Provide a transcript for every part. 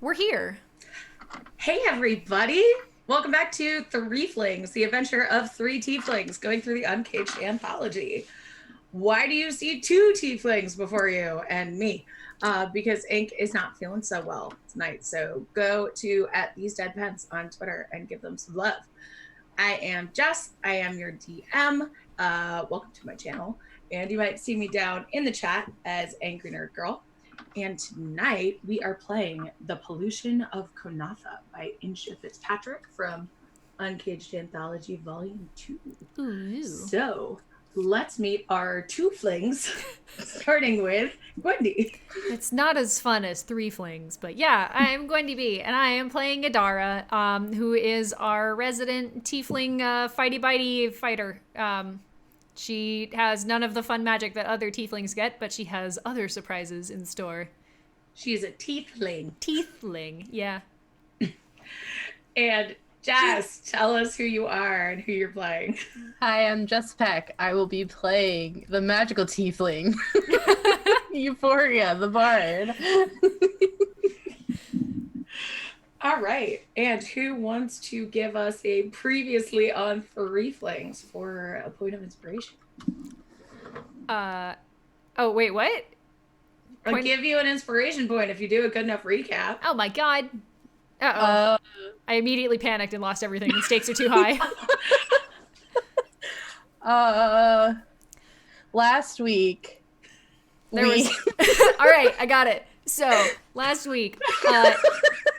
we're here. Hey everybody! Welcome back to Threeflings, the adventure of three tieflings going through the Uncaged Anthology. Why do you see two tieflings before you and me? Because Ink is not feeling so well tonight. So go to @TheseDeadPens on Twitter and give them some love. I am Jess. I am your DM. Welcome to my channel. And you might see me down in the chat as Angry Nerd Girl. And tonight we are playing The Pollution of Conatha by Insha Fitzpatrick from Uncaged Anthology Volume 2. Ooh. So let's meet our two flings, starting with Gwendy. It's not as fun as Threeflings, but yeah, I'm Gwendy B, and I am playing Adara, who is our resident tiefling fighty-bitey fighter. She has none of the fun magic that other tieflings get, but she has other surprises in store. She's a tiefling. Tiefling, yeah. And Jess, tell us who you are and who you're playing. Hi, I'm Jess Peck. I will be playing the magical tiefling, Euphoria, the bard. All right. And who wants to give us a previously on Threeflings for a point of inspiration? Oh, wait, what? I'll give you an inspiration point if you do a good enough recap. Oh my god. Uh-oh. I immediately panicked and lost everything. The stakes are too high. Last week, All right, I got it. So, last week,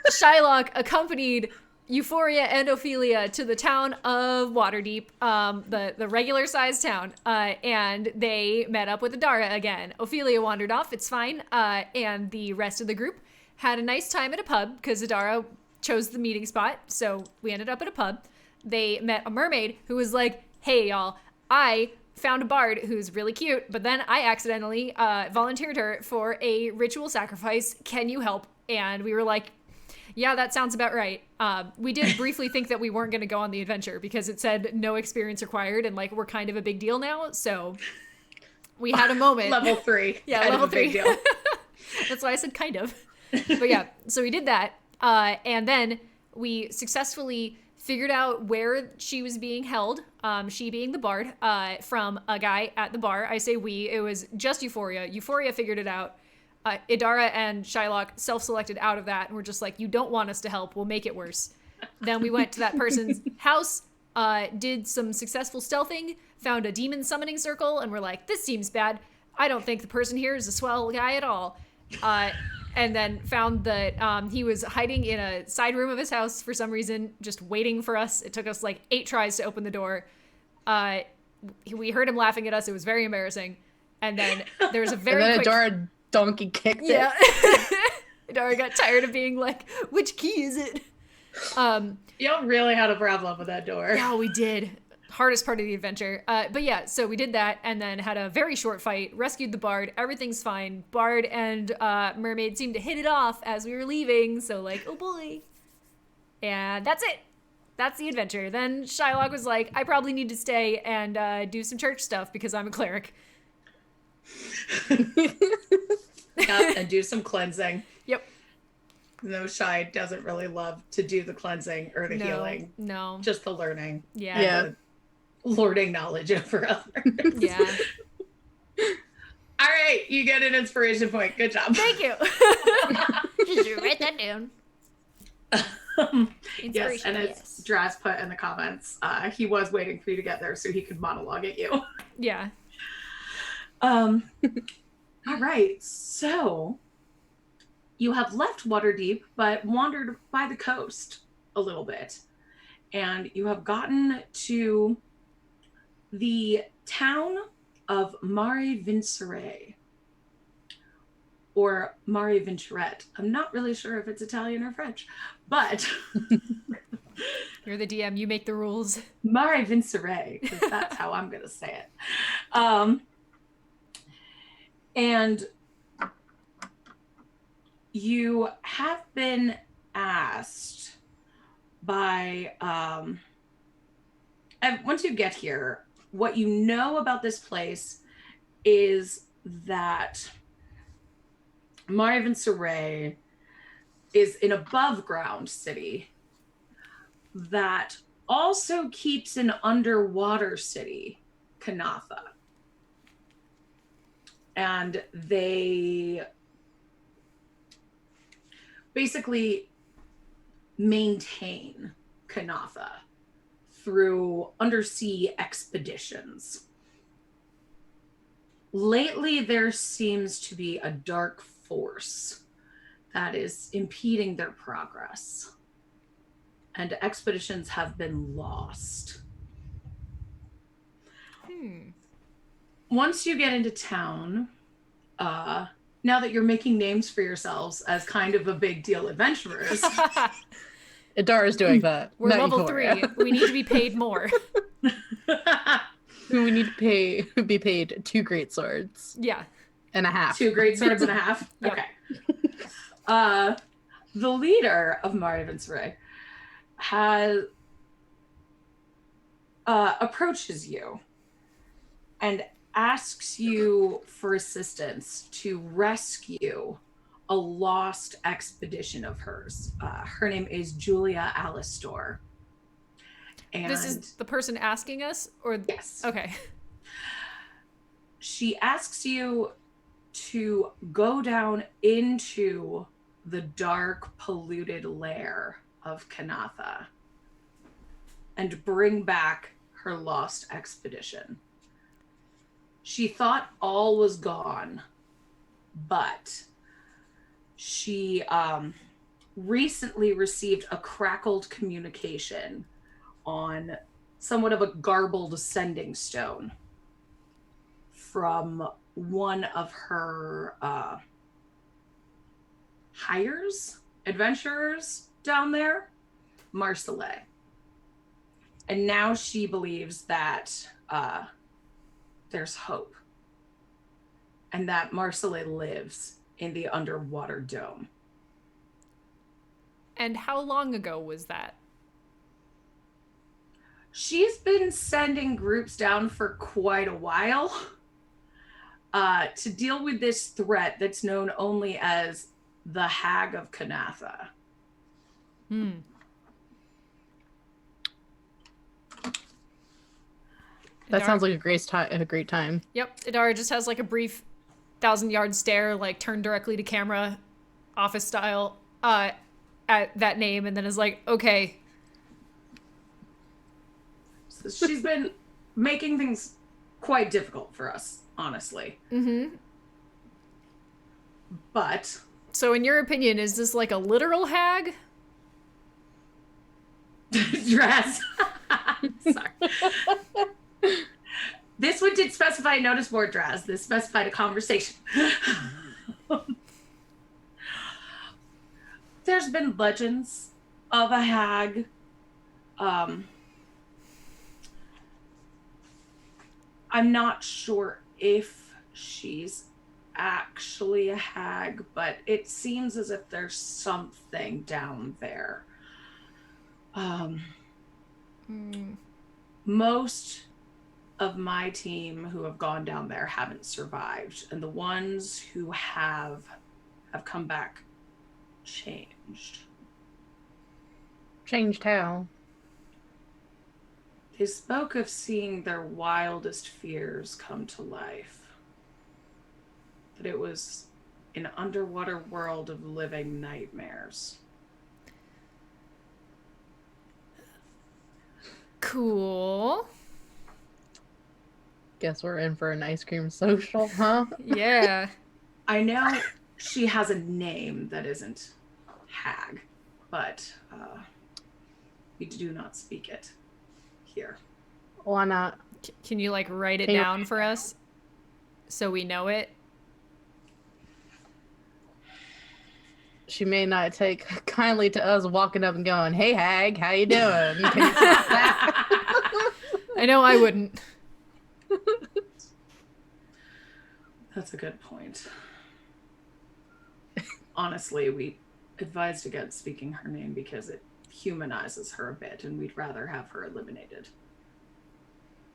Shylock accompanied Euphoria and Ophelia to the town of Waterdeep, the regular-sized town, and they met up with Adara again. Ophelia wandered off, it's fine, and the rest of the group had a nice time at a pub, because Adara chose the meeting spot, so we ended up at a pub. They met a mermaid who was like, hey, y'all, I found a bard who's really cute, but then I accidentally volunteered her for a ritual sacrifice. Can you help? And we were like, yeah, that sounds about right. We did briefly think that we weren't going to go on the adventure because it said no experience required, and like we're kind of a big deal now, so we had a moment. Level 3. Yeah, kind level of a big 3. deal. That's why I said kind of. But yeah, so we did that, and then we successfully figured out where she was being held, she being the bard, from a guy at the bar. I say we, it was just Euphoria. Euphoria figured it out. Adara and Shylock self-selected out of that and were just like, you don't want us to help, we'll make it worse. Then we went to that person's house, did some successful stealthing, found a demon summoning circle, and we're like, this seems bad. I don't think the person here is a swell guy at all. And then found that he was hiding in a side room of his house for some reason, just waiting for us. It took us like 8 tries to open the door. We heard him laughing at us. It was very embarrassing. And then there was a very quick... Adara donkey kicked it. Yeah. Adara got tired of being like, which key is it? Y'all really had a problem with that door. Yeah, we did. Hardest part of the adventure. But yeah, so we did that and then had a very short fight, rescued the bard, everything's fine. Bard and mermaid seemed to hit it off as we were leaving, so like, oh boy. And that's it. That's the adventure. Then Shylock was like, I probably need to stay and do some church stuff because I'm a cleric. Yep, and do some cleansing. Yep. No, Shy doesn't really love to do the cleansing or the healing. No. Just the learning. Yeah. Yeah. Lording knowledge over others. Yeah. All right, you get an inspiration point. Good job. Thank you. Did you write that down? Yes, and as Draz put in the comments, he was waiting for you to get there so he could monologue at you. Yeah. All right, so you have left Waterdeep, but wandered by the coast a little bit, and you have gotten to the town of Mare Vincere, or Mare Vincerette. I'm not really sure if it's Italian or French, but You're the DM, you make the rules. Mare Vincere, because that's how I'm going to say it. And you have been asked by, once you get here, what you know about this place is that Mare Vincere is an above ground city that also keeps an underwater city, Conatha. And they basically maintain Conatha through undersea expeditions. Lately, there seems to be a dark force that is impeding their progress, and expeditions have been lost. Once you get into town, now that you're making names for yourselves as kind of a big deal adventurers, Adara's doing that. We're not level Euphoria. 3. We need to be paid more. We need to be paid 2 great swords. Yeah. And a half. 2 great swords and a half. Yep. Okay. The leader of Martivensray has approaches you and asks you for assistance to rescue a lost expedition of hers. Her name is Julia Alistor. And This is the person asking us? Or yes. Okay. She asks you to go down into the dark, polluted lair of Conatha and bring back her lost expedition. She thought all was gone, but she recently received a crackled communication on somewhat of a garbled sending stone from one of her adventurers down there, Marcellet. And now she believes that there's hope and that Marcellet lives in the underwater dome. And how long ago was that? She's been sending groups down for quite a while to deal with this threat that's known only as the Hag of Conatha. That sounds like a great time. Yep. Idara just has like a brief 1,000-yard stare, like turned directly to camera, office style, at that name, and then is like, okay. So she's been making things quite difficult for us, honestly. Mm-hmm. But so in your opinion, is this like a literal hag? Dress. Sorry. This one did specify notice board dress. This specified a conversation. There's been legends of a hag. I'm not sure if she's actually a hag, but it seems as if there's something down there. Most of my team who have gone down there haven't survived, and the ones who have come back changed. Changed how? They spoke of seeing their wildest fears come to life. That it was an underwater world of living nightmares. Cool. Guess we're in for an ice cream social, huh? Yeah. I know she has a name that isn't hag, but we do not speak it here. Why not? Can you like write it down for us so we know it? She may not take kindly to us walking up and going, "Hey, hag, how you doing?" Can you stop that? I know I wouldn't. That's a good point. Honestly, we advised against speaking her name because it humanizes her a bit, and we'd rather have her eliminated.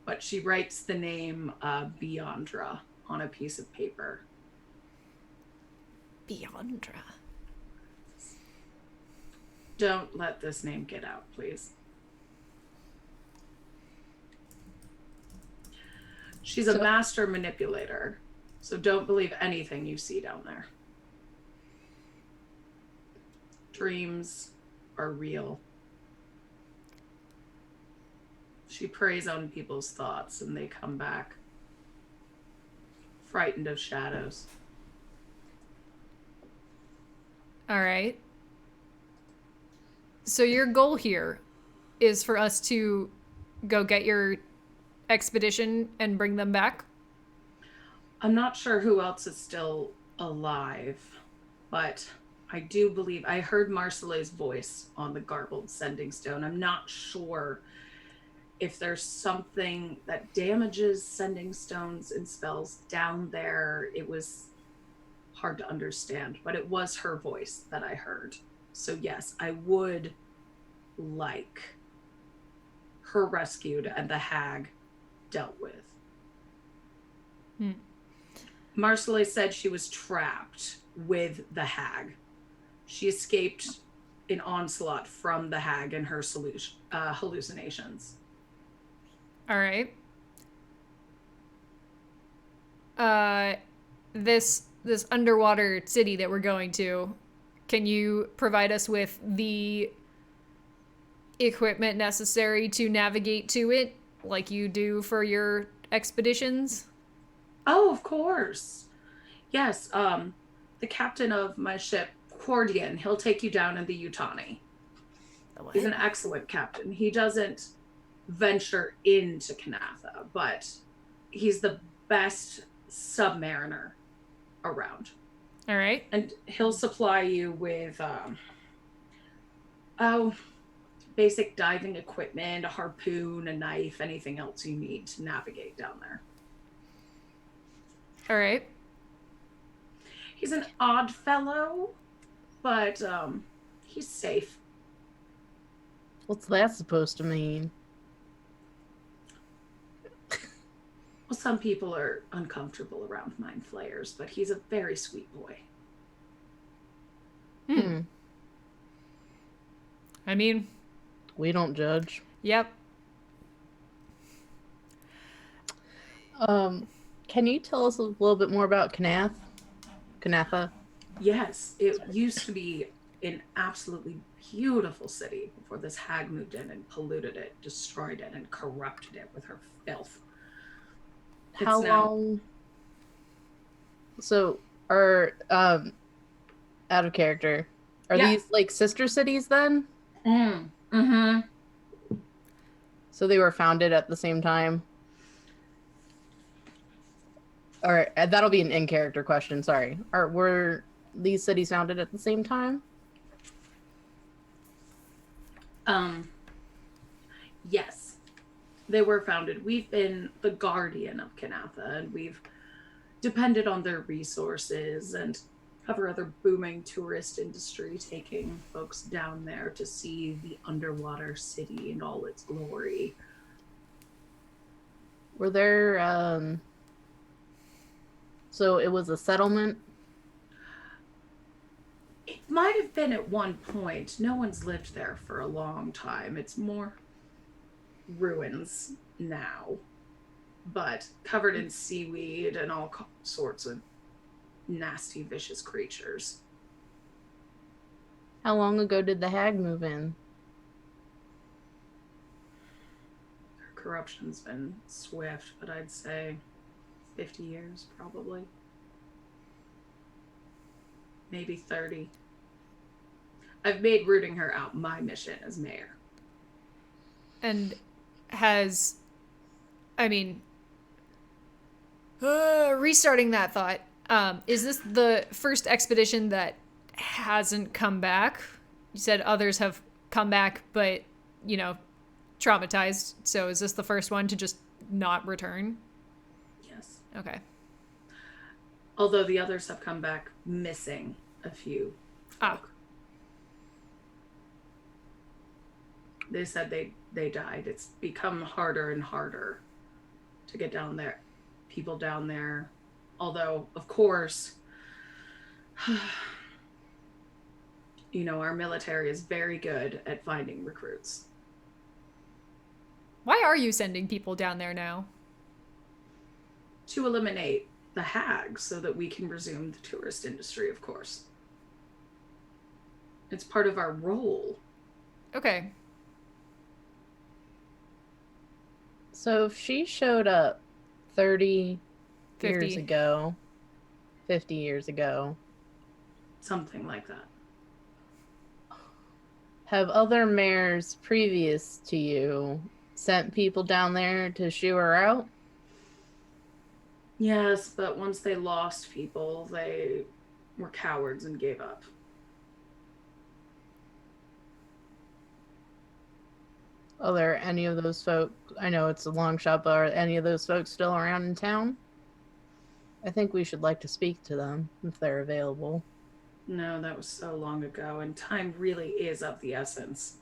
But she writes the name Beyondra on a piece of paper. Beyondra. Don't let this name get out, please. She's a master manipulator, so don't believe anything you see down there. Dreams are real. She preys on people's thoughts and they come back frightened of shadows. All right. So your goal here is for us to go get your expedition and bring them back? I'm not sure who else is still alive, but I do believe I heard Marcele's voice on the garbled sending stone. I'm not sure if there's something that damages sending stones and spells down there. It was hard to understand, but it was her voice that I heard. So yes, I would like her rescued and the hag dealt with. Marcele said she was trapped with the hag. She escaped an onslaught from the hag and her hallucinations. All right. This underwater city that we're going to, can you provide us with the equipment necessary to navigate to it, like you do for your expeditions? Oh, of course. Yes, the captain of my ship, Cordian, he'll take you down in the Yutani. He's an excellent captain. He doesn't venture into Conatha, but he's the best submariner around. All right. And he'll supply you with basic diving equipment, a harpoon, a knife, anything else you need to navigate down there. All right. He's an odd fellow, but he's safe. What's that supposed to mean? Well, some people are uncomfortable around mind flayers, but he's a very sweet boy. I mean, we don't judge. Yep. Can you tell us a little bit more about Conatha? Yes, it used to be an absolutely beautiful city before this hag moved in and polluted it, destroyed it, and corrupted it with her filth. How long? So, are out of character. Are these like sister cities then? Mm-hmm. So they were founded at the same time. All right, that'll be an in-character question. Sorry. Were these cities founded at the same time? Yes, they were founded. We've been the guardian of Conatha, and we've depended on their resources and have our other booming tourist industry, taking folks down there to see the underwater city in all its glory. Were there so it was a settlement? It might have been at one point. No one's lived there for a long time. It's more ruins now, but covered in seaweed and all sorts of nasty, vicious creatures. How long ago did the hag move in? Corruption's been swift, but I'd say 50 years, probably. Maybe 30. I've made rooting her out my mission as mayor. And restarting that thought, is this the first expedition that hasn't come back? You said others have come back, but, traumatized. So is this the first one to just not return? Yes. Okay. Although the others have come back missing a few folk. They said they died. It's become harder and harder to get down there. People down there. Although, of course, You know, our military is very good at finding recruits. Why are you sending people down there now? To eliminate the hags so that we can resume the tourist industry, of course. It's part of our role. Okay. So if she showed up 30 50. years ago, 50 years ago, Something like that. have other mayors previous to you sent people down there to shoo her out? Yes, but once they lost people, they were cowards and gave up. Are there any of those folks? I know it's a long shot, but are any of those folks still around in town? I think we should like to speak to them if they're available. No, that was so long ago, and time really is of the essence.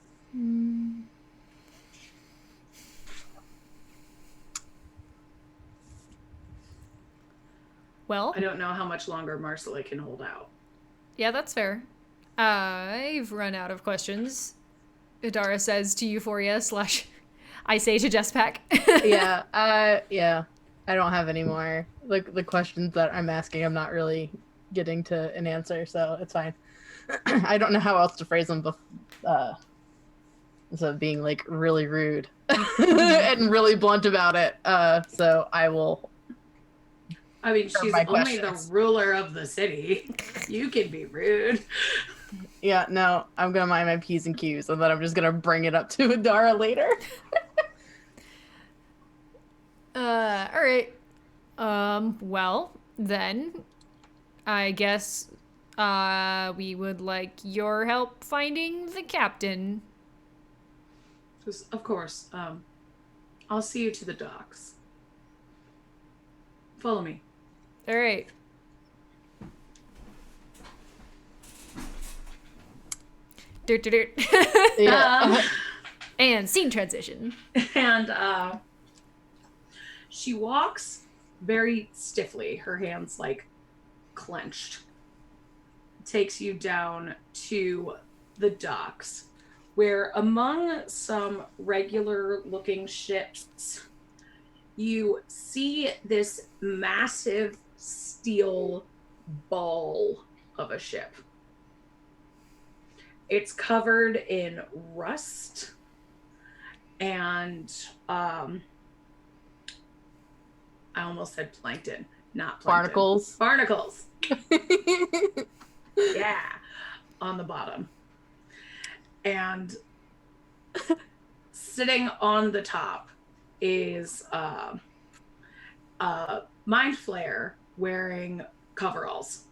Well, I don't know how much longer Marcella can hold out. yeah, that's fair. I've run out of questions. Adara says to Euphoria / I say to Jesspack. Yeah, I don't have any more. Like the questions that I'm asking, I'm not really getting to an answer, so it's fine. I don't know how else to phrase them, instead of being like really rude and really blunt about it. So I will. I mean, she's my only the questions. ruler of the city. You can be rude. Yeah, no, I'm gonna mind my P's and Q's, and then I'm just gonna bring it up to Adara later. All right. Well, then, I guess, we would like your help finding the captain. Of course. I'll see you to the docks. Follow me. All right. Dirt, dirt, dirt. Yeah. And scene transition. And she walks very stiffly, her hands like clenched. Takes you down to the docks, where among some regular looking ships, you see this massive steel ball of a ship. It's covered in rust and I almost said plankton, not plankton. Barnacles. Yeah, on the bottom. And sitting on the top is Mind Flayer wearing coveralls.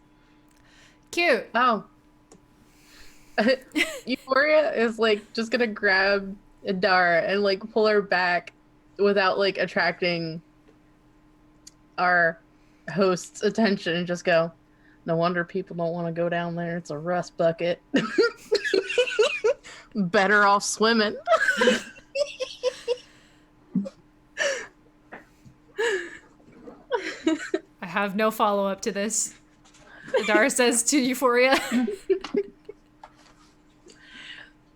Cute. Oh. Euphoria is like just gonna grab Adara and like pull her back without like attracting our host's attention and just go, no wonder people don't want to go down there. It's a rust bucket. Better off swimming. I have no follow-up to this. Adara says to Euphoria.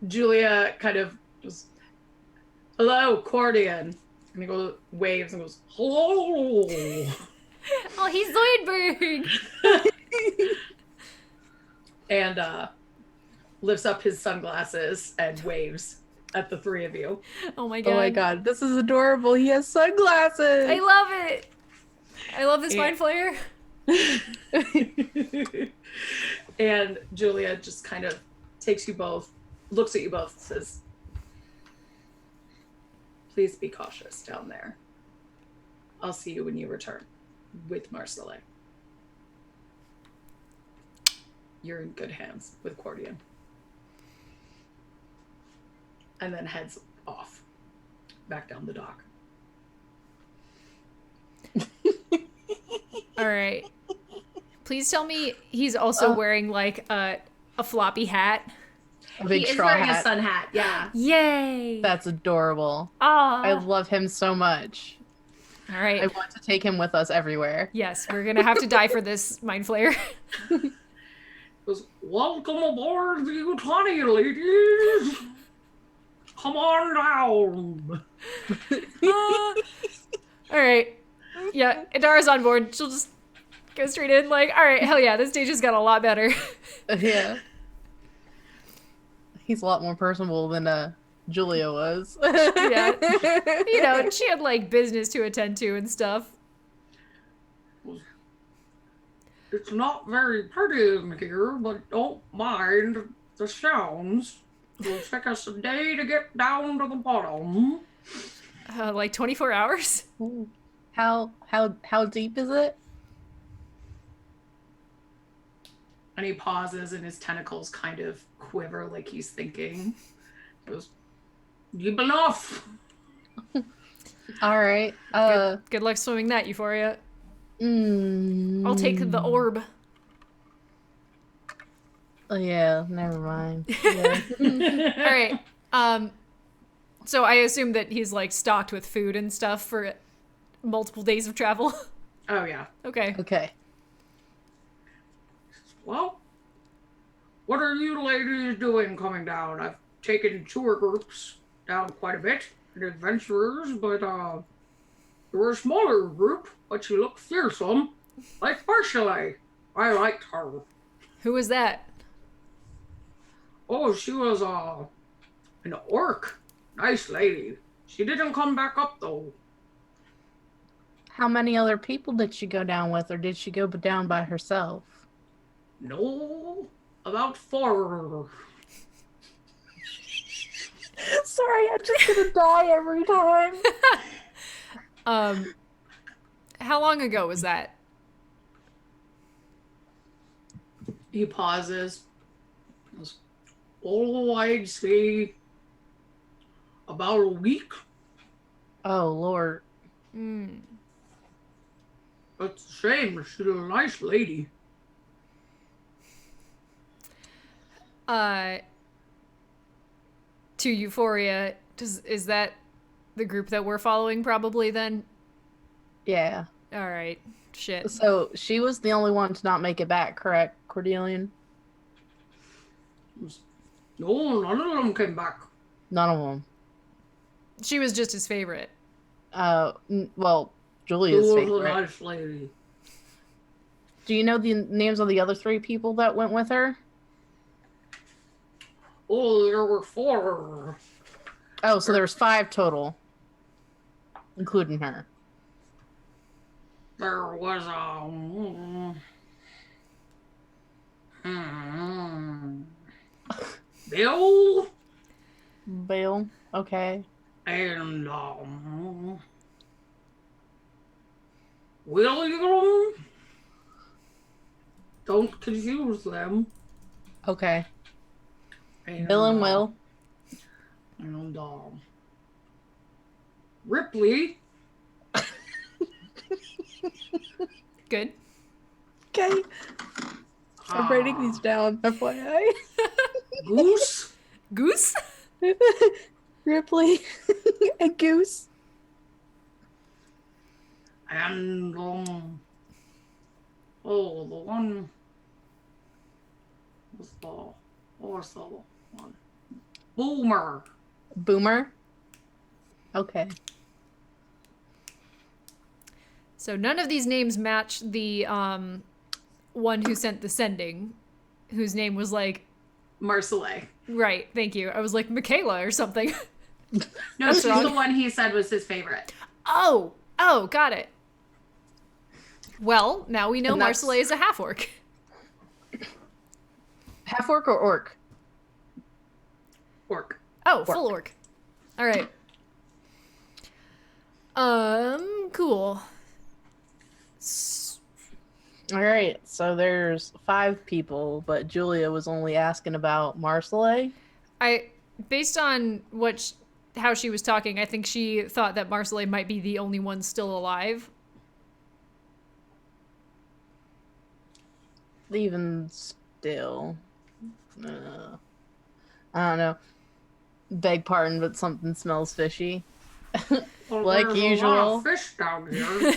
Julia kind of just, hello, Cordian. And he goes, waves and goes, hello. Oh, he's Zoidberg. And lifts up his sunglasses and waves at the three of you. Oh my god. Oh my god, this is adorable. He has sunglasses. I love it. I love this Mind Flayer. And Julia just kind of takes you both, looks at you both, says, please be cautious down there. I'll see you when you return with Marcella. You're in good hands with Cordian. And then heads off back down the dock. All right. Please tell me he's also wearing like a floppy hat. A big He is straw wearing hat. a sun hat, yeah. Yay. That's adorable. I Ah. love him so much. All I right. want to take him with us everywhere. Yes, we're gonna have to die for this Mind Flayer. goes, welcome aboard the Utani, ladies. Come on down. All right. Yeah, Adara's on board. She'll just go straight in like, all right, hell yeah, this stage has got a lot better. Yeah. He's a lot more personable than Julia was. Yeah. You know, she had like business to attend to and stuff. It's not very pretty in here, but don't mind the sounds. It'll take us a day to get down to the bottom. Like 24 hours? How deep is it? And he pauses and his tentacles kind of quiver like he's thinking. He goes, deep enough. All right. Good luck swimming that, Euphoria. I'll take the orb. Oh, yeah, never mind. Yeah. All right. So I assume that he's like stocked with food and stuff for multiple days of travel. Oh, yeah. Okay. Okay. Well, what are you ladies doing coming down? I've taken tour groups down quite a bit, and adventurers, but you're a smaller group, but you look fearsome, like Marshallay. I liked her. Who was that? Oh, she was an orc. Nice lady. She didn't come back up though. How many other people did she go down with, or did she go down by herself? No, about 4. Sorry, I'm just gonna die every time. How long ago was that? He pauses. Goes, oh, I'd say about a week. Oh, Lord. That's a shame. She's a nice lady. To Euphoria, is that the group that we're following probably then? Yeah. All right. Shit. So she was the only one to not make it back, correct, Cordelian? No, none of them came back. None of them. She was just his favorite. Well, Julia's She was favorite. a nice lady. Do you know the names of the other 3 people that went with her? Oh, there were 4. Oh, so there was 5 total, including her. There was Bill Bill, okay. and William. Don't confuse them. Okay. And, Bill and Will. And Ripley. Good. Okay. I'm writing these down, FYI. Goose. Goose? Ripley and Goose. And oh, the one was what was the one? Boomer. Boomer. Okay. So none of these names match the one who sent the sending, whose name was like... Marcelay. Right, thank you. I was like Michaela or something. No, she's wrong. the one he said was his favorite. Oh, got it. Well, now we know And that's- Marcelay is a half-orc. Half-orc or orc? Orc. Oh, full orc. All right. Cool. All right, so there's 5 people, but Julia was only asking about Marcelay. Based on how she was talking, I think she thought that Marcelay might be the only one still alive. Even still, I don't know. Beg pardon, but something smells fishy. Well, Like there's usual. A lot of fish down here.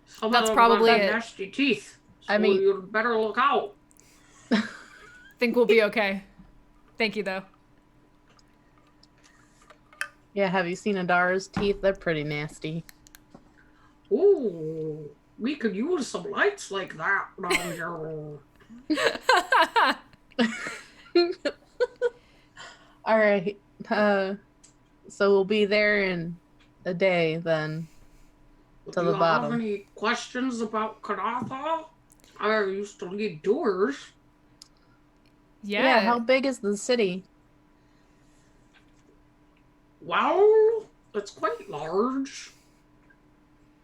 Some That's of them probably got it. nasty teeth. I mean, you better look out. Think we'll be okay. Thank you, though. yeah, have you seen Adara's teeth? They're pretty nasty. Ooh, we could use some lights like that around here. All right. So we'll be there in a day then. To Do the you bottom. have any questions about Conatha? I used to lead tours. Yeah, how big is the city? Well, it's quite large.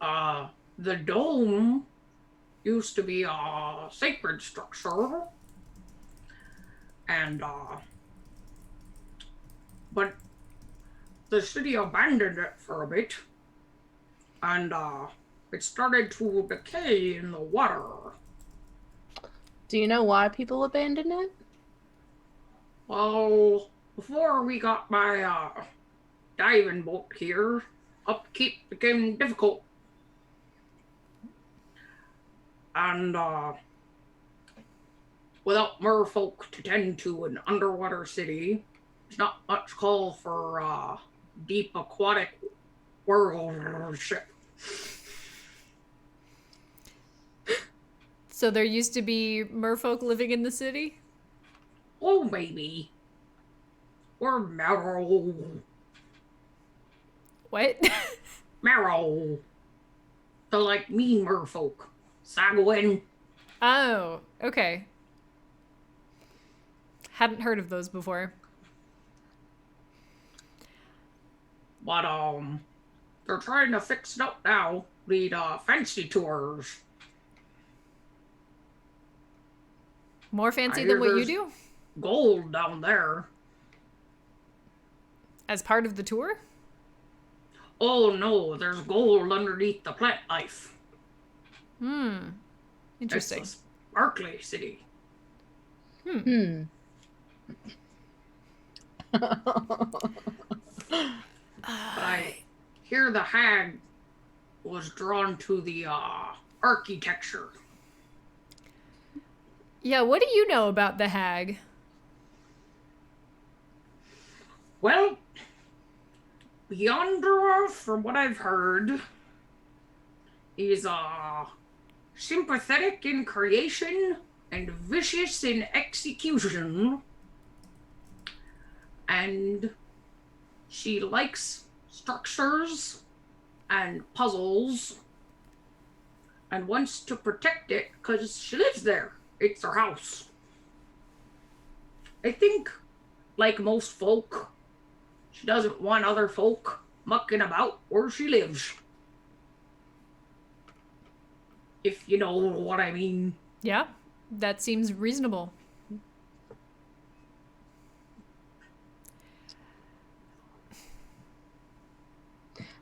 The dome used to be a sacred structure. And, but the city abandoned it for a bit. And, it started to decay in the water. Do you know why people abandoned it? Well, before we got my, diving boat here, upkeep became difficult. And, without merfolk to tend to an underwater city, there's not much call for, deep aquatic worship. So there used to be merfolk living in the city? Oh, maybe. Or marrow. What? Marrow. So, like, mean merfolk. Sagwin. Oh, okay. Hadn't heard of those before. But, they're trying to fix it up now. Lead, fancy tours. More fancy I than hear what you there's do? gold down there. As part of the tour? Oh no, there's gold underneath the plant life. Interesting. It's a sparkly city. I hear the hag was drawn to the architecture. Yeah, what do you know about the hag? Well, Yonder, from what I've heard, is sympathetic in creation and vicious in execution. And she likes structures and puzzles and wants to protect it because she lives there. It's her house. I think, like most folk, she doesn't want other folk mucking about where she lives. If you know what I mean. Yeah, that seems reasonable.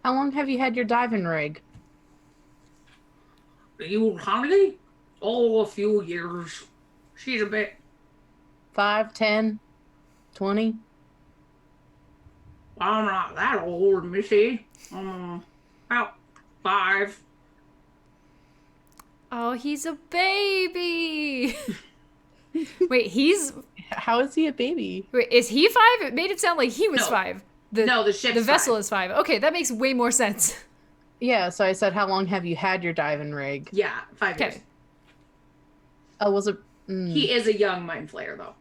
How long have you had your diving rig? You, honey? Oh, a few years. She's a bit... 5, 10, 20? I'm not that old, Missy. About 5. Oh, he's a baby. Wait, How is he a baby? Wait, is he 5? It made it sound like he was No. 5. No, the ship's The vessel 5. is 5. Okay, that makes way more sense. Yeah, so I said, how long have you had your diving rig? Yeah, 5 years. Okay. Oh, was it? He is a young mind flayer, though.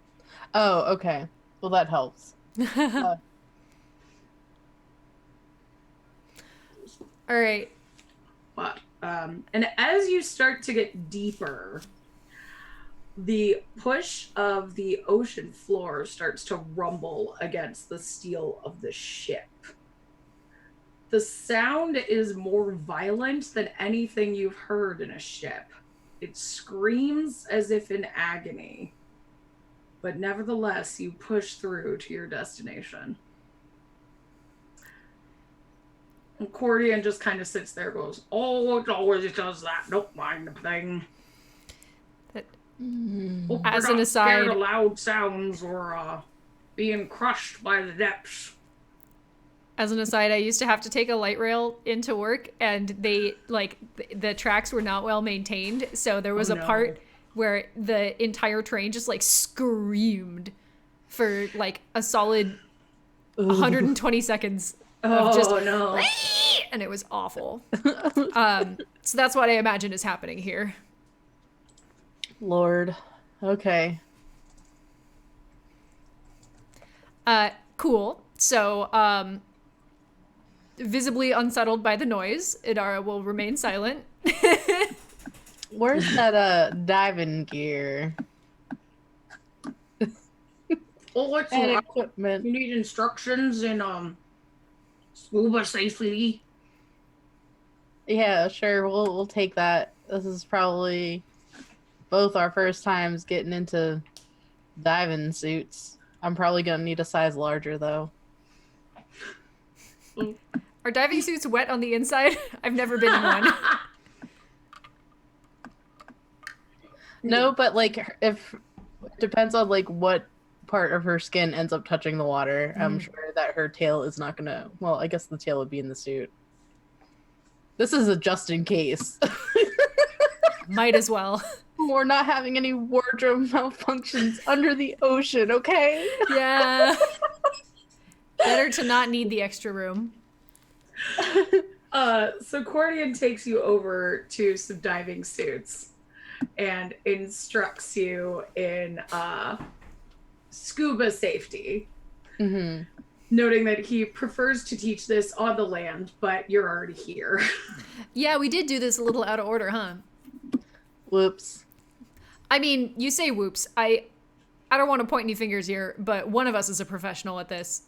Oh, okay. Well, that helps. All right. But, and as you start to get deeper, the push of the ocean floor starts to rumble against the steel of the ship. The sound is more violent than anything you've heard in a ship. It screams as if in agony. But nevertheless, you push through to your destination. And Cordian just kind of sits there and goes, oh, it always does that. Don't mind the thing. Hope As we're an not aside- scared of loud sounds or being crushed by the depths. As an aside, I used to have to take a light rail into work, and they the tracks were not well maintained. So there was a part where the entire train just like screamed for like a solid 120 seconds of just and it was awful. So that's what I imagine is happening here. Lord. Okay. Cool. So, visibly unsettled by the noise, Idara will remain silent. Where's that diving gear? Well, what's And wrong? equipment. You need instructions in scuba safely. Yeah, sure. We'll take that. This is probably both our first times getting into diving suits. I'm probably gonna need a size larger though. Are diving suits wet on the inside? I've never been in one. No, but like if depends on like what part of her skin ends up touching the water. I'm sure that her tail is not gonna. Well, I guess the tail would be in the suit. This is a just in case. Might as well. We're not having any wardrobe malfunctions under the ocean, okay? Yeah. Better to not need the extra room. So Cordian takes you over to some diving suits and instructs you in scuba safety. Mm-hmm. Noting that he prefers to teach this on the land, but you're already here. Yeah, we did do this a little out of order, huh? Whoops. I mean, you say whoops. I don't want to point any fingers here, but one of us is a professional at this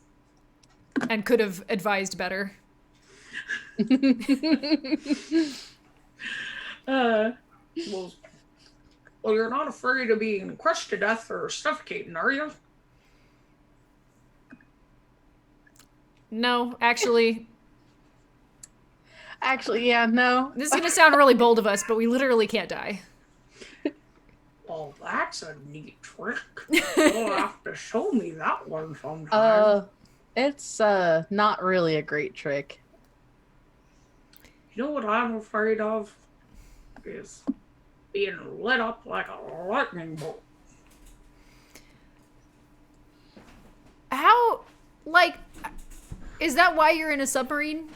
and could have advised better. Well, you're not afraid of being crushed to death or suffocating, are you? No, actually, Yeah, no. this is going to sound really bold of us, but we literally can't die. Well, that's a neat trick. You'll have to show me that one sometime. It's not really a great trick. You know what I'm afraid of? Is being lit up like a lightning bolt. How, like, is that why you're in a submarine?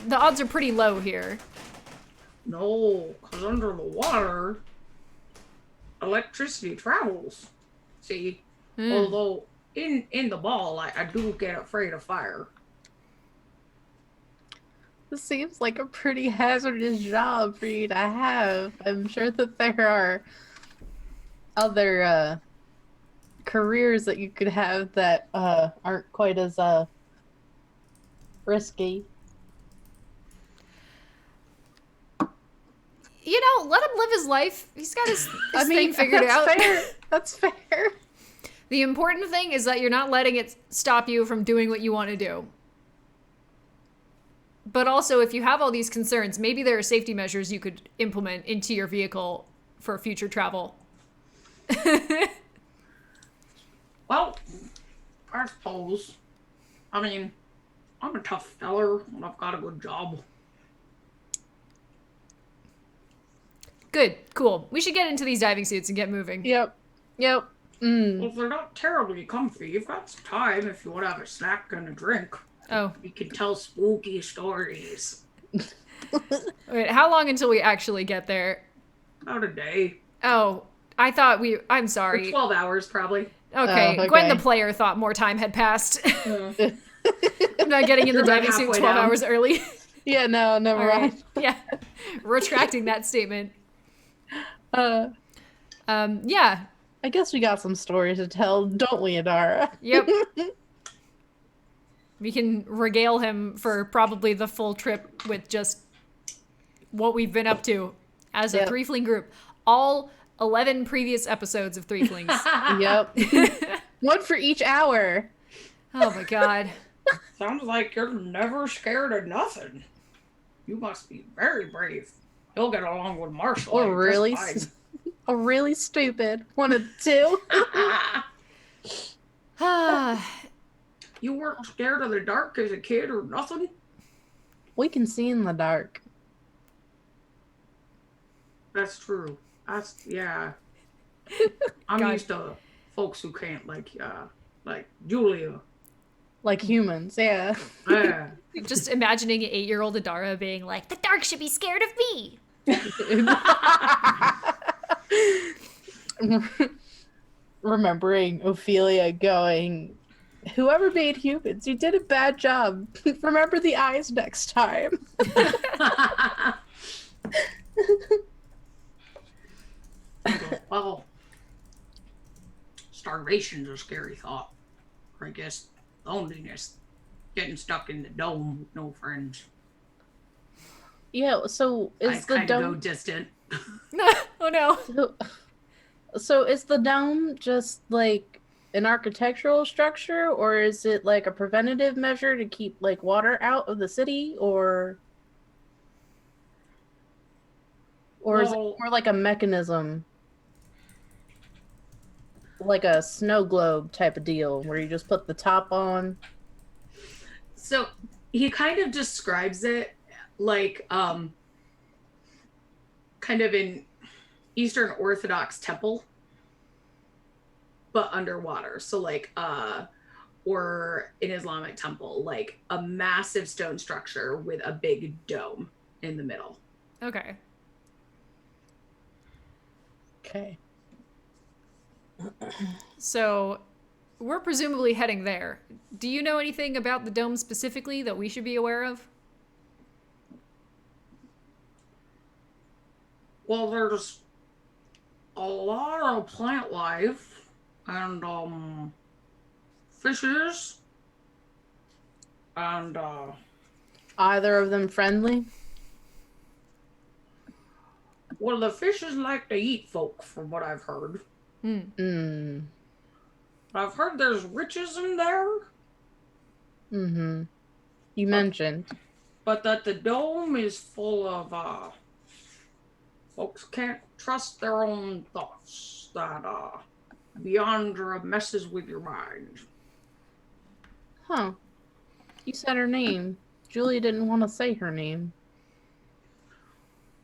The odds are pretty low here. No, because under the water, electricity travels. See? Although, in the ball, I do get afraid of fire. This seems like a pretty hazardous job for you to have. I'm sure that there are other careers that you could have that aren't quite as risky. You know, let him live his life. He's got his thing figured that's out. Fair. That's fair. The important thing is that you're not letting it stop you from doing what you want to do. But also, if you have all these concerns, maybe there are safety measures you could implement into your vehicle for future travel. Well, I suppose. I mean, I'm a tough feller and I've got a good job. Good, cool. We should get into these diving suits and get moving. Yep. Well, if they're not terribly comfy, you've got some time if you want to have a snack and a drink. Oh. You can tell spooky stories. Wait, how long until we actually get there? About a day. Oh, I thought I'm Or sorry. 12 hours, probably. Okay, okay. Gwen the player thought more time had passed. I'm not getting in the You're like diving suit halfway 12 down. hours early. Yeah, no, never All right. mind. Yeah. Retracting that statement. Yeah. I guess we got some stories to tell, don't we, Adara? Yep. We can regale him for probably the full trip with just what we've been up to as a Threefling group. All 11 previous episodes of Threeflings. Yep. One for each hour. Oh my god. Sounds like you're never scared of nothing. You must be very brave. You'll get along with Marshall. Or really stupid. One of the two. You weren't scared of the dark as a kid or nothing? We can see in the dark. That's true. Yeah. I'm God. used to folks who can't, like Julia. Like humans, yeah. Yeah. Just imagining 8-year-old Adara being like, the dark should be scared of me. Remembering Ophelia going, whoever made humans, you did a bad job. Remember the eyes next time. Well, starvation's a scary thought. I guess loneliness, getting stuck in the dome with no friends. Yeah, so I is the kind of go dome distant. Oh no. so is the dome just like an architectural structure, or is it like a preventative measure to keep like water out of the city, or is it Well, more like a mechanism, like a snow globe type of deal where you just put the top on? so he kind of describes it like kind of an Eastern Orthodox temple, but underwater. So like or an Islamic temple, like a massive stone structure with a big dome in the middle. Okay. Okay. So we're presumably heading there. Do you know anything about the dome specifically that we should be aware of? Well, there's a lot of plant life and fishes and Either of them friendly? well, the fishes like to eat folk from what I've heard. Hmm. I've heard there's riches in there, Mm-hmm. You mentioned. but that the dome is full of folks can't trust their own thoughts. That beyond messes with your mind. Huh. You said her name. Julia didn't want to say her name.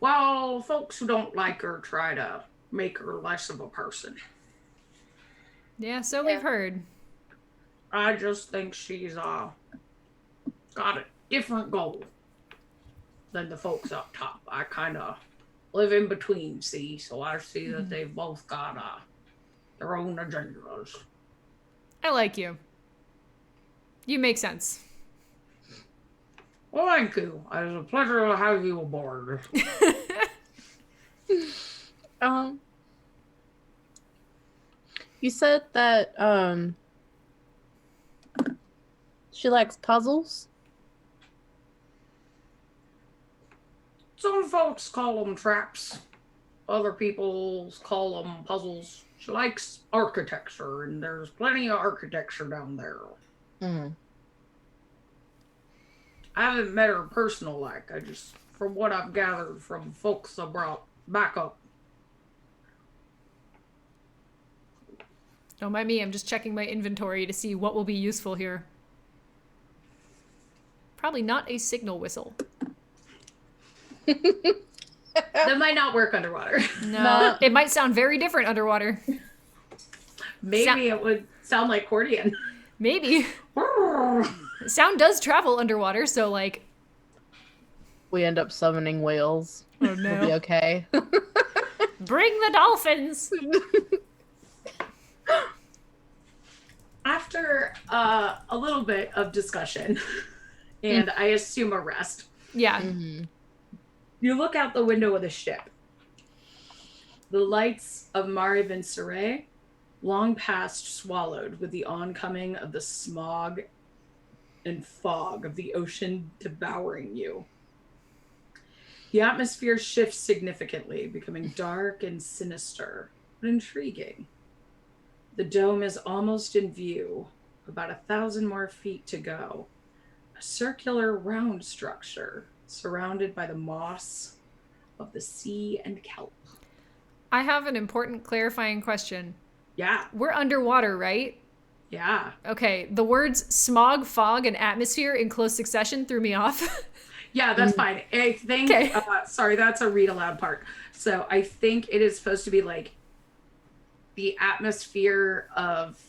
Well, folks who don't like her try to make her less of a person. Yeah, so we've heard. I just think she's got a different goal than the folks up top. I kind of live in between, see, so I see that they've both got their own agendas. I like you. You make sense. Well, thank you. It was a pleasure to have you aboard. You said that she likes puzzles. Some folks call them traps. Other people call them puzzles. She likes architecture, and there's plenty of architecture down there. Mm. I haven't met her personal like. I just, from what I've gathered from folks I brought back up. Don't mind me, I'm just checking my inventory to see what will be useful here. Probably not a signal whistle. That might not work underwater. No, it might sound very different underwater. Maybe it would sound like accordion. Maybe. Sound does travel underwater, so like... We end up summoning whales. Oh no. We'll be okay. Bring the dolphins! After a little bit of discussion, and I assume a rest, Yeah. Mm-hmm. you look out the window of the ship. The lights of Marib and Saray, long past swallowed with the oncoming of the smog and fog of the ocean devouring you. The atmosphere shifts significantly, becoming dark and sinister, but intriguing. The dome is almost in view, about 1,000 more feet to go. A circular round structure surrounded by the moss of the sea and kelp. I have an important clarifying question. Yeah. We're underwater, right? Yeah. Okay, the words smog, fog, and atmosphere in close succession threw me off. Yeah, that's fine. I think, Okay. Sorry, that's a read aloud part. So I think it is supposed to be like the atmosphere of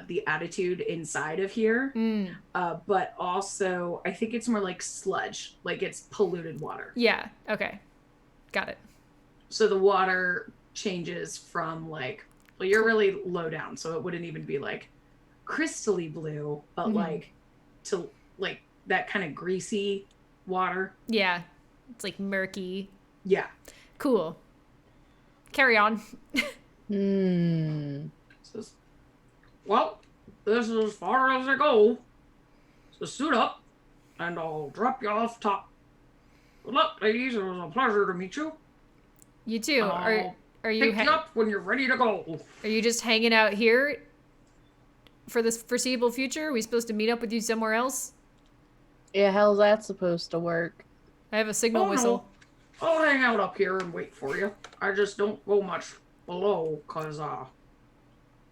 the attitude inside of here. But also, I think it's more like sludge, like it's polluted water. Yeah, okay. Got it. So the water changes from like, well, you're really low down, so it wouldn't even be like crystally blue, but like to like that kind of greasy water. Yeah, it's like murky. Yeah. Cool. Carry on. Says, well, this is as far as I go. So suit up, and I'll drop you off top. Good luck, ladies. It was a pleasure to meet you. You too. I'll Are you pick you up when you're ready to go. Are you just hanging out here for this foreseeable future? Are we supposed to meet up with you somewhere else? Yeah, how's that supposed to work? I have a signal whistle. No. I'll hang out up here and wait for you. I just don't go much below, cause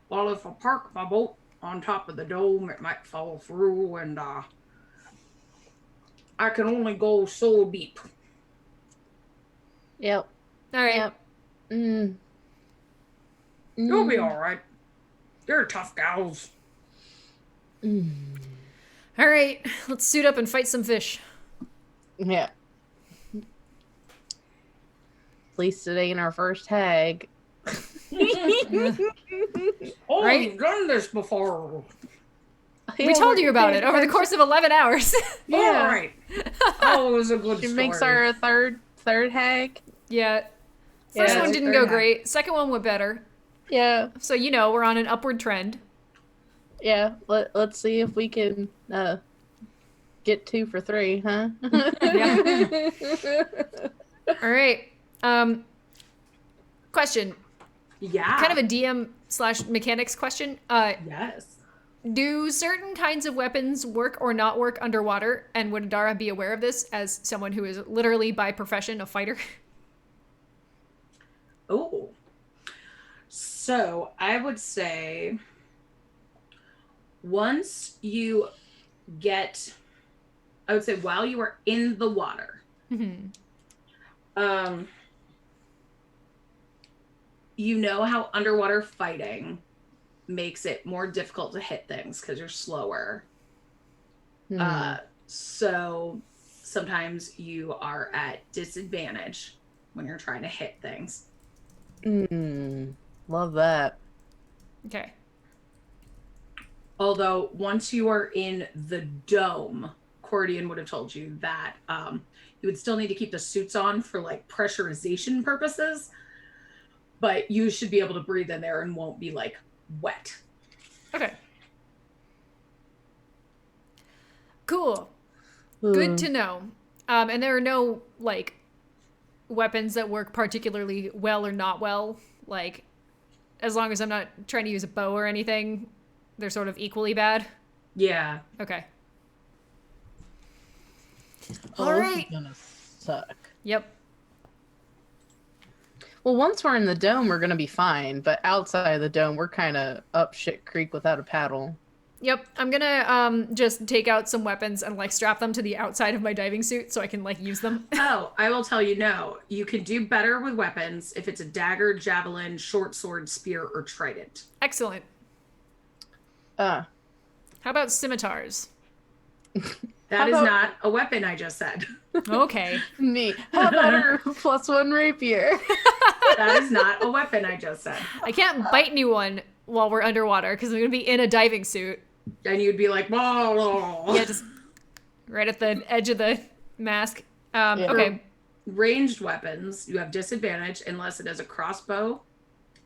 well, if I park my boat on top of the dome, it might fall through, and I can only go so deep. Yep. All right. Yep. You'll be all right. You're tough gals. All right. Let's suit up and fight some fish. Yeah. At least it ain't our first hag. Oh, Right? you've done this before. We told you about it over the course of 11 hours. Yeah. All right. Oh, it was a good She story. makes our third hag. Yeah. First Yeah, one didn't go great. Second one went better. Yeah. So, you know, we're on an upward trend. Yeah. Let's see if we can get 2 for 3, huh? Yeah. All right. Question. Yeah. Kind of a DM/mechanics question. Yes. Do certain kinds of weapons work or not work underwater? And would Adara be aware of this as someone who is literally by profession a fighter? Oh. So I would say once you get, I would say while you are in the water, you know how underwater fighting makes it more difficult to hit things because you're slower. So sometimes you are at disadvantage when you're trying to hit things. Love that. Okay. Although once you are in the dome, Cordian would have told you that you would still need to keep the suits on for like pressurization purposes, but you should be able to breathe in there and won't be like wet. Okay. Cool. Good to know. And there are no like weapons that work particularly well or not well. Like, as long as I'm not trying to use a bow or anything, they're sort of equally bad. Yeah. Okay. All right. Gonna suck. Yep. Well, once we're in the dome, we're gonna be fine. But outside of the dome, we're kind of up shit creek without a paddle. Yep. I'm gonna just take out some weapons and like strap them to the outside of my diving suit so I can like use them. Oh, I will tell you no. You can do better with weapons if it's a dagger, javelin, short sword, spear, or trident. Excellent. How about scimitars? That is not a weapon, I just said. Okay. Neat. How about our +1 rapier? That is not a weapon, I just said. I can't bite anyone while we're underwater because I'm gonna be in a diving suit. And you'd be like, whoa. Yeah, just right at the edge of the mask. Okay. Ranged weapons, you have disadvantage unless it is a crossbow,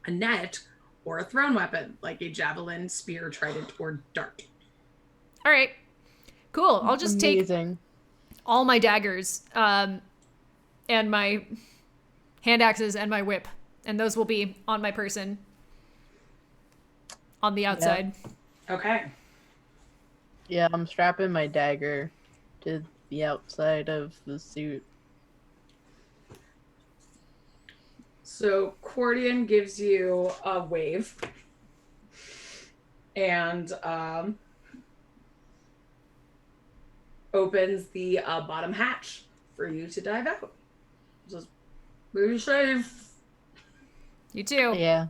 a net, or a thrown weapon, like a javelin, spear, trident, or dart. All right. Cool. I'll just take Amazing. all my daggers and my hand axes and my whip, and those will be on my person on the outside. Okay. Yeah, I'm strapping my dagger to the outside of the suit. So Cordian gives you a wave. and opens the bottom hatch for you to dive out. Just be safe. You too. Yeah.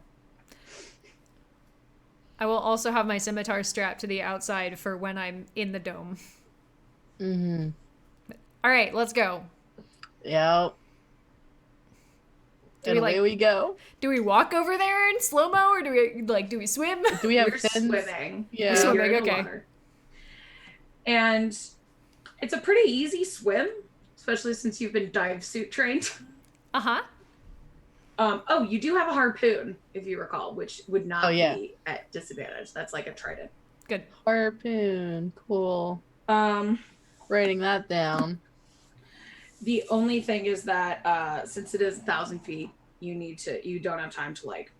I will also have my scimitar strapped to the outside for when I'm in the dome. Mm-hmm. All right, let's go. Yep. Do And we, away we go. Do we walk over there in slow-mo, or do we swim? Do we have We're fins? swimming. Yeah. We're swimming, You're in the okay. water. And it's a pretty easy swim, especially since you've been dive suit trained. Uh-huh. Oh, you do have a harpoon, if you recall, which would not yeah. be at disadvantage. That's like a trident. Good. Harpoon. Cool. Um, Writing that down. the only thing is that since it is 1,000 feet, you don't have time to like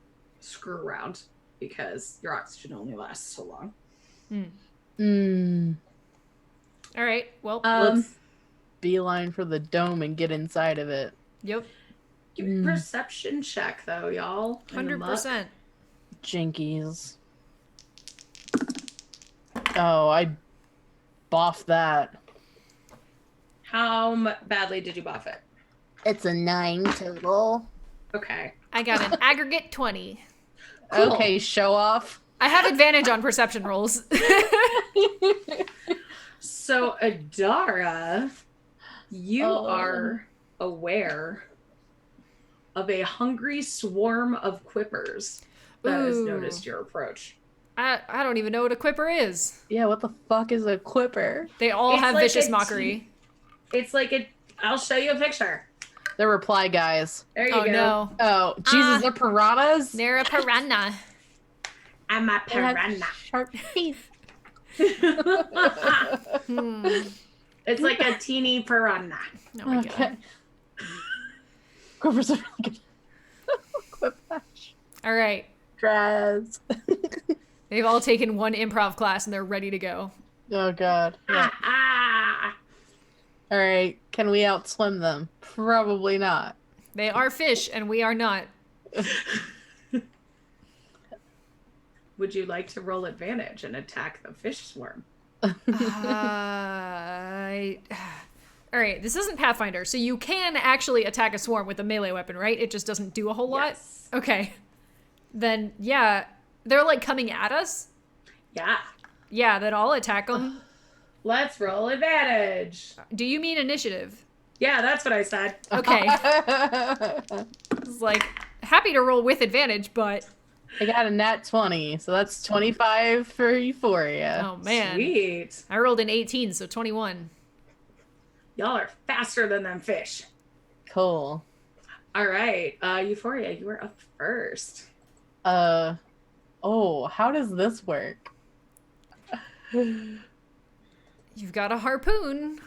screw around because your oxygen only lasts so long. All right, well, Let's beeline for the dome and get inside of it. yep. Give me a perception check, though, y'all. 100%. Jinkies. Oh, I boffed that. How badly did you buff it? It's a 9 total. Okay. I got an aggregate 20. Cool. Okay, show off. I have advantage on perception rolls. So, Adara, you are aware of a hungry swarm of quippers that has Ooh. noticed your approach. I don't even know what a quipper is. Yeah, what the fuck is a quipper? They all It's have like vicious a mockery. It's like I'll show you a picture. The reply guys. There you Oh go. no. Oh, Jesus, they're piranhas? They're a piranha. I'm a They have piranha. sharp teeth. It's like a teeny piranha. Oh my god. Quippers are really good. Quiplash. All right. Draz. They've all taken one improv class and they're ready to go. Oh god. Yeah. Alright, can we outswim them? Probably not. They are fish and we are not. Would you like to roll advantage and attack the fish swarm? All right, this isn't Pathfinder, so you can actually attack a swarm with a melee weapon, right? It just doesn't do a whole lot? Yes. Okay. Then, yeah, they're like coming at us? Yeah. Yeah, then I'll attack them. Let's roll advantage. Do you mean initiative? Yeah, that's what I said. Okay. It's like, happy to roll with advantage, but... I got a nat 20, so that's 25 for Euphoria. Oh, man. Sweet. I rolled an 18, so 21. Y'all are faster than them fish. Cool. All right. Euphoria, you were up first. Oh, how does this work? You've got a harpoon.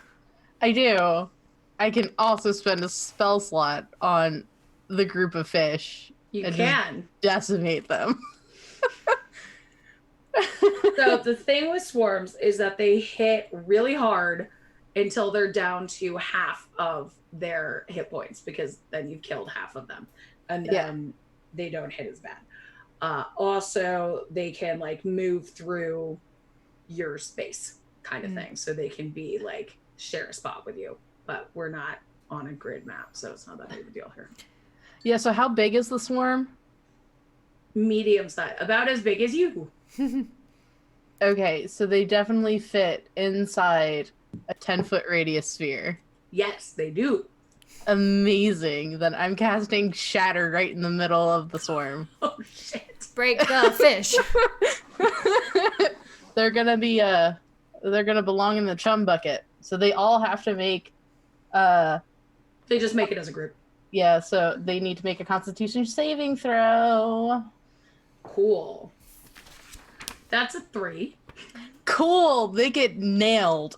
I do. I can also spend a spell slot on the group of fish. You and can. just decimate them. So the thing with swarms is that they hit really hard until they're down to half of their hit points, because then you've killed half of them, and then they don't hit as bad. Also, they can like move through your space kind of thing, so they can be like share a spot with you, but we're not on a grid map, so it's not that big of a deal here. Yeah, so how big is the swarm? Medium size, about as big as you. Okay, so they definitely fit inside a 10-foot radius sphere. Yes, they do. Amazing. Then I'm casting Shatter right in the middle of the swarm. Oh shit. Break the fish. They're gonna belong in the chum bucket. So they all have to make They just make it as a group. yeah, so they need to make a constitution saving throw. Cool. That's a 3. Cool, they get nailed.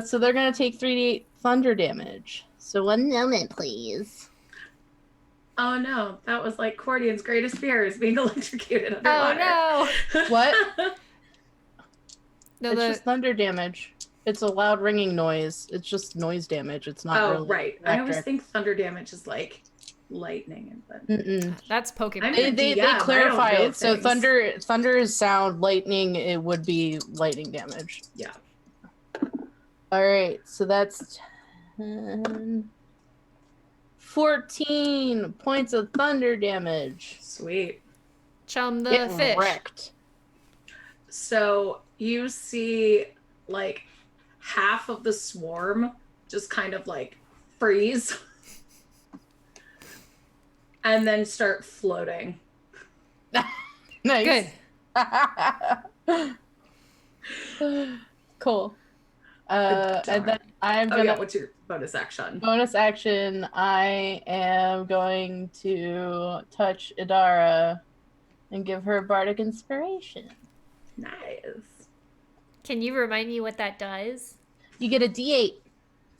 So they're gonna take 3d8 thunder damage. So 1 moment, please. Oh no, that was like Cordion's greatest fear, is being electrocuted underwater. Oh no. What? No, It's just thunder damage. It's a loud ringing noise. It's just noise damage. It's not Oh, really right. I always electric. think thunder damage is like lightning and thunder. That's Pokemon. I'm They Yeah, I clarify don't know it. So things. thunder is sound, lightning it would be lightning damage. Yeah. All right, so that's 10, 14 points of thunder damage. Sweet. Chum the Get fish. wrecked. So you see like half of the swarm just kind of like freeze and then start floating. Nice. Good. Cool. And then I'm gonna what's your bonus action? bonus action. I am going to touch Idara and give her bardic inspiration. Nice. Can you remind me what that does? You get a D8,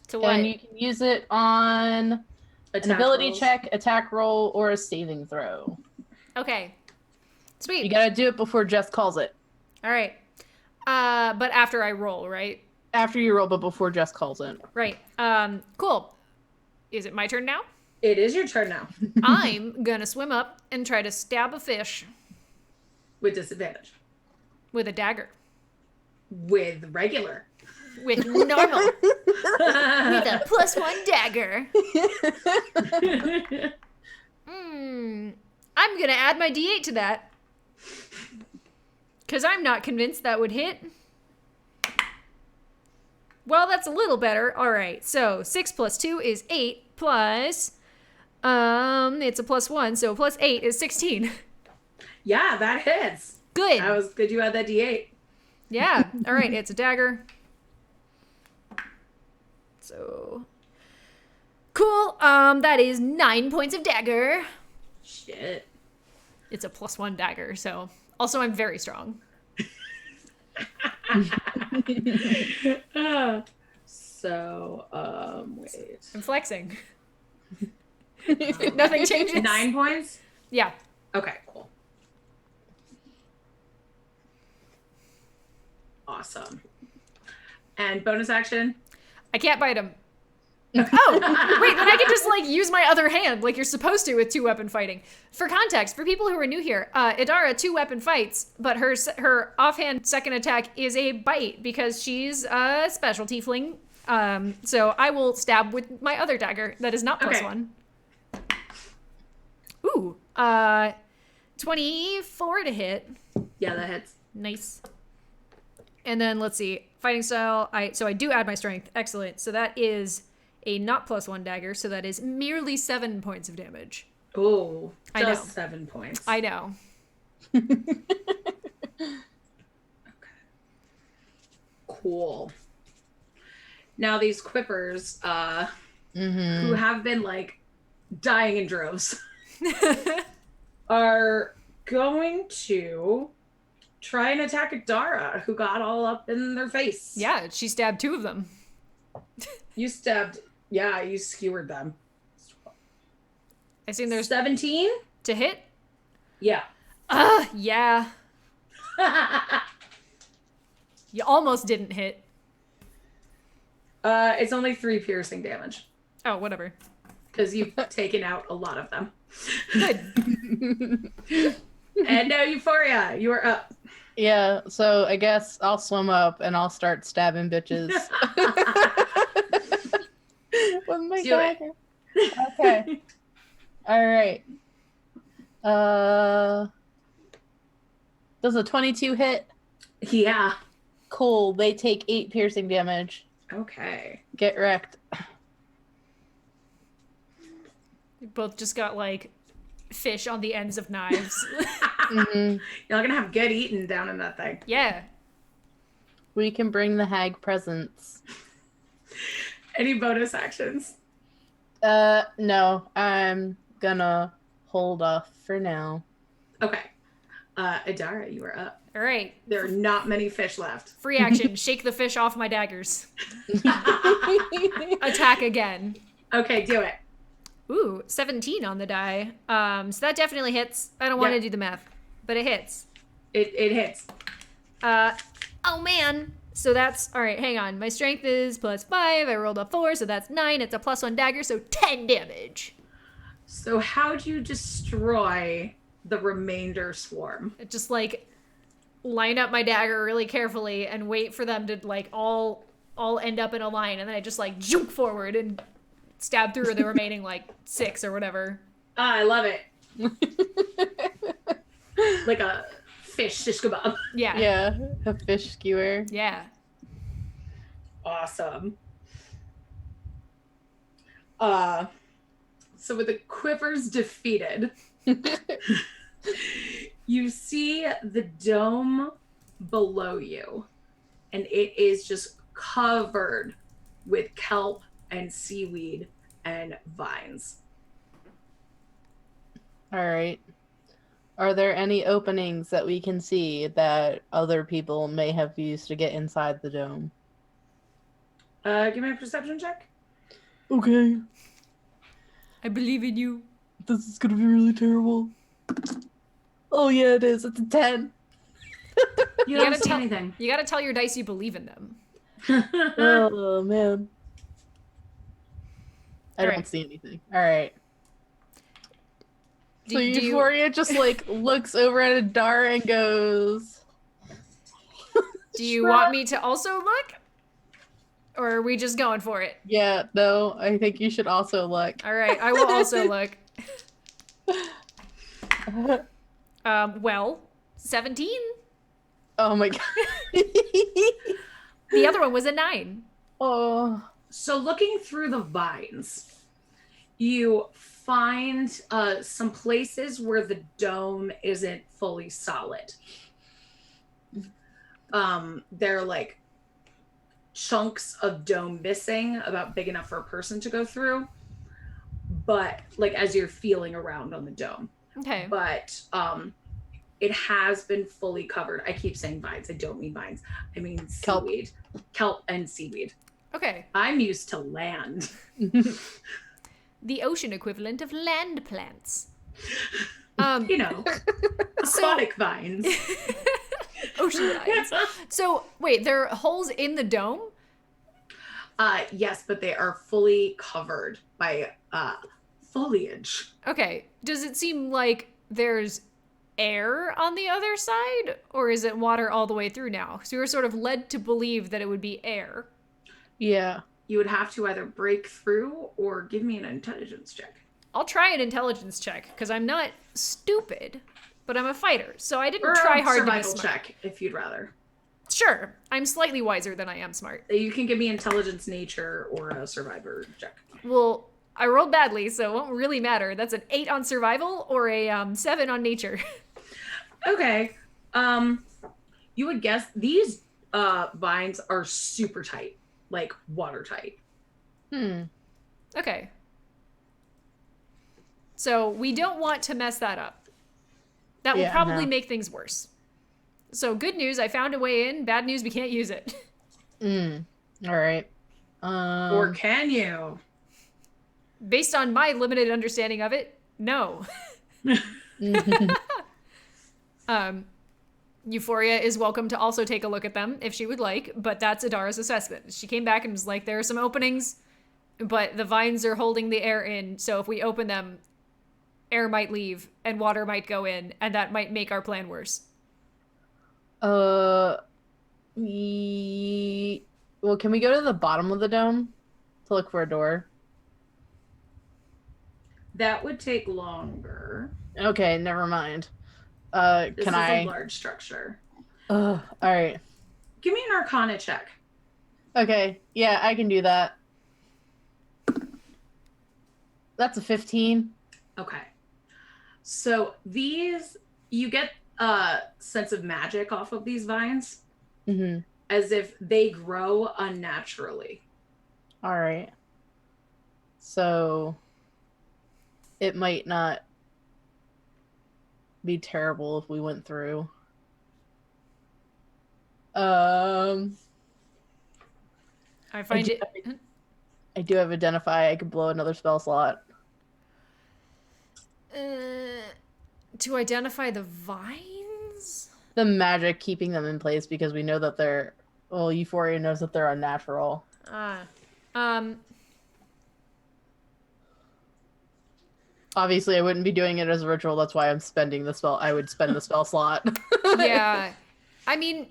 To what? and you can use it on an Attack ability rolls. check, attack roll, or a saving throw. Okay. Sweet. You gotta do it before Jess calls it. All right. But after I roll, right? After you roll, but before Jess calls it. Right. Cool. Is it my turn now? It is your turn now I'm gonna swim up and try to stab a fish with disadvantage. with a dagger. With regular. With normal. With a +1 dagger. I'm gonna add my D8 to that. Because I'm not convinced that would hit. Well, that's a little better. All right, so 6 + 2 is 8 plus... it's a +1, so +8 is 16. Yeah, that hits. Good. That was good you had that D8. Yeah. All right, it's a dagger. So... Cool. That is 9 points of dagger. Shit. It's a +1 dagger, so... Also, I'm very strong. Wait. I'm flexing. Nothing changes. 9 points? Yeah. Okay, cool. Awesome. And bonus action? I can't bite him. Oh, wait, then I can just, like, use my other hand like you're supposed to with 2-weapon fighting. For context, for people who are new here, Idara 2-weapon fights, but her offhand second attack is a bite because she's a special tiefling. So I will stab with my other dagger that is not +1. Ooh, 24 to hit. Yeah, that hits. Nice. And then let's see, fighting style. So I do add my strength. Excellent. So that is a not +1 dagger. So that is merely 7 points of damage. Oh, I know. just 7 points. I know. Okay. Cool. Now these quippers, who have been like dying in droves, are going to try and attack Idara, who got all up in their face. Yeah, she stabbed 2 of them. You stabbed. Yeah, you skewered them. I assume there's 17? to hit. Yeah. Yeah. You almost didn't hit. It's only 3 piercing damage Oh, whatever. because you've taken out a lot of them. Good. And now Euphoria, you are up. Yeah, so I guess I'll swim up and I'll start stabbing bitches. With my Do it. dagger. Okay. All right. Does a 22 hit? Yeah. Cool. They take 8 piercing damage. Okay. Get wrecked. We both just got like fish on the ends of knives. Mhm. You're gonna have good eating down in that thing. Yeah. We can bring the hag presents. Any bonus actions? No. I'm gonna hold off for now. Okay. Idara, you are up. All right. There are not many fish left. Free action. Shake the fish off my daggers. Attack again. Okay, do it. Ooh, 17 on the die. So that definitely hits. I don't want to Yep. do the math, but it hits. It hits. Oh man. So that's, all right, hang on. My strength is +5. I rolled a 4, so that's 9. It's a +1 dagger, so 10 damage. So how'd you destroy the remainder swarm? Just like line up my dagger really carefully and wait for them to like all end up in a line, and then I just like juke forward and stab through the remaining like 6 or whatever. Ah, I love it. Like a fish shish kebab. Yeah. Yeah, a fish skewer. Yeah. Awesome. So with the quivers defeated, you see the dome below you, and it is just covered with kelp and seaweed and vines. All right. Are there any openings that we can see that other people may have used to get inside the dome? Give me a perception check. Okay. I believe in you. This is gonna be really terrible. Oh yeah, it is. It's a 10. You gotta don't see tell- anything. You gotta tell your dice you believe in them. Oh man. I Alright. don't see anything. All right. Do- So do you- Euphoria just like looks over at Adar and goes. Do you want me to also look? Or are we just going for it? Yeah, no, I think you should also look. All right, I will also look. Well, 17. Oh my god. The other one was a 9. Oh. So looking through the vines, you find some places where the dome isn't fully solid. They're like chunks of dome missing, about big enough for a person to go through, but like as you're feeling around on the dome. Okay. But it has been fully covered. I keep saying vines. I don't mean vines. I mean Kelp. seaweed. Kelp and seaweed. Okay. I'm used to land. The ocean equivalent of land plants. You know, aquatic vines. Ocean vines. So, wait, there are holes in the dome? Yes, but they are fully covered by foliage. Okay. Does it seem like there's air on the other side? Or is it water all the way through now? So we were sort of led to believe that it would be air. Yeah. You would have to either break through or give me an intelligence check. I'll try an intelligence check, because I'm not stupid, but I'm a fighter, so I didn't Or try a hard to be survival smart. check, if you'd rather. Sure. I'm slightly wiser than I am smart. You can give me intelligence, nature, or a survivor check. Well, I rolled badly, so it won't really matter. That's an 8 on survival or a 7 on nature. Okay. You would guess these vines are super tight, like watertight. Okay. So we don't want to mess that up. That will Yeah, probably no. make things worse. So good news, I found a way in. Bad news, we can't use it. All right. Or can you? Based on my limited understanding of it, no. Euphoria is welcome to also take a look at them if she would like, but that's Adara's assessment. She came back and was like, there are some openings, but the vines are holding the air in, so if we open them, air might leave and water might go in, and that might make our plan worse. Well, can we go to the bottom of the dome to look for a door? That would take longer. Okay, never mind. This Can is I? a large structure. All right. Give me an Arcana check. Okay. Yeah, I can do that. That's a 15. Okay. So these, you get a sense of magic off of these vines, Mm-hmm. as if they grow unnaturally. All right. So it might not be terrible if we went through. I find do it... I do have Identify. I could blow another spell slot. To identify the vines? The magic keeping them in place because we know that they're... Well, Euphoria knows that they're unnatural. Obviously, I wouldn't be doing it as a ritual. That's why I'm spending the spell. I would spend the spell slot. Yeah. I mean,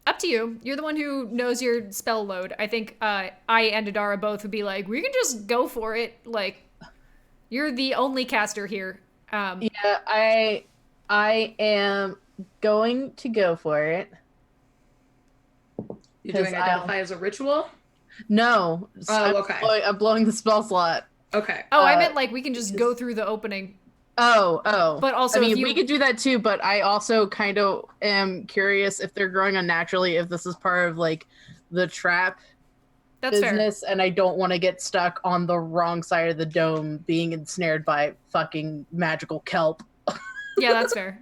up to you. You're the one who knows your spell load. I think I and Adara both would be like, we can just go for it. Like, you're the only caster here. Yeah, I am going to go for it. You're doing identify as a ritual? No. Oh, okay. I'm blowing the spell slot. Okay. Oh, I meant like we can just go through the opening. Oh. But also, I mean, we could do that too, but I also kind of am curious if they're growing unnaturally, if this is part of like the trap business, fair. And I don't want to get stuck on the wrong side of the dome being ensnared by fucking magical kelp. Yeah, that's fair.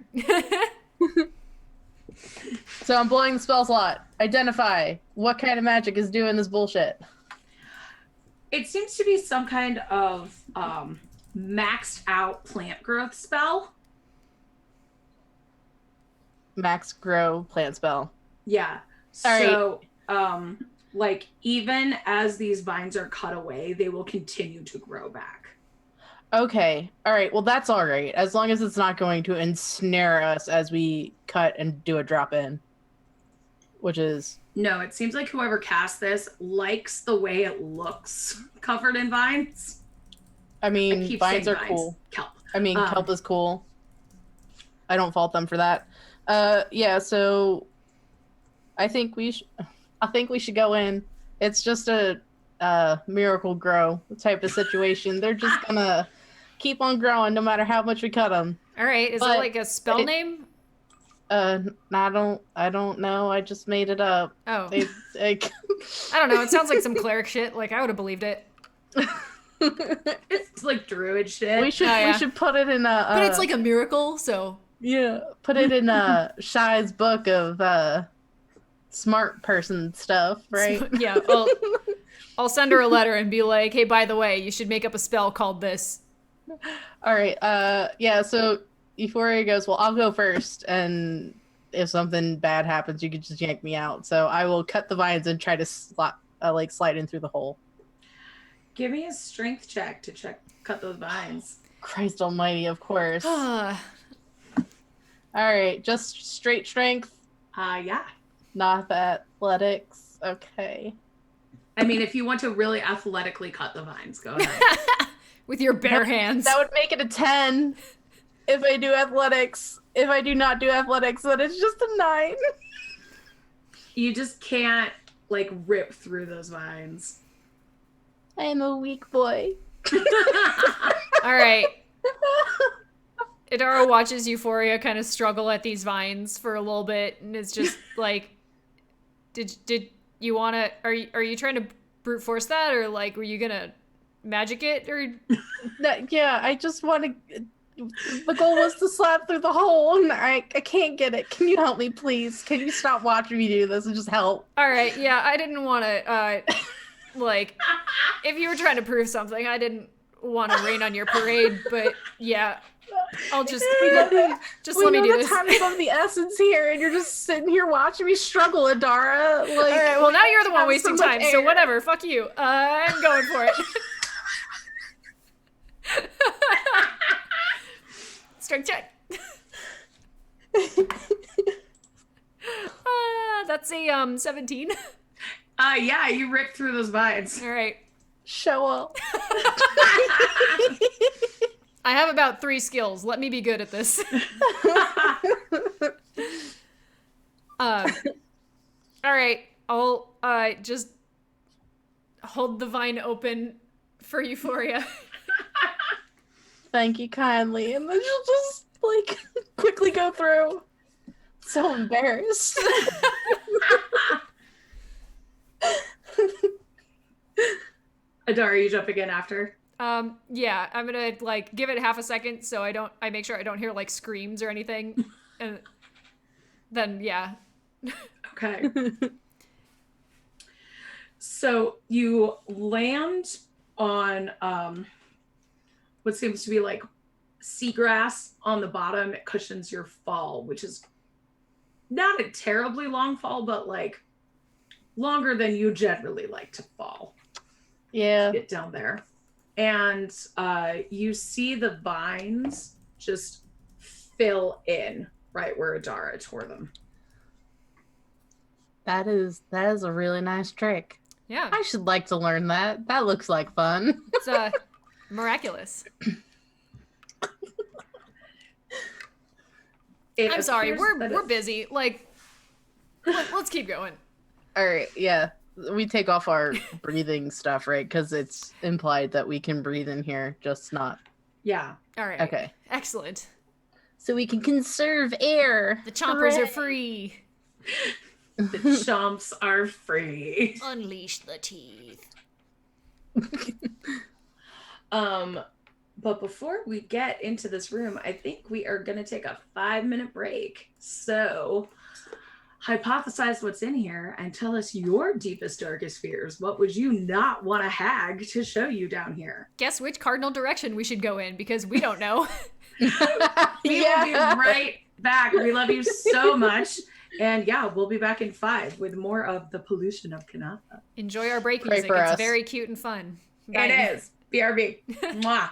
So I'm blowing the spell slot. Identify. What kind of magic is doing this bullshit? It seems to be some kind of maxed out plant growth spell. Max grow plant spell. Yeah. So, like, even as these vines are cut away, they will continue to grow back. Okay. All right. Well, that's all right. As long as it's not going to ensnare us as we cut and do a drop in. Which is... No, it seems like whoever cast this likes the way it looks covered in vines. I mean, vines are cool. Kelp. I mean, kelp is cool. I don't fault them for that. Yeah, so I think we should go in. It's just a miracle grow type of situation. They're just gonna keep on growing no matter how much we cut them. All right, is it like a spell name? I don't know. I just made it up. Oh. I don't know. It sounds like some cleric shit. Like, I would have believed it. It's like druid shit. We should put it in a... but it's like a miracle, so... Yeah, put it in Shai's book of smart person stuff, right? Yeah, I'll send her a letter and be like, hey, by the way, you should make up a spell called this. All right, yeah, so... Euphoria goes, well, I'll go first, and if something bad happens, you can just yank me out. So I will cut the vines and try to slide in through the hole. Give me a strength check to cut those vines. Christ almighty, of course. All right, just straight strength? Yeah. Not athletics. Okay. I mean, if you want to really athletically cut the vines, go ahead. With your bare hands. That would make it a 10. If I do athletics. If I do not do athletics, then it's just a 9. You just can't, like, rip through those vines. I am a weak boy. All right. Adara watches Euphoria kind of struggle at these vines for a little bit, and is just like, did you want to, are you trying to brute force that, or like, were you going to magic it, or? Yeah, I just want to... The goal was to slap through the hole, and I can't get it. Can you help me, please? Can you stop watching me do this and just help? All right, yeah, I didn't want to, like, if you were trying to prove something, I didn't want to rain on your parade, but yeah, I'll just let me do this. Time is of the essence here, and you're just sitting here watching me struggle, Adara. Like, all right, well, now you're the one wasting time, so whatever, fuck you. I'm going for it. Strength check. That's a 17. Yeah, you ripped through those vines. All right. Show up. I have about 3 skills. Let me be good at this. All right. I'll just hold the vine open for Euphoria. Thank you kindly. And then she'll just, like, quickly go through. So embarrassed. Adara, you jump again after? Yeah, I'm gonna, like, give it half a second so I make sure I don't hear, like, screams or anything. And then, yeah. Okay. So you land on, what seems to be like seagrass on the bottom. It cushions your fall, which is not a terribly long fall, but like longer than you generally like to fall. Yeah. Get down there. and you see the vines just fill in right where Adara tore them. That is a really nice trick. Yeah. I should like to learn that. That looks like fun. It's miraculous. I'm sorry, we're busy. Like, let's keep going. All right, yeah. We take off our breathing stuff, right? Because it's implied that we can breathe in here, just not. Yeah. All right. Okay. Excellent. So we can conserve air. The chompers are free. The chomps are free. Unleash the teeth. But before we get into this room, I think we are going to take a 5-minute break. So hypothesize what's in here and tell us your deepest, darkest fears. What would you not want a hag to show you down here? Guess which cardinal direction we should go in, because we don't know. We will be right back. We love you so much. And yeah, we'll be back in 5 with more of the pollution of Conatha. Enjoy our break Pray music. for It's us. very cute and fun. Bye. It is. BRB. Mwah.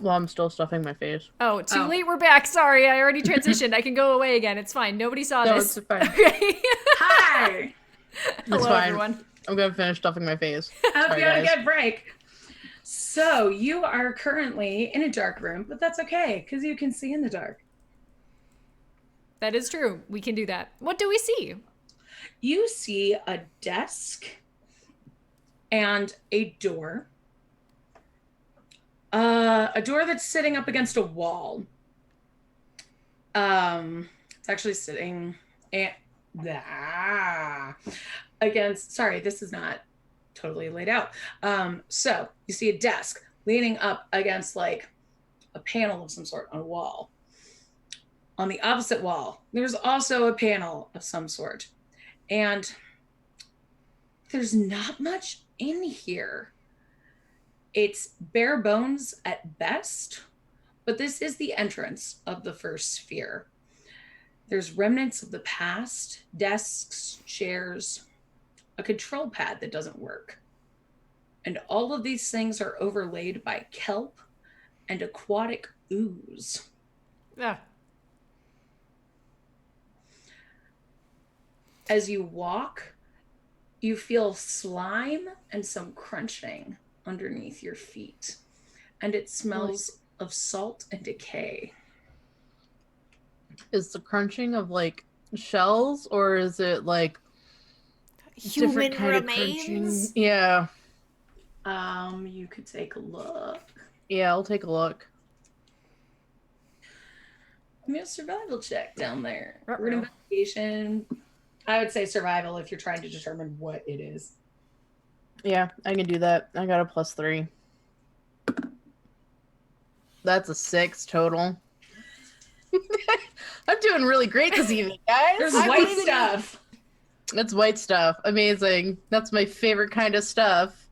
Well, I'm still stuffing my face. Oh, too late. We're back. Sorry, I already transitioned. I can go away again. It's fine. Nobody saw No, this. it's fine. Okay. Hi. Hello, fine. everyone. I'm gonna finish stuffing my face. I hope Sorry, you had a guys. good break. So you are currently in a dark room, but that's okay because you can see in the dark. That is true. We can do that. What do we see? You see a desk and a door. A door that's sitting up against a wall. It's actually sitting against. Sorry, this is not totally laid out. So you see a desk leaning up against like a panel of some sort on a wall. On the opposite wall, there's also a panel of some sort. And there's not much in here. It's bare bones at best, but this is the entrance of the first sphere. There's remnants of the past, desks, chairs, a control pad that doesn't work. And all of these things are overlaid by kelp and aquatic ooze. Ah, As you walk, you feel slime and some crunching underneath your feet. And it smells of salt and decay. Is the crunching of like shells, or is it like human different kind of crunching? remains. Yeah. You could take a look. Yeah, I'll take a look. Give me a survival check down there. Ruh-roh. Root investigation. I would say survival if you're trying to determine what it is. Yeah, I can do that. I got a +3. That's a 6 total. I'm doing really great this evening, guys. There's I white believe in stuff. That's white stuff. Amazing. That's my favorite kind of stuff.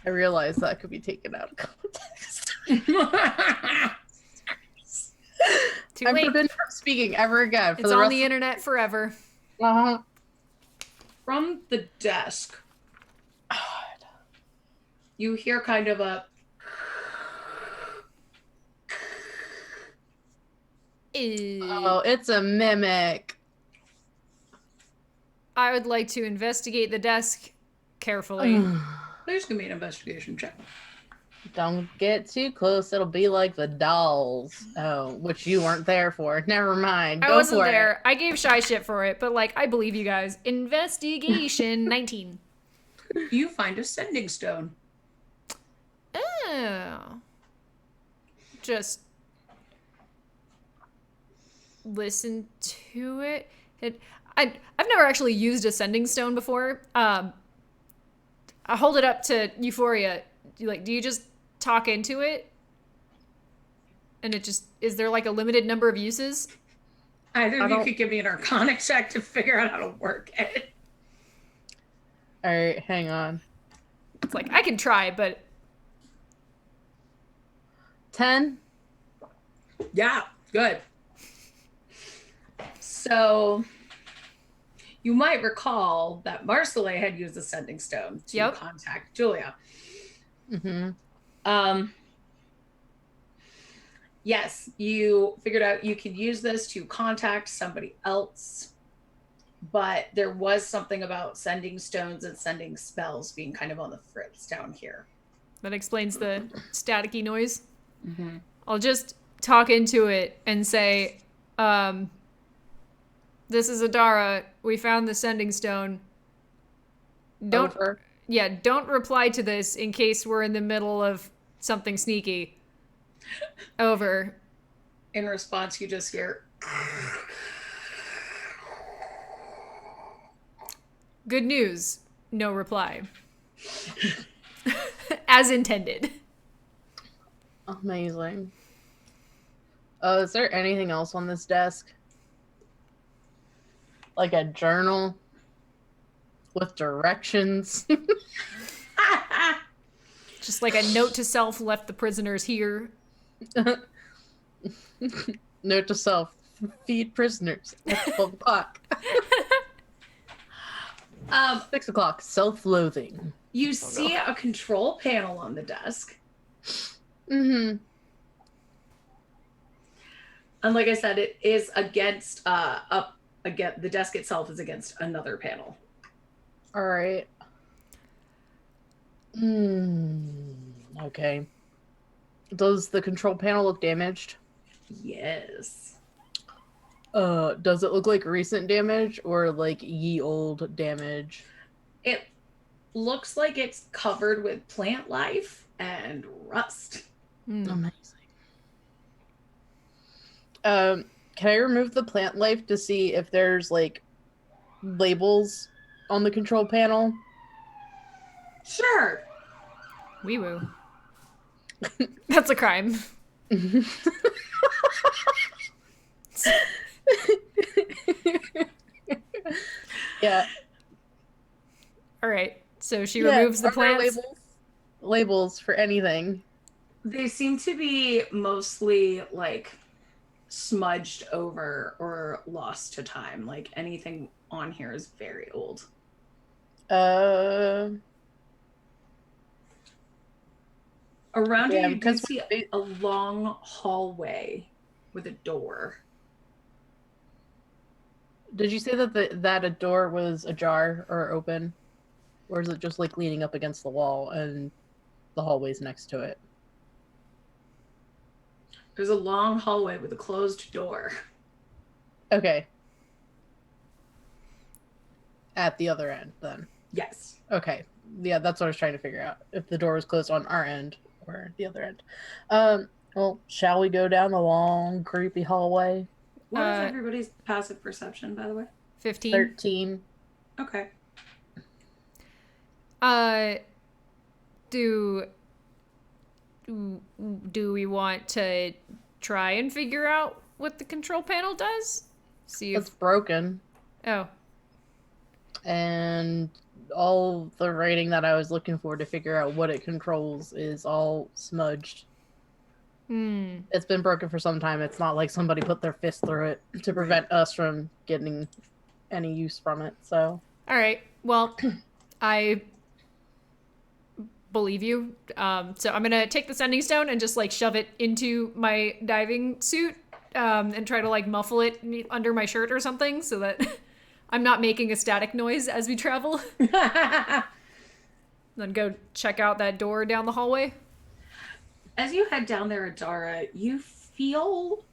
I realize that could be taken out of context. Too I'm late. forbidden from speaking ever again. For It's the on rest the internet forever. Uh-huh. From the desk, you hear kind of a Oh, it's a mimic. I would like to investigate the desk carefully. there's gonna be an investigation check. Don't get too close. It'll be like the dolls. Oh, which you weren't there for. Never mind. I Go wasn't for there. I gave shy shit for it, but like I believe you guys. Investigation 19. You find a sending stone. Oh. Just listen to it. I've never actually used a sending stone before. I hold it up to Euphoria. Do you just talk into it? And it just, is there like a limited number of uses? Either I of you don't- could give me an arcana check to figure out how to work it. All right, hang on. It's like, I can try, but 10. Yeah, good. So you might recall that Marcelay had used the sending stone to Yep. contact Julia. Mm-hmm. Yes, you figured out you could use this to contact somebody else, but there was something about sending stones and sending spells being kind of on the fritz down here. that explains the staticky noise. Mm-hmm. I'll just talk into it and say, this is Adara. We found the sending stone. Don't reply to this in case we're in the middle of something sneaky. Over. In response, you just hear, Good news. No reply. As intended. Amazing. Is there anything else on this desk? Like a journal with directions? Just like a note to self, left the prisoners here. Note to self: feed prisoners at 12 o'clock. 6 o'clock: self-loathing. You see a control panel on the desk. Mm-hmm. And like I said, it is against up again. The desk itself is against another panel. All right. Okay. Does the control panel look damaged? Yes. Does it look like recent damage or like ye old damage? It looks like it's covered with plant life and rust. Amazing. Can I remove the plant life to see if there's like labels on the control panel? Sure. Wee woo. That's a crime. Yeah. All right. So she removes the Are there plants. labels for anything. They seem to be mostly like smudged over or lost to time. Like anything on here is very old. Around you, you do see a long hallway with a door. Did you say that that a door was ajar or open? Or is it just like leaning up against the wall and the hallway's next to it? There's a long hallway with a closed door. Okay. At the other end, then. Yes. Okay. Yeah, that's what I was trying to figure out. If the door was closed on our end or the other end. Well, shall we go down the long, creepy hallway? What is everybody's passive perception, by the way? 15. 13. Okay. Do we want to try and figure out what the control panel does? See if It's broken. Oh. And all the writing that I was looking for to figure out what it controls is all smudged. It's been broken for some time. It's not like somebody put their fist through it to prevent us from getting any use from it. So, all right. Well, I believe you. So I'm gonna take the sending stone and just like shove it into my diving suit, and try to like muffle it under my shirt or something so that I'm not making a static noise as we travel. Then go check out that door down the hallway. As you head down there, Adara, you feel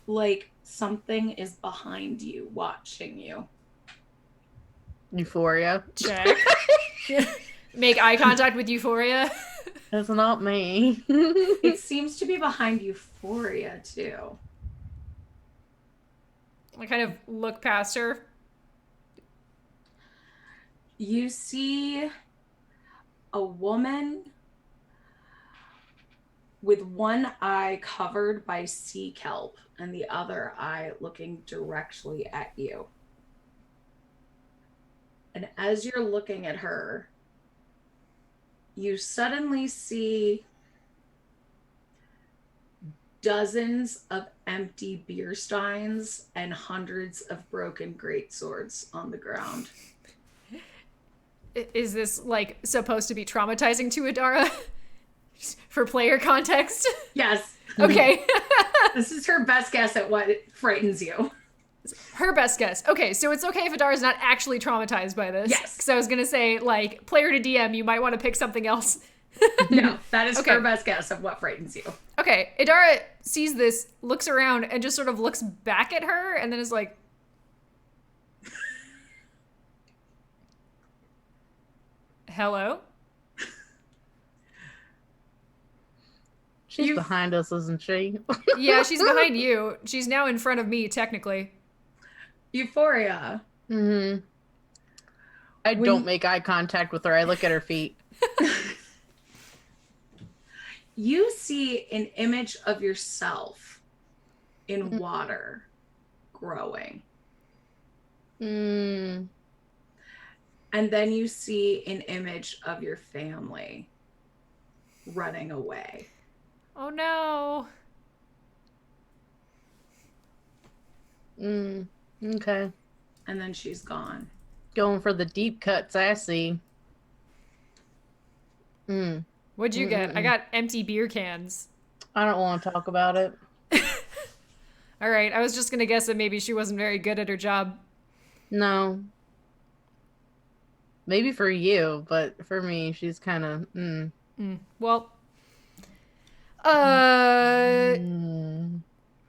like something is behind you, watching you. Euphoria. Check. Make eye contact with Euphoria. It's not me. It seems to be behind Euphoria, too. I kind of look past her. You see a woman with one eye covered by sea kelp and the other eye looking directly at you. And as you're looking at her, you suddenly see dozens of empty beer steins and hundreds of broken greatswords on the ground. Is this like supposed to be traumatizing to Adara? For player context? Yes. Okay. This is her best guess at what frightens you. Her best guess. Okay, so it's okay if Adara's not actually traumatized by this. Yes. Because I was going to say, like, player to DM, you might want to pick something else. No, that is Okay. her best guess of what frightens you. Okay, Adara sees this, looks around, and just sort of looks back at her, and then is like... Hello? She's behind us, isn't she? Yeah, she's behind you. She's now in front of me, technically. Euphoria. Mm-hmm. I don't make eye contact with her. I look at her feet. You see an image of yourself in water growing. Mm. And then you see an image of your family running away. Oh no. Okay. And then she's gone. Going for the deep cut, sassy. Mm. What'd you get? I Mm-mm-mm. got empty beer cans. I don't want to talk about it. All right, I was just gonna guess that maybe she wasn't very good at her job. No. Maybe for you, but for me, she's kind of. Well, uh, Mm.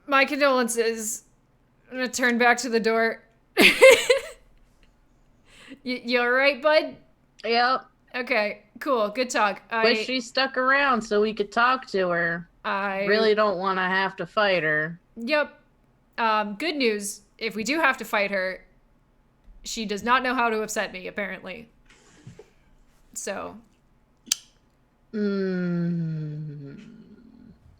my condolences. I'm gonna turn back to the door. You all right, bud? Yep. Okay, cool. Good talk. Wish she stuck around so we could talk to her. I Really don't want to have to fight her. Yep. Good news. If we do have to fight her, she does not know how to upset me, apparently. So Mm.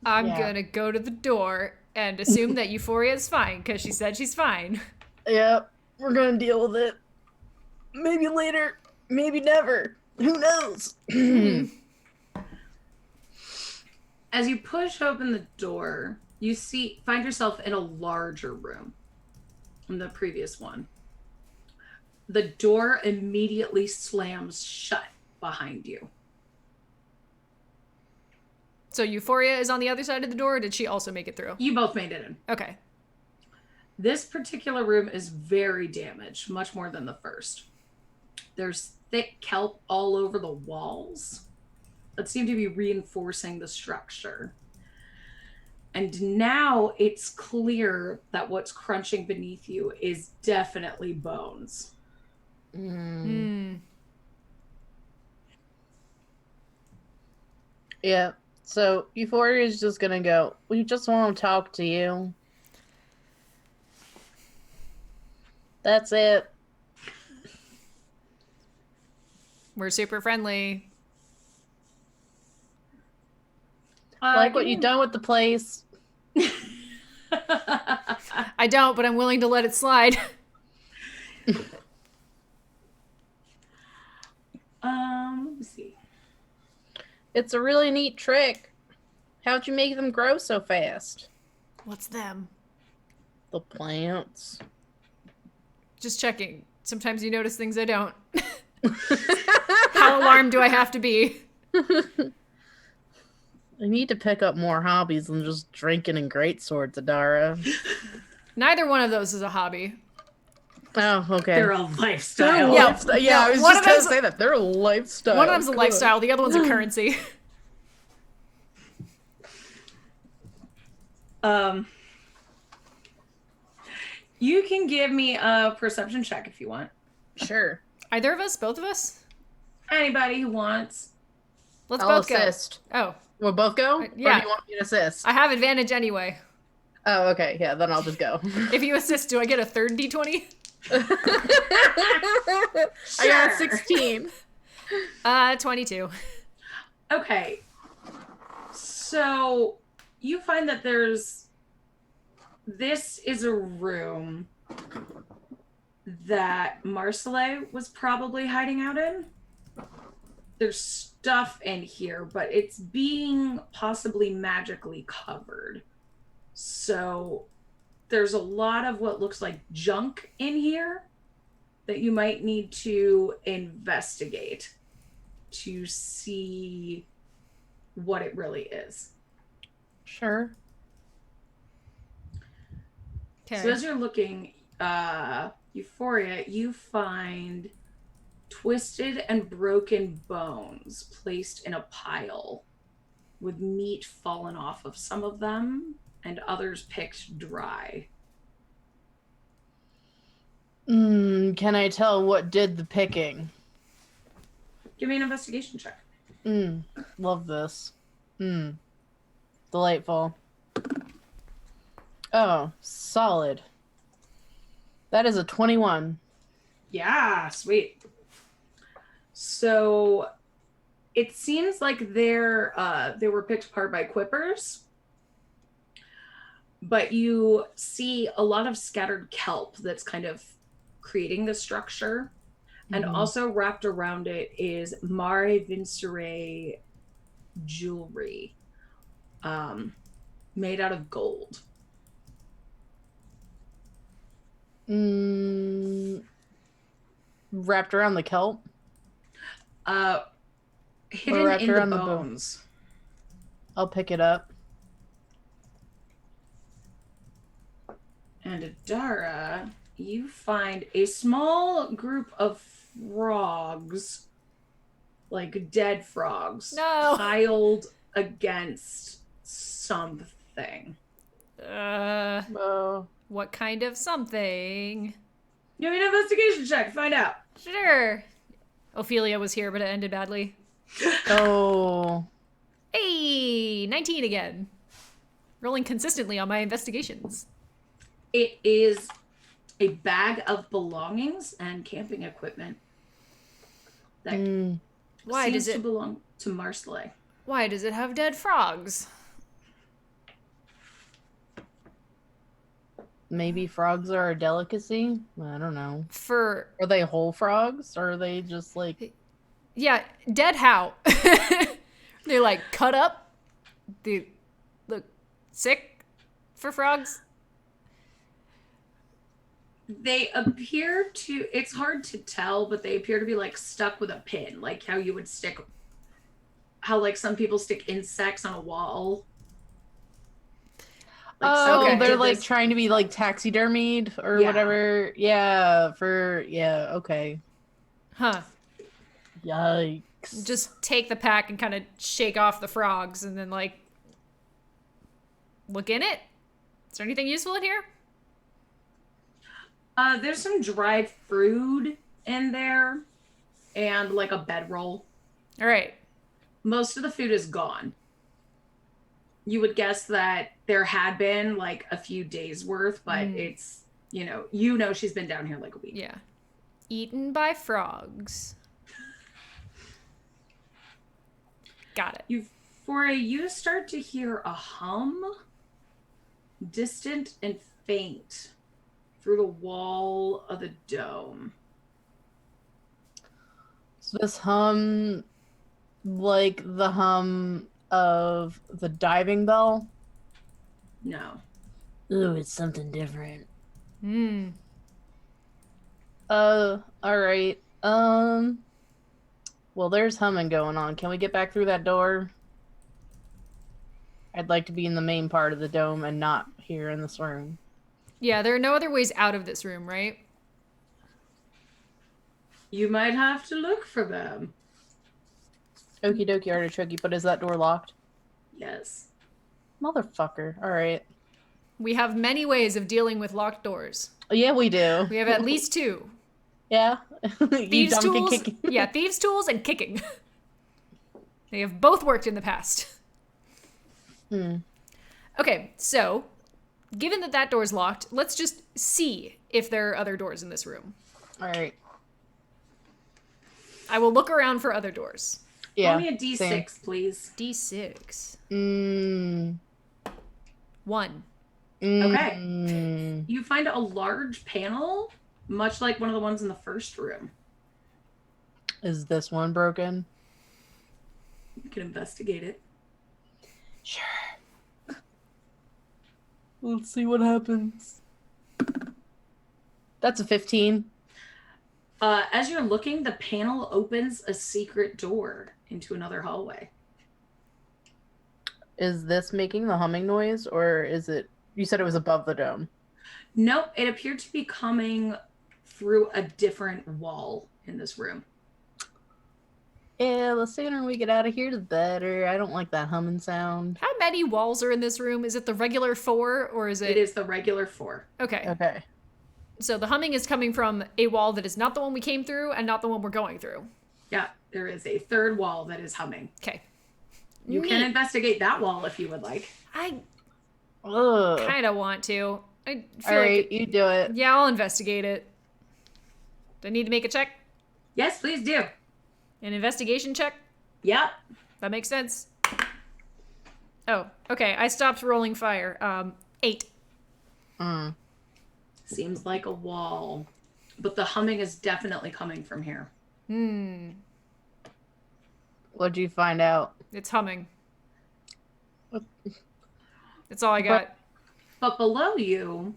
I'm Yeah. gonna go to the door and assume that Euphoria is fine, because she said she's fine. Yep. We're gonna deal with it. Maybe later. Maybe never. Who knows? As you push open the door, you find yourself in a larger room than the previous one. The door immediately slams shut behind you. So Euphoria is on the other side of the door, or did she also make it through? You both made it in. Okay. This particular room is very damaged, much more than the first. There's thick kelp all over the walls that seem to be reinforcing the structure. And now it's clear that what's crunching beneath you is definitely bones. Yeah. So Euphoria is just gonna go, we just want to talk to you. That's it. We're super friendly. Like what you done with the place. I don't, but I'm willing to let it slide. Let me see. It's a really neat trick. How'd you make them grow so fast? What's them? The plants. Just checking. Sometimes you notice things I don't. How alarmed do I have to be? I need to pick up more hobbies than just drinking and greatswords, Adara. Neither one of those is a hobby. Oh, okay. They're a lifestyle. Yeah, Yeah, I was one just of going to them's- say that. They're a lifestyle. One of them's a Good. lifestyle, the other one's a currency. You can give me a perception check if you want. Sure. Either of us? Both of us? Anybody who wants. Let's I'll both assist. go. Oh, We'll both go? yeah. Or do you want me to assist? I have advantage anyway. Oh, okay. Yeah, then I'll just go. If you assist, do I get a third d20? I got a 16. 22. Okay. So you find that this is a room that Marcele was probably hiding out in. There's stuff in here, but it's being possibly magically covered. So there's a lot of what looks like junk in here that you might need to investigate to see what it really is. Sure. Okay. So as you're looking, Euphoria, you find twisted and broken bones placed in a pile with meat fallen off of some of them and others picked dry. Can I tell what did the picking? Give me an investigation check. Love this. Delightful. Oh, solid. That is a 21. Yeah, sweet. So it seems like they were picked apart by quippers, but you see a lot of scattered kelp that's kind of creating the structure. And also wrapped around it is Mare Vincere jewelry made out of gold. Wrapped around the kelp? hidden wrapped in the around the bone. bones. I'll pick it up. And Adara, you find a small group of frogs, like dead frogs, No. piled against something. Oh. What kind of something? Give me an investigation check to find out. Sure. Ophelia was here, but it ended badly. Oh. Hey, 19 again. Rolling consistently on my investigations. It is a bag of belongings and camping equipment that Why seems does it to belong to Marsley. Why does it have dead frogs? Maybe frogs are a delicacy? I don't know. For Are they whole frogs? Or are they just like... yeah, dead how? They're like cut up. They look sick for frogs. They appear to, it's hard to tell, but they appear to be like stuck with a pin, like how you would stick, how like some people stick insects on a wall. Like Oh, okay. they're like trying to be like taxidermied or whatever. Yeah, okay. Huh. Yikes. Just take the pack and kind of shake off the frogs and then like look in it. Is there anything useful in here? There's some dried fruit in there and like a bedroll. All right. Most of the food is gone. You would guess that there had been like a few days worth, but it's, you know, she's been down here like a week. Yeah. Eaten by frogs. Got it. You start to hear a hum, distant and faint, through the wall of the dome. So this hum, like the hum of the diving bell? No. Ooh, it's something different. Hmm. All right. Well, there's humming going on. Can we get back through that door? I'd like to be in the main part of the dome and not here in this room. Yeah, there are no other ways out of this room, right? You might have to look for them. Okie dokie artichoke, but is that door locked? Yes. Motherfucker. All right. We have many ways of dealing with locked doors. Yeah, we do. We have at least two. Yeah. Thieves' tools. Yeah, thieves' tools and kicking. They have both worked in the past. Okay, so given that that door's locked, let's just see if there are other doors in this room. All right. I will look around for other doors. Yeah. Roll me a D6, same. please. D6. 1. Okay. You find a large panel, much like one of the ones in the first room. Is this one broken? You can investigate it. Sure. Let's see what happens. That's a 15. As you're looking, the panel opens a secret door into another hallway. Is this making the humming noise, or is it... You said it was above the dome. Nope, it appeared to be coming through a different wall in this room. Yeah, the sooner we get out of here, the better. I don't like that humming sound. How many walls are in this room? Is it the regular 4 or is it... It is the regular 4. Okay. Okay. So the humming is coming from a wall that is not the one we came through and not the one we're going through. Yeah, there is a third wall that is humming. Okay. You can investigate that wall if you would like. I Ugh. kind of want to. I feel All right, like... you do it. Yeah, I'll investigate it. Do I need to make a check? Yes, please do. An investigation check? Yep. That makes sense. Oh, okay. I stopped rolling fire. 8. Seems like a wall. But the humming is definitely coming from here. What'd you find out? It's humming. That's all I got. But below you,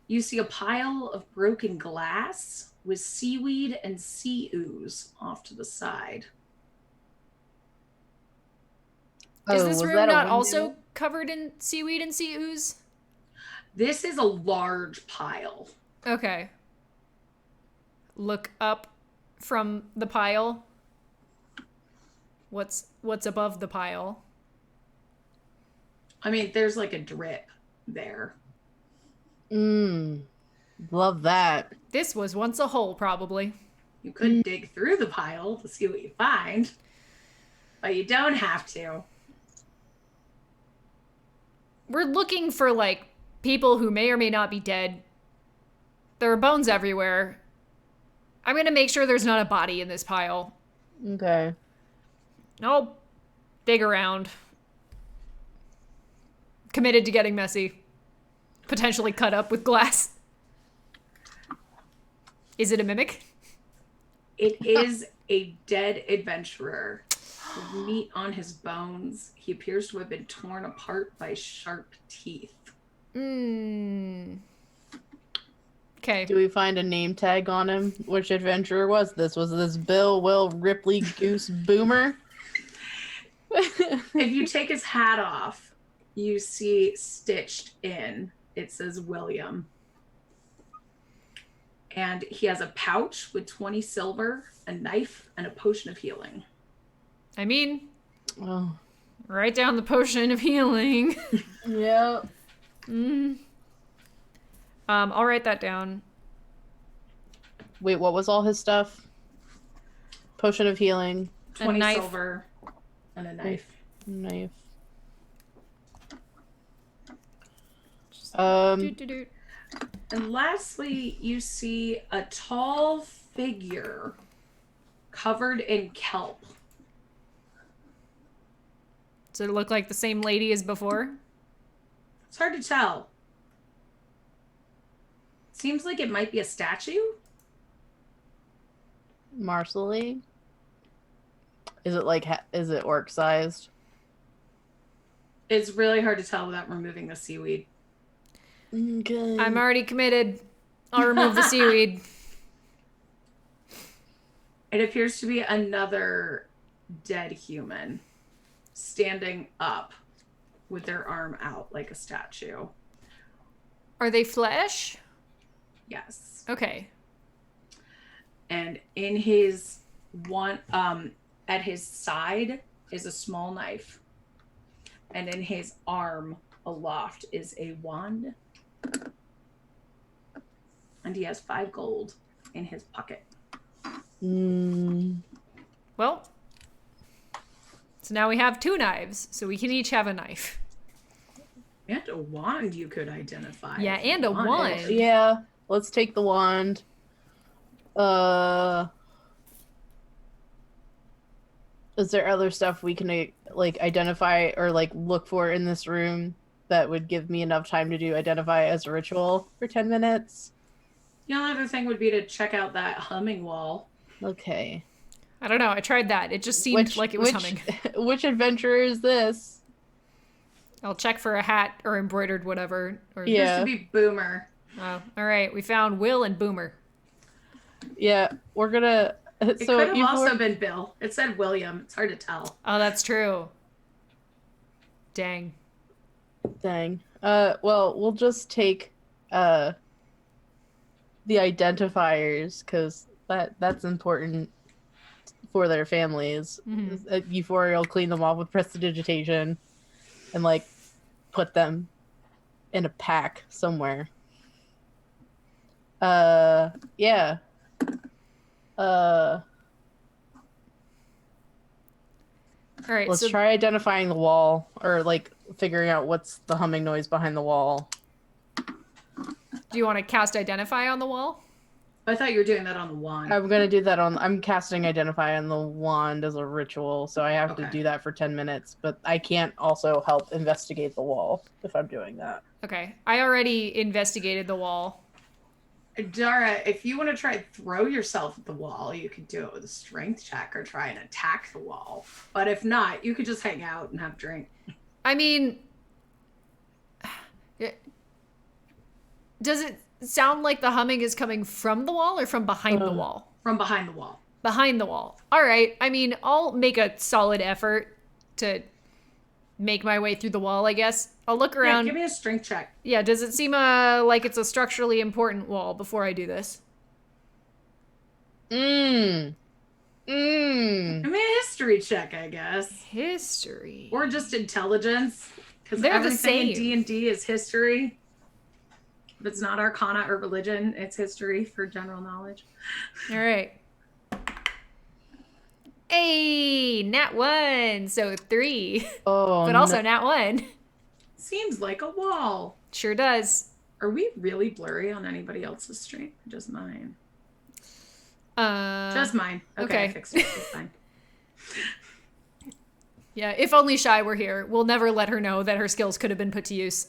you see a pile of broken glass with seaweed and sea ooze off to the side. Is Oh, this was room that a not window? also covered in seaweed and sea ooze? This is a large pile. Okay. Look up from the pile. What's above the pile? I mean, there's like a drip there. Love that. This was once a hole, probably. You could dig through the pile to see what you find, but you don't have to. We're looking for, like, people who may or may not be dead. There are bones everywhere. I'm gonna make sure there's not a body in this pile. Okay. I'll dig around. Committed to getting messy. Potentially cut up with glass. Is it a mimic? It is a dead adventurer with meat on his bones. He appears to have been torn apart by sharp teeth. Okay. Do we find a name tag on him? Which adventurer was this? Was this Bill, Will, Ripley, Goose, Boomer? If you take his hat off, you see stitched in, it says William. And he has a pouch with 20 silver, a knife, and a potion of healing. I mean, Oh. write down the potion of healing. Yep. I'll write that down. Wait, what was all his stuff? Potion of healing, 20 knife. silver, and a knife. knife. Doot. And lastly, you see a tall figure covered in kelp. Does it look like the same lady as before? It's hard to tell. Seems like it might be a statue. Marcelly? Is it like, is it orc sized? It's really hard to tell without removing the seaweed. Okay. I'm already committed. I'll remove the seaweed. It appears to be another dead human standing up with their arm out like a statue. Are they flesh? Yes. Okay. And in his at his side is a small knife. And in his arm aloft is a wand. And he has 5 gold in his pocket. Well, so now we have 2 knives, so we can each have a knife. And a wand you could identify. Yeah, if you and a wanted. wand. Yeah, let's take the wand. Is there other stuff we can like identify or like look for in this room that would give me enough time to do identify as a ritual for 10 minutes? The only other thing would be to check out that humming wall. Okay. I don't know. I tried that. It just seemed like it was humming. Which adventurer is this? I'll check for a hat or embroidered whatever. Or... Yeah. Used to be Boomer. Oh, all right. We found Will and Boomer. Yeah, we're gonna. It could have also been Bill. It said William. It's hard to tell. Oh, that's true. Dang. Dang. Well, we'll just take the identifiers because that's important for their families. Euphoria will clean them off with prestidigitation and like put them in a pack somewhere. Yeah. All right. Let's So try identifying the wall or like figuring out what's the humming noise behind the wall. do you want to cast Identify on the wall? I thought you were doing that on the wand. I'm gonna do that I'm casting Identify on the wand as a ritual, so I have to Okay. do that for 10 minutes, but I can't also help investigate the wall if I'm doing that. Okay. I already investigated the wall. Dara, if you want to try and throw yourself at the wall, you could do it with a strength check or try and attack the wall. But if not, you could just hang out and have a drink. I mean, does it sound like the humming is coming from the wall or from behind the wall? From behind the wall. Behind the wall. All right. I mean, I'll make a solid effort to make my way through the wall, I guess. I'll look Yeah, around. give me a strength check. Yeah, does it seem like it's a structurally important wall before I do this? Mmm. Mmm. Give me a history check, I guess. History. Or just intelligence. Because They're the everything in same. D&D is history. If it's not arcana or religion, it's history for general knowledge. All right. Hey, nat 1, so 3. Oh, But also nat 1. Seems like a wall. Sure does. Are we really blurry on anybody else's stream? Just mine. Just mine. Okay. I fixed it. It's fine. Yeah, if only Shy were here. We'll never let her know that her skills could have been put to use.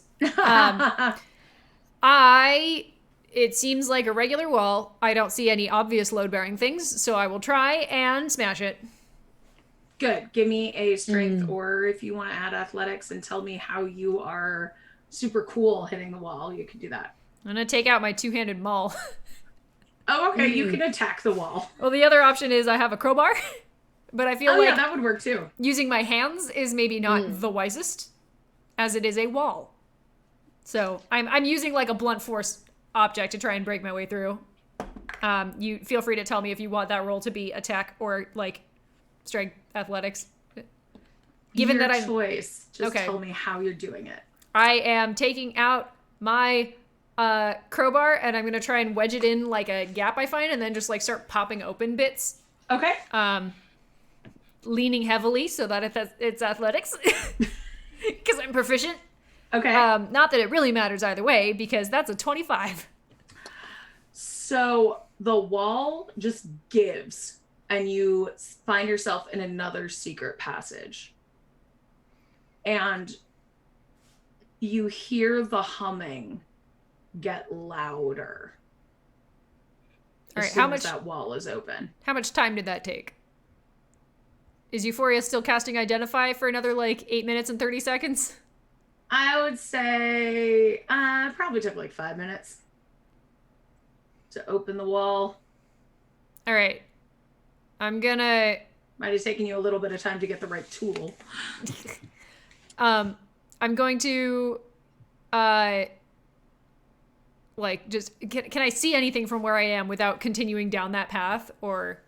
It seems like a regular wall. I don't see any obvious load-bearing things, so I will try and smash it. Good. Give me a strength, or if you want to add athletics and tell me how you are super cool hitting the wall, you could do that. I'm gonna take out my two-handed maul. Oh, okay. You can attack the wall. Well, the other option is I have a crowbar, but I feel yeah, that would work too. Using my hands is maybe not the wisest, as it is a wall. So I'm using like a blunt force object to try and break my way through. You feel free to tell me if you want that roll to be attack or like strength athletics. Given Your that I'm choice. Just tell me how you're doing it. I am taking out my crowbar and I'm gonna try and wedge it in like a gap I find and then just like start popping open bits. Okay. Leaning heavily so that it's athletics because I'm proficient. Okay. Not that it really matters either way because that's a 25. So the wall just gives and you find yourself in another secret passage. And you hear the humming get louder. All right, as soon as that wall is open. How much time did that take? Is Euphoria still casting Identify for another like 8 minutes and 30 seconds? I would say probably took like 5 minutes to open the wall. All right. I'm gonna... Might have taken you a little bit of time to get the right tool. I'm going to... like, just... Can I see anything from where I am without continuing down that path, or...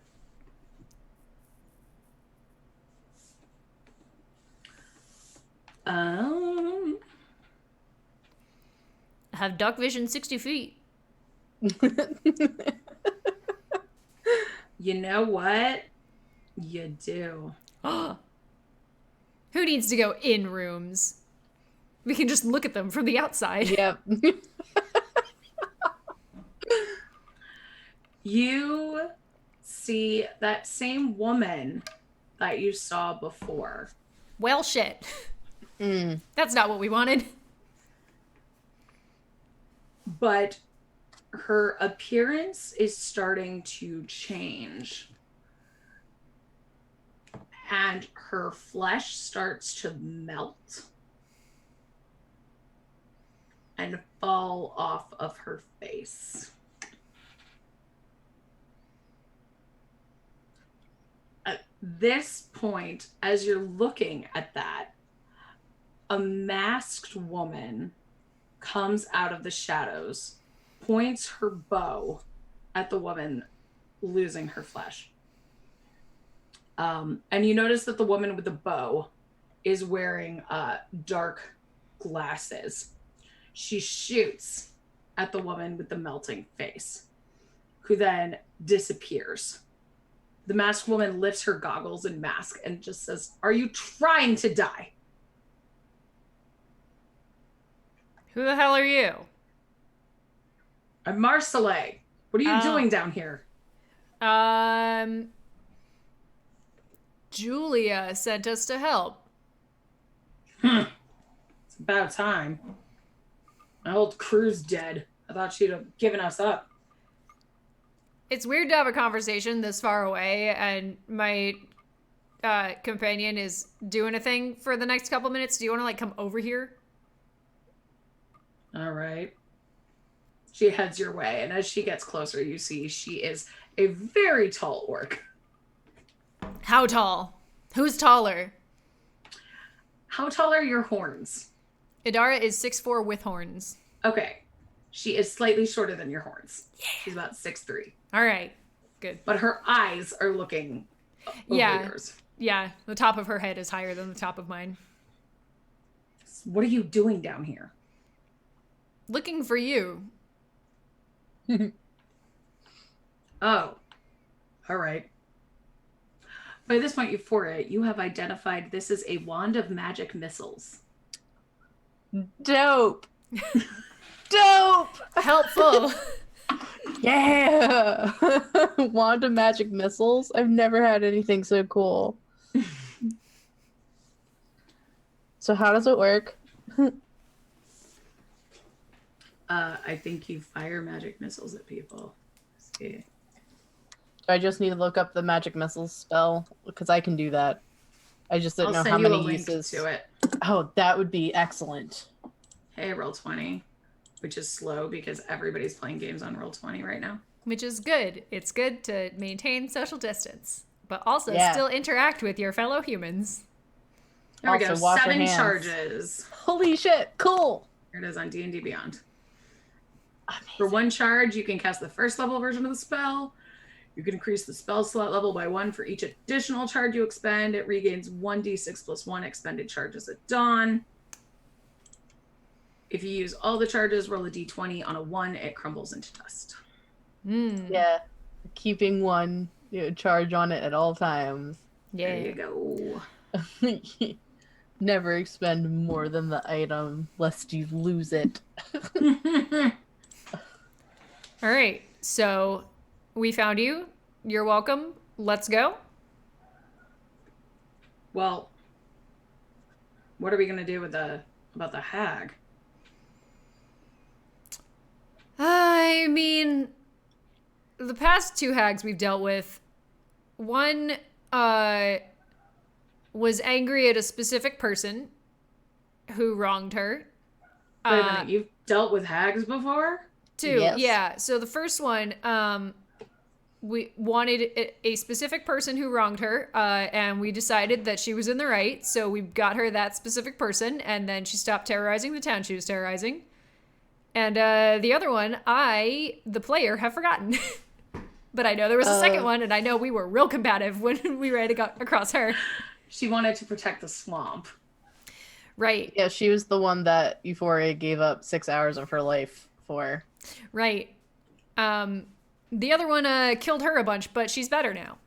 I have duck vision 60 feet. You know what? You do. Who needs to go in rooms? We can just look at them from the outside. Yep. You see that same woman that you saw before. Well, shit. That's not what we wanted. But her appearance is starting to change. And her flesh starts to melt and fall off of her face. At this point, as you're looking at that, a masked woman comes out of the shadows, points her bow at the woman losing her flesh. And you notice that the woman with the bow is wearing dark glasses. She shoots at the woman with the melting face, who then disappears. The masked woman lifts her goggles and mask and just says, "Are you trying to die?" Who the hell are you? I'm Marcellet. What are you doing down here? Julia sent us to help. It's about time. My old crew's dead. I thought she'd have given us up. It's weird to have a conversation this far away, and my companion is doing a thing for the next couple minutes. Do you want to, like, come over here? All right. She heads your way, and as she gets closer, you see she is a very tall orc. How tall? Who's taller? How tall are your horns? Idara is 6'4" with horns. Okay. She is slightly shorter than your horns. Yeah. She's about 6'3". All right. Good. But her eyes are looking over yours. Yeah. The top of her head is higher than the top of mine. What are you doing down here? Looking for you. Oh. All right. By this point, Euphoria, you have identified this is a wand of magic missiles. Dope. Dope. Helpful. Yeah. Wand of magic missiles. I've never had anything so cool. So how does it work? I think you fire magic missiles at people. Let's see. I just need to look up the magic missiles spell because I can do that. I just didn't know I'll how send you many a link uses. to it. Oh, that would be excellent. Hey, Roll20, which is slow because everybody's playing games on Roll20 right now. Which is good. It's good to maintain social distance, but also Yeah. still interact with your fellow humans. There we Also, go. wash your 7 hands. charges. Holy shit, cool. Here it is on D&D Beyond. Amazing. For 1 charge, you can cast the first level version of the spell. You can increase the spell slot level by 1 for each additional charge you expend. It regains 1d6 plus 1 expended charges at dawn. If you use all the charges, roll a d20. On a 1, it crumbles into dust. Yeah, keeping 1 charge on it at all times. There you go. Never expend more than the item lest you lose it. All right. So we found you. You're welcome. Let's go. Well, what are we gonna do with about the hag? I mean, the past 2 hags we've dealt with, one was angry at a specific person who wronged her. Wait a minute, you've dealt with hags before? 2, Yes. yeah. So the first one, we wanted a specific person who wronged her, and we decided that she was in the right, so we got her that specific person, and then she stopped terrorizing the town she was terrorizing. And the other one, the player, have forgotten. But I know there was a second one, and I know we were real combative when we ran across her. She wanted to protect the swamp. Right. Yeah, she was the one that Euphoria gave up 6 hours of her life for. Right. The other one killed her a bunch, but she's better now.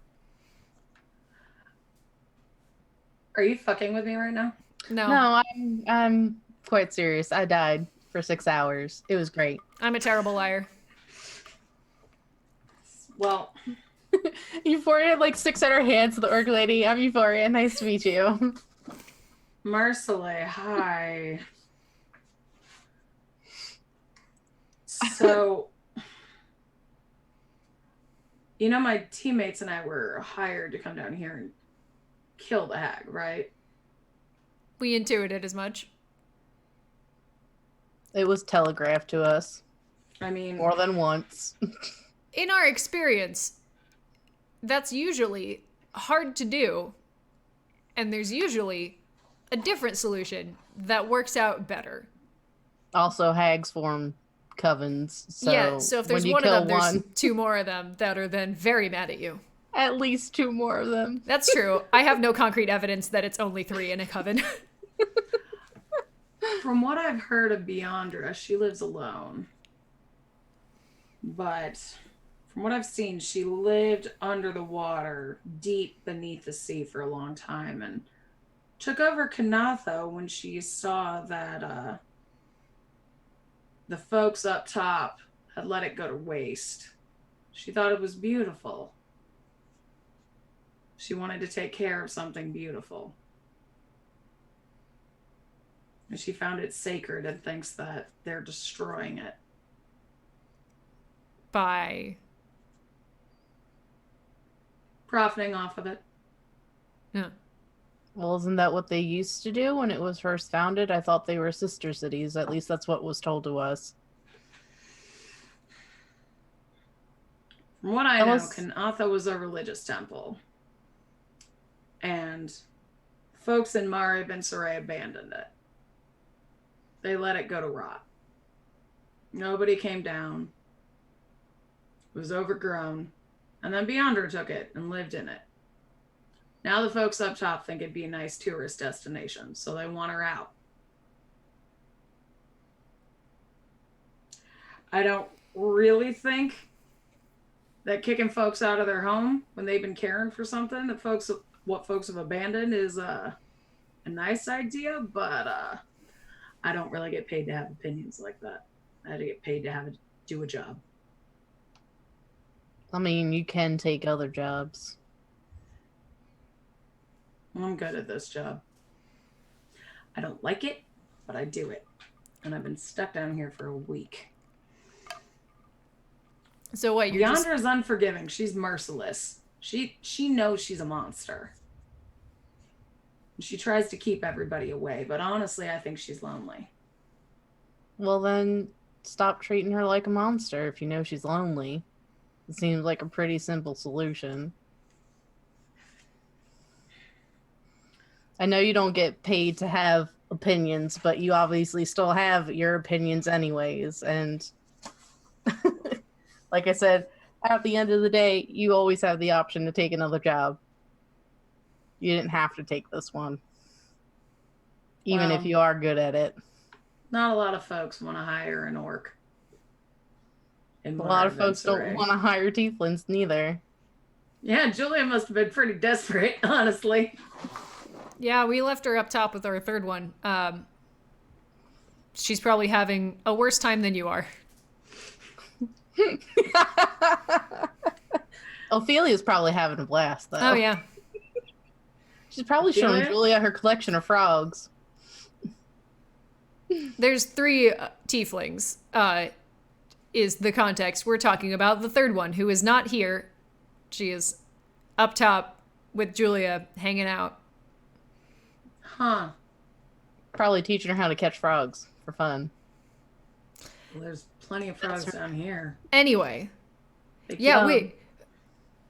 Are you fucking with me right now? No, I'm quite serious. I died for 6 hours. It was great. I'm a terrible liar. Well, Euphoria like sticks out her hands to the orc lady. I'm Euphoria. Nice to meet you. Marcele, hi. So, my teammates and I were hired to come down here and kill the hag, right? We intuited as much. It was telegraphed to us I mean, more than once. In our experience, that's usually hard to do. And there's usually a different solution that works out better. Also, hags form covens. So yeah, so if there's when you one of kill them, there's one, 2 more of them that are then very mad at you. at least 2 more of them. That's true. I have no concrete evidence that it's only 3 in a coven. from what I've heard of Beyondra, she lives alone. But from what I've seen, she lived under the water, deep beneath the sea for a long time, and took over Conatha when she saw that the folks up top had let it go to waste. She thought it was beautiful. She wanted to take care of something beautiful. And she found it sacred and thinks that they're destroying it. By... Profiting off of it. Yeah. Well, isn't that what they used to do when it was first founded? I thought they were sister cities. At least that's what was told to us. From what I know, Conatha was a religious temple. And folks in Marib and Saray abandoned it. They let it go to rot. Nobody came down. It was overgrown. And then Beyonder took it and lived in it. Now the folks up top think it'd be a nice tourist destination, so they want her out. I don't really think that kicking folks out of their home when they've been caring for something that what folks have abandoned is a nice idea, but I don't really get paid to have opinions like that. I get paid to do a job. I mean, you can take other jobs. I'm good at this job. I don't like it, but I do it. And I've been stuck down here for a week. So what? Yondra's unforgiving. She's merciless. She knows she's a monster. She tries to keep everybody away, but honestly, I think she's lonely. Well, then stop treating her like a monster if you know she's lonely. It seems like a pretty simple solution. I know you don't get paid to have opinions, but you obviously still have your opinions anyways. And like I said, at the end of the day, you always have the option to take another job. You didn't have to take this one. Even if you are good at it. Not a lot of folks want to hire an orc. A lot of folks don't want to hire tieflings neither. Yeah, Julia must have been pretty desperate, honestly. Yeah, we left her up top with our third one. She's probably having a worse time than you are. Ophelia's probably having a blast, though. Oh, yeah. She's probably showing Julia her collection of frogs. There's 3 tieflings, is the context. We're talking about the third one, who is not here. She is up top with Julia, hanging out. Huh. Probably teaching her how to catch frogs for fun. Well, there's plenty of frogs down here. Anyway. Yeah, wait.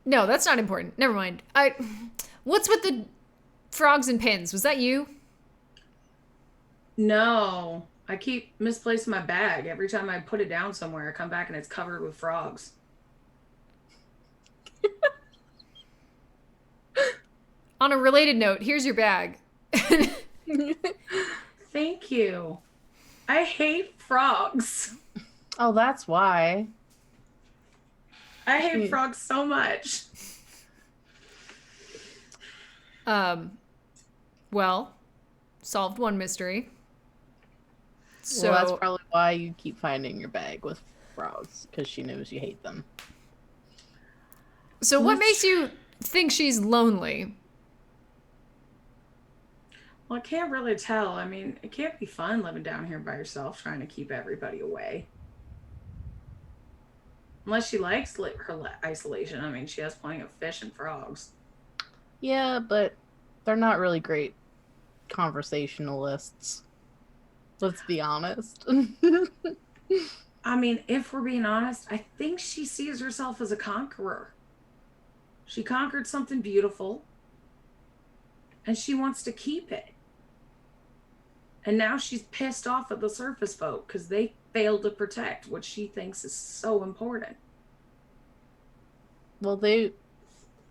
No, that's not important. Never mind. What's with the frogs and pins? Was that you? No. I keep misplacing my bag. Every time I put it down somewhere, I come back and it's covered with frogs. On a related note, here's your bag. Thank you. I hate frogs. Oh, that's why. I hate frogs so much. Well, solved one mystery. So well, that's probably why you keep finding your bag with frogs, because she knows you hate them. So what makes you think she's lonely? Well, I can't really tell. I mean, it can't be fun living down here by herself, trying to keep everybody away. Unless she likes her isolation. I mean, she has plenty of fish and frogs. Yeah, but they're not really great conversationalists. Let's be honest. I mean, if we're being honest, I think she sees herself as a conqueror. She conquered something beautiful, and she wants to keep it. And now she's pissed off at the surface folk because they failed to protect what she thinks is so important. Well,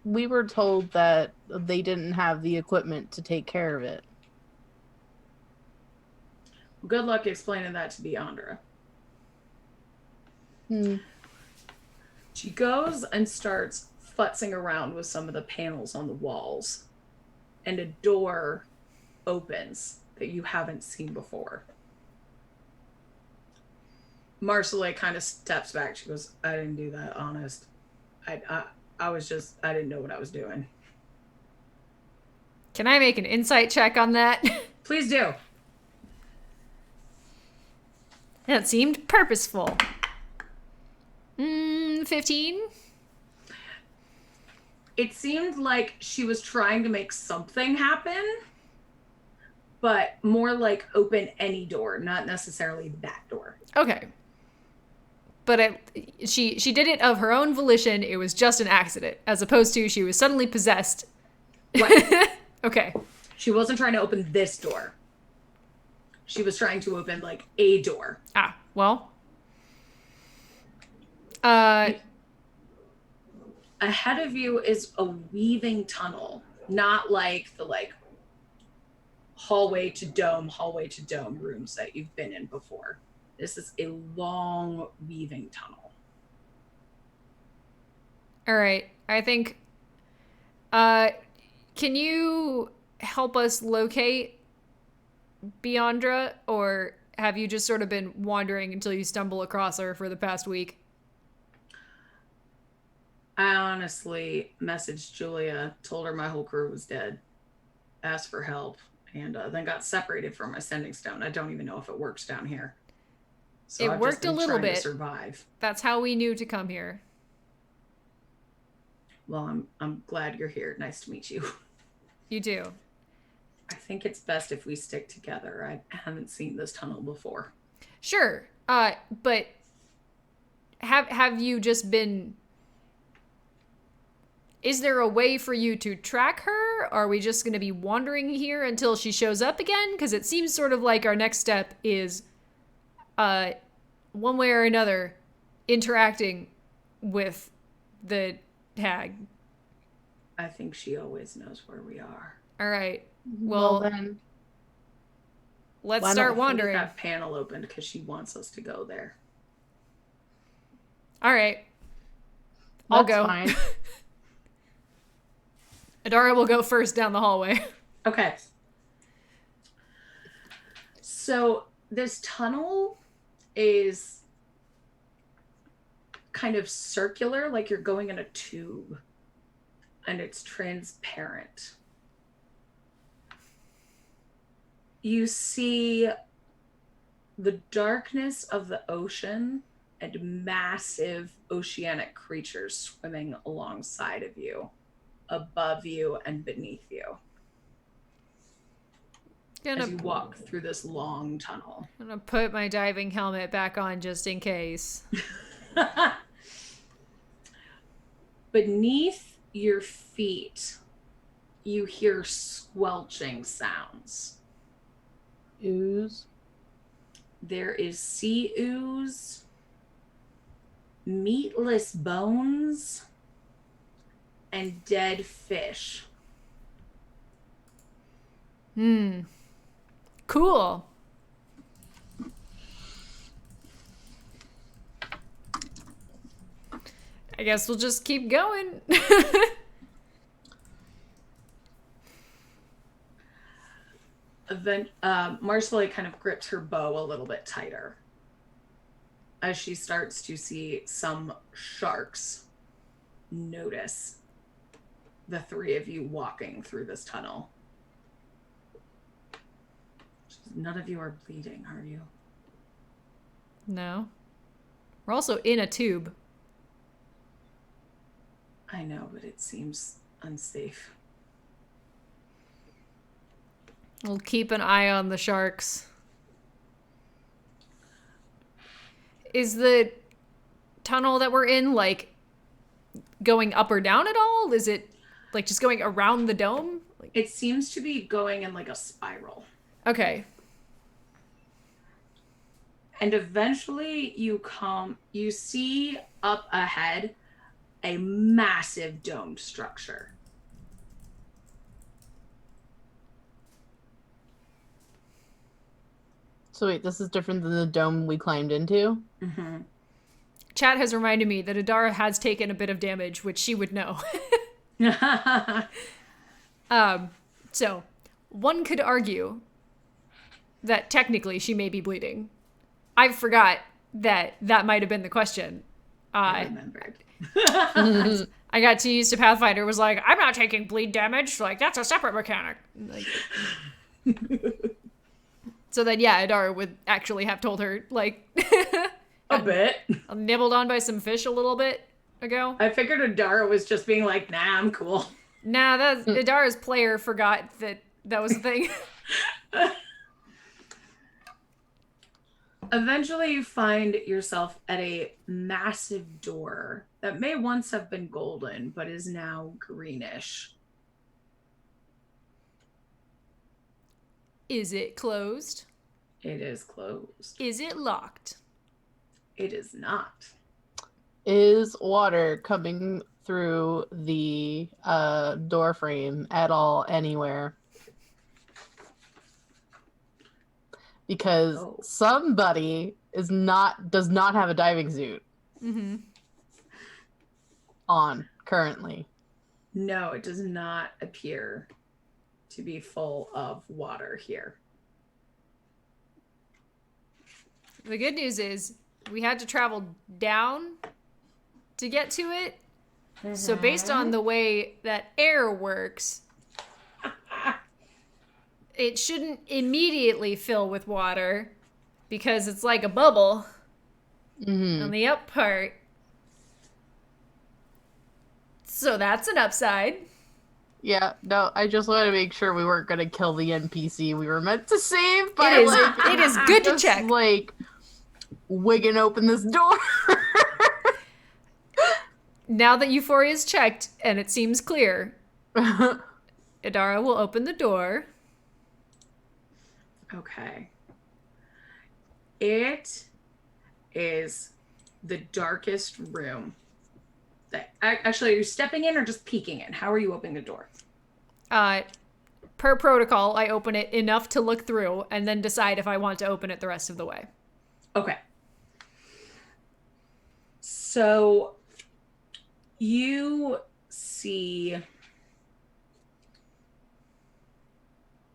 we were told that they didn't have the equipment to take care of it. Good luck explaining that to Beyondra. She goes and starts futzing around with some of the panels on the walls, and a door opens that you haven't seen before. Marcelet kind of steps back. She goes, I didn't do that, honest. I didn't know what I was doing. Can I make an insight check on that? Please do. That seemed purposeful. 15? It seemed like she was trying to make something happen, but more like open any door, not necessarily that door. Okay. But she did it of her own volition. It was just an accident, as opposed to she was suddenly possessed. Right. Okay. She wasn't trying to open this door. She was trying to open, like, a door. Ah, well. Ahead of you is a weaving tunnel, not like the, like, hallway to dome rooms that you've been in before. This is a long weaving tunnel. All right. I think, can you help us locate Beyondra, or have you just sort of been wandering until you stumble across her for the past week? I honestly messaged Julia, told her my whole crew was dead, asked for help, and then got separated from my sending stone. I don't even know if it works down here. So It worked a little bit. To survive. That's how we knew to come here. Well, I'm glad you're here. Nice to meet you. You do. I think it's best if we stick together. I haven't seen this tunnel before. Sure. But have you just been... Is there a way for you to track her? Are we just going to be wandering here until she shows up again? Because it seems sort of like our next step is, one way or another, interacting with the hag. I think she always knows where we are. All right. Well then, let's start wandering. That panel opened because she wants us to go there. All right. I'll go. Fine. Adara will go first down the hallway. Okay. So this tunnel is kind of circular, like you're going in a tube, and it's transparent. You see the darkness of the ocean and massive oceanic creatures swimming alongside of you, above you, and beneath you. As you walk through this long tunnel. I'm gonna put my diving helmet back on just in case. Beneath your feet, you hear squelching sounds. Ooze. There is sea ooze, meatless bones, and dead fish. Cool. I guess we'll just keep going. Marcella kind of grips her bow a little bit tighter as she starts to see some sharks notice the three of you walking through this tunnel. None of you are bleeding, are you? No. We're also in a tube. I know, but it seems unsafe. We'll keep an eye on the sharks. Is the tunnel that we're in, like, going up or down at all? Is it, like, just going around the dome? It seems to be going in, like, a spiral. Okay. And eventually you see up ahead a massive domed structure. So wait, this is different than the dome we climbed into? Mm-hmm. Chat has reminded me that Adara has taken a bit of damage, which she would know. So, one could argue that technically she may be bleeding. I forgot that might have been the question. I remembered. I got too used to Pathfinder, was like, I'm not taking bleed damage. Like, that's a separate mechanic. Like, so then, yeah, Adara would actually have told her, like... a bit. Nibbled on by some fish a little bit ago. I figured Adara was just being like, nah, I'm cool. Nah, Adara's player forgot that was a thing. Eventually you find yourself at a massive door that may once have been golden, but is now greenish. Is it closed? It is closed. Is it locked? It is not. Is water coming through the door frame at all anywhere? Because somebody does not have a diving suit on currently. No, it does not appear to be full of water here. The good news is we had to travel down to get to it. So based on the way that air works, it shouldn't immediately fill with water because it's like a bubble on the up part. So that's an upside. Yeah, no, I just wanted to make sure we weren't going to kill the NPC we were meant to save by, it is good to check. Like, wigging open this door. Now that Euphoria's checked and it seems clear, Idara will open the door. Okay. It is the darkest room. Actually, are you stepping in or just peeking in? How are you opening the door? Per protocol, I open it enough to look through and then decide if I want to open it the rest of the way. Okay. So you see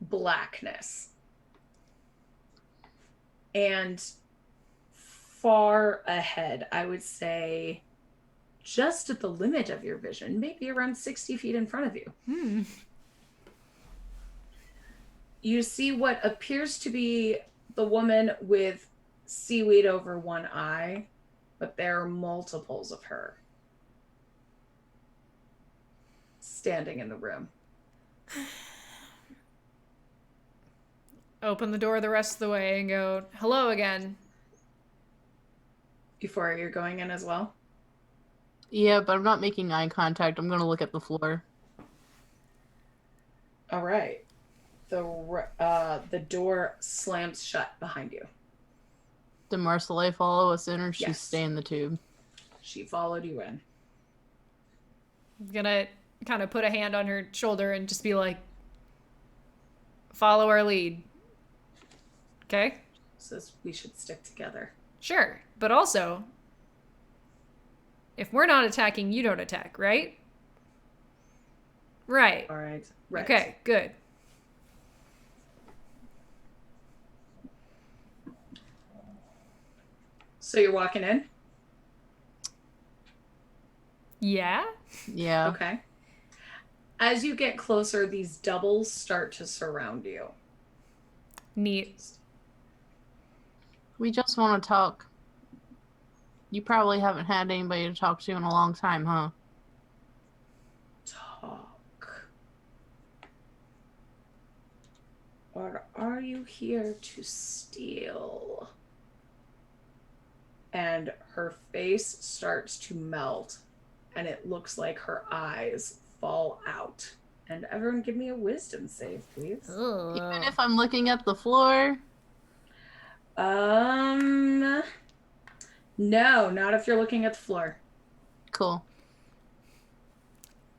blackness. And far ahead, I would say just at the limit of your vision, maybe around 60 feet in front of you. You see what appears to be the woman with seaweed over one eye, but there are multiples of her standing in the room. Open the door the rest of the way and go, hello again. Before you're going in as well? Yeah, but I'm not making eye contact. I'm going to look at the floor. All right. The door slams shut behind you. Did Marcelay follow us in, or did she Yes. stay in the tube? She followed you in. I'm gonna kind of put a hand on her shoulder and just be like, follow our lead. Okay? Says we should stick together. Sure. But also, if we're not attacking, you don't attack, right? Right. All right. Right. Okay, good. So you're walking in? Yeah? Yeah. Okay. As you get closer, these doubles start to surround you. Neat. We just want to talk. You probably haven't had anybody to talk to in a long time, huh? Talk. Or are you here to steal? And her face starts to melt, and it looks like her eyes fall out. And everyone give me a wisdom save, please. Even if I'm looking at the floor? No, not if you're looking at the floor. Cool.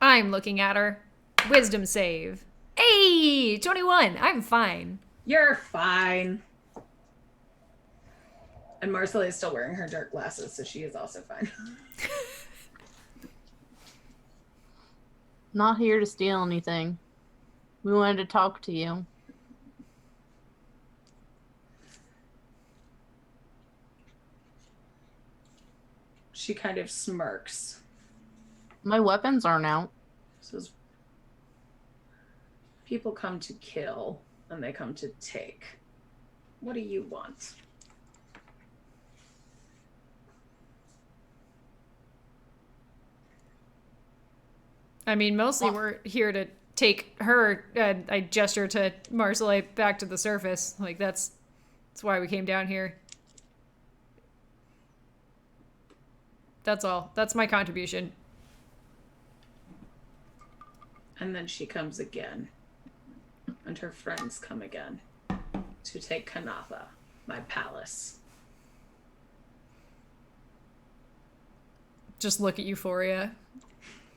I'm looking at her. Wisdom save. Hey! 21. I'm fine. You're fine. And Marcella is still wearing her dark glasses, so she is also fine. Not here to steal anything. We wanted to talk to you. She kind of smirks. My weapons aren't out. Says, people come to kill, and they come to take. What do you want? I mean, mostly we're here to take her, and I gesture to Marcelay back to the surface. Like, that's why we came down here. That's all. That's my contribution. And then she comes again. And her friends come again. to take Conatha, my palace. Just look at Euphoria.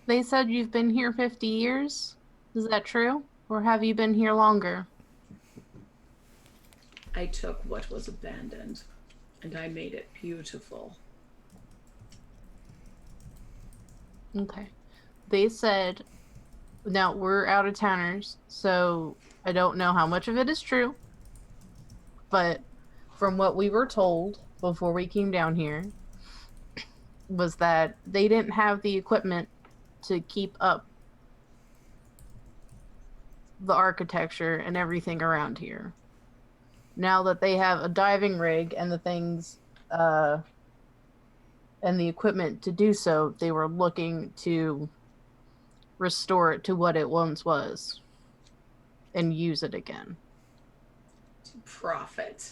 They said you've been here 50 years. Is that true? Or have you been here longer? I took what was abandoned and I made it beautiful. Okay. They said, now we're out of towners, so I don't know how much of it is true. But from what we were told before we came down here, was that they didn't have the equipment to keep up the architecture and everything around here. Now that they have a diving rig and the things and the equipment to do so, they were looking to restore it to what it once was and use it again. To profit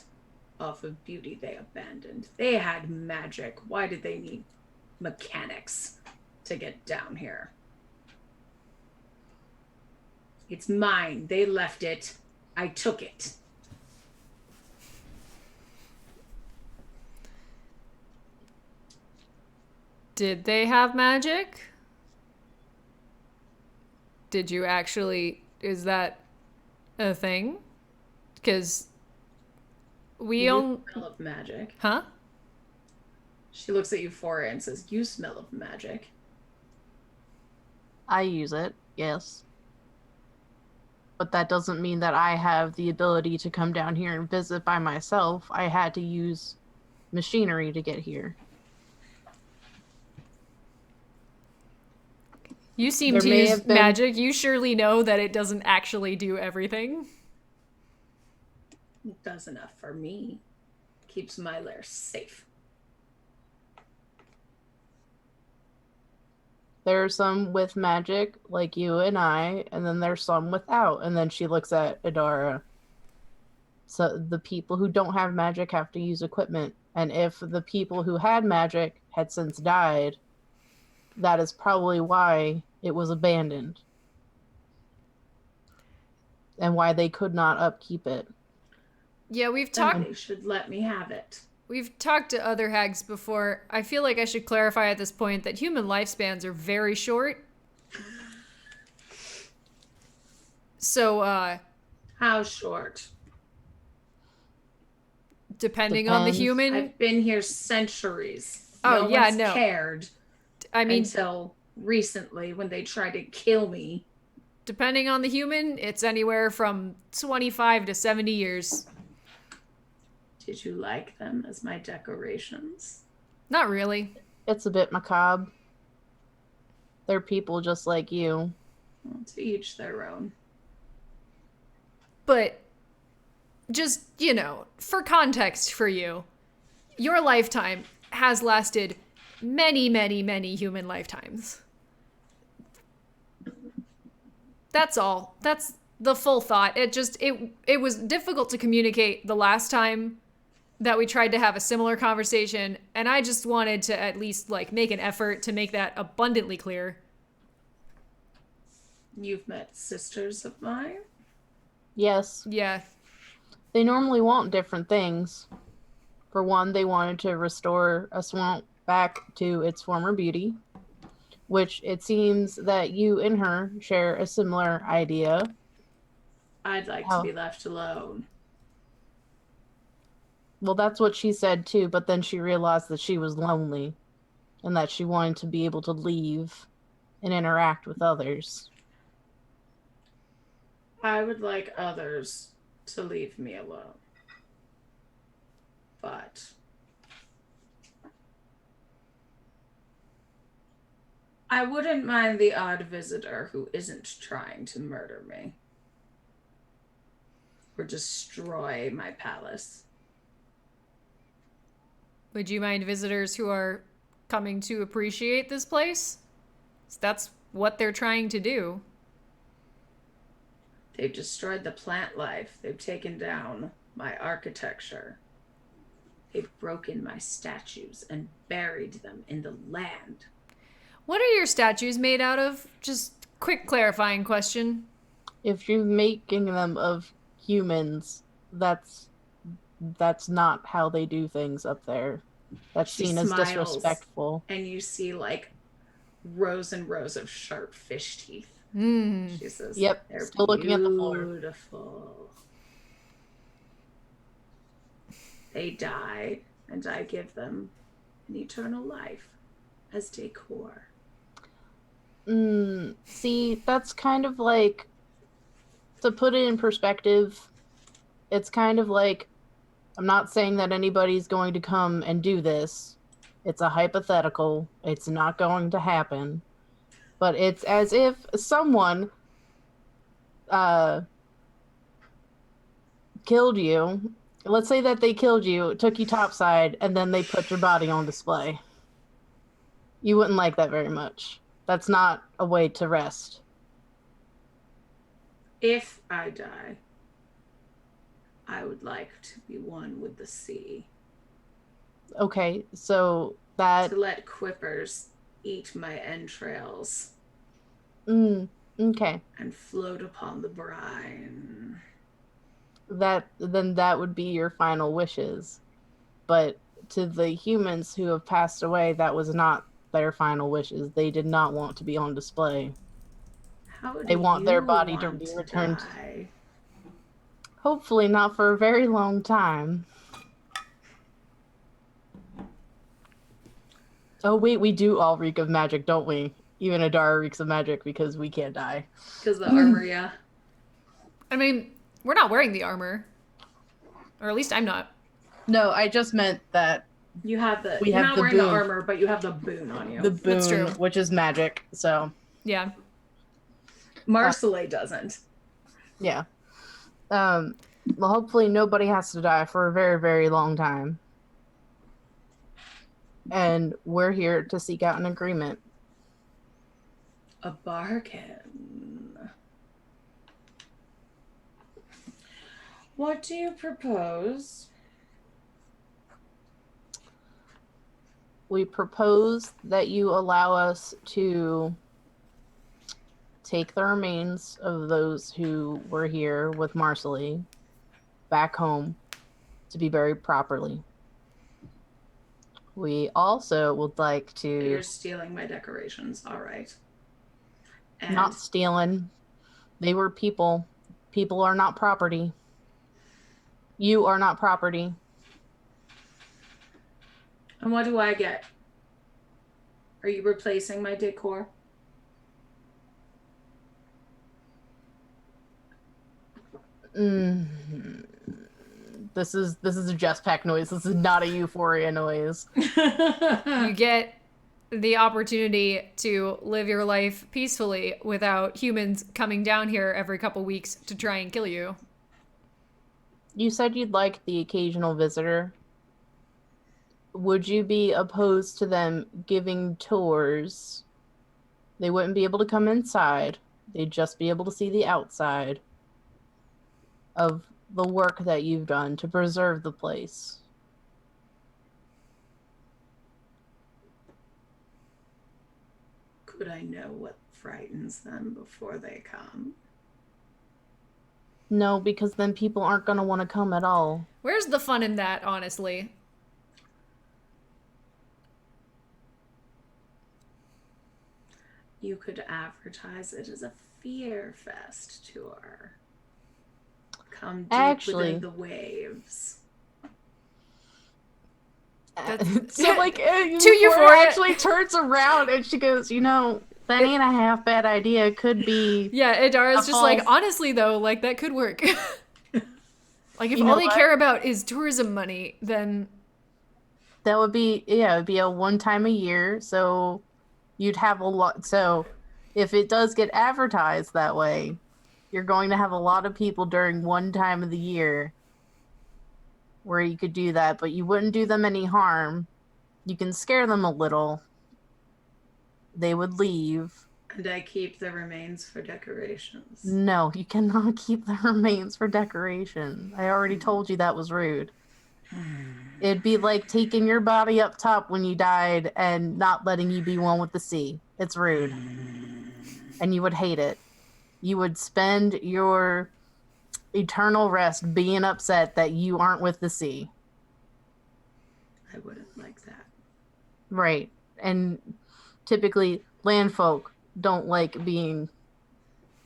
off of beauty they abandoned. They had magic. Why did they need mechanics to get down here? It's mine. They left it. I took it. Did they have magic? Did you actually... Is that a thing? Because we You smell of magic. Huh? She looks at Euphoria and says, you smell of magic. I use it, yes. But that doesn't mean that I have the ability to come down here and visit by myself. I had to use machinery to get here. You seem There to may use have been- magic. You surely know that it doesn't actually do everything. It does enough for me. Keeps my lair safe. There are some with magic, like you and I, and then there's some without. And then she looks at Adara. So the people who don't have magic have to use equipment. And if the people who had magic had since died, that is probably why it was abandoned. And why they could not upkeep it. Yeah, we've talked... They should let me have it. We've talked to other hags before. I feel like I should clarify at this point that human lifespans are very short. So, How short? depending on the Depends. human... I've been here centuries. Oh, yeah, one's no. cared I mean, until recently when they tried to kill me. depending on the human, it's anywhere from 25 to 70 years. Did you like them as my decorations? Not really. It's a bit macabre. They're people just like you. Well, to each their own. But just, you know, for context for you, your lifetime has lasted many, many, many human lifetimes. That's all. That's the full thought. It was difficult to communicate the last time that we tried to have a similar conversation, and I just wanted to at least like make an effort to make that abundantly clear. You've met sisters of mine? Yes. Yeah. They normally want different things. For one, they wanted to restore a swamp back to its former beauty, which it seems that you and her share a similar idea. I'd like to be left alone. Well, that's what she said too, but then she realized that she was lonely and that she wanted to be able to leave and interact with others. I would like others to leave me alone. But I wouldn't mind the odd visitor who isn't trying to murder me or destroy my palace. Would you mind visitors who are coming to appreciate this place? That's what they're trying to do. They've destroyed the plant life. They've taken down my architecture. They've broken my statues and buried them in the land. What are your statues made out of? Just quick clarifying question. If you're making them of humans, that's not how they do things up there. That's She seen as smiles, disrespectful. and you see like rows and rows of sharp fish teeth. Mm. She says, Yep, they're still looking at the floor. beautiful. They die, and I give them an eternal life as decor. See, that's kind of like, to put it in perspective, it's kind of like, I'm not saying that anybody's going to come and do this. It's a hypothetical. It's not going to happen. But it's as if someone killed you. Let's say that they killed you, took you topside, and then they put your body on display. You wouldn't like that very much. That's not a way to rest. If I die, I would like to be one with the sea. Okay, so that... To let quippers eat my entrails. Okay. And float upon the brine. Then that would be your final wishes. But to the humans who have passed away, that was not their final wishes. They did not want to be on display. They want their body to be returned. Die? Hopefully not for a very long time. Oh wait, we do all reek of magic, don't we? Even Adara reeks of magic because we can't die. Because the armor, yeah. I mean, we're not wearing the armor. Or at least I'm not. No, I just meant that you have the... You're not wearing the armor, but you have the boon on you. The boon, that's true. Which is magic, so... Yeah. Marcellet doesn't. Yeah. Well, hopefully nobody has to die for a very, very long time. And we're here to seek out an agreement. A bargain. What do you propose? We propose that you allow us to take the remains of those who were here with Marcelly back home to be buried properly. We also would like to... You're stealing my decorations, all right. And... Not stealing. They were people. People are not property. You are not property. And what do I get? Are you replacing my decor? This is a jetpack noise. This is not a euphoria noise. You get the opportunity to live your life peacefully without humans coming down here every couple weeks to try and kill you. You said you'd like the occasional visitor. Would you be opposed to them giving tours? They wouldn't be able to come inside. They'd just be able to see the outside of the work that you've done to preserve the place. Could I know what frightens them before they come? No, because then people aren't going to want to come at all. Where's the fun in that, honestly? You could advertise it as a fear fest tour. Come deep within the waves. So like to Euphoria actually turns around and she goes, that ain't a half bad idea. It could be. Yeah, Adara's just like, honestly though, like that could work. Like if all they care about is tourism money, then that would be it'd be a one time a year, so you'd have a lot. So if it does get advertised that way, you're going to have a lot of people during one time of the year where you could do that, but you wouldn't do them any harm. You can scare them a little. They would leave. And I keep the remains for decorations. No, you cannot keep the remains for decoration. I already told you that was rude. It'd be like taking your body up top when you died and not letting you be one with the sea. It's rude. And you would hate it. You would spend your eternal rest being upset that you aren't with the sea. I wouldn't like that. Right. And typically land folk don't like being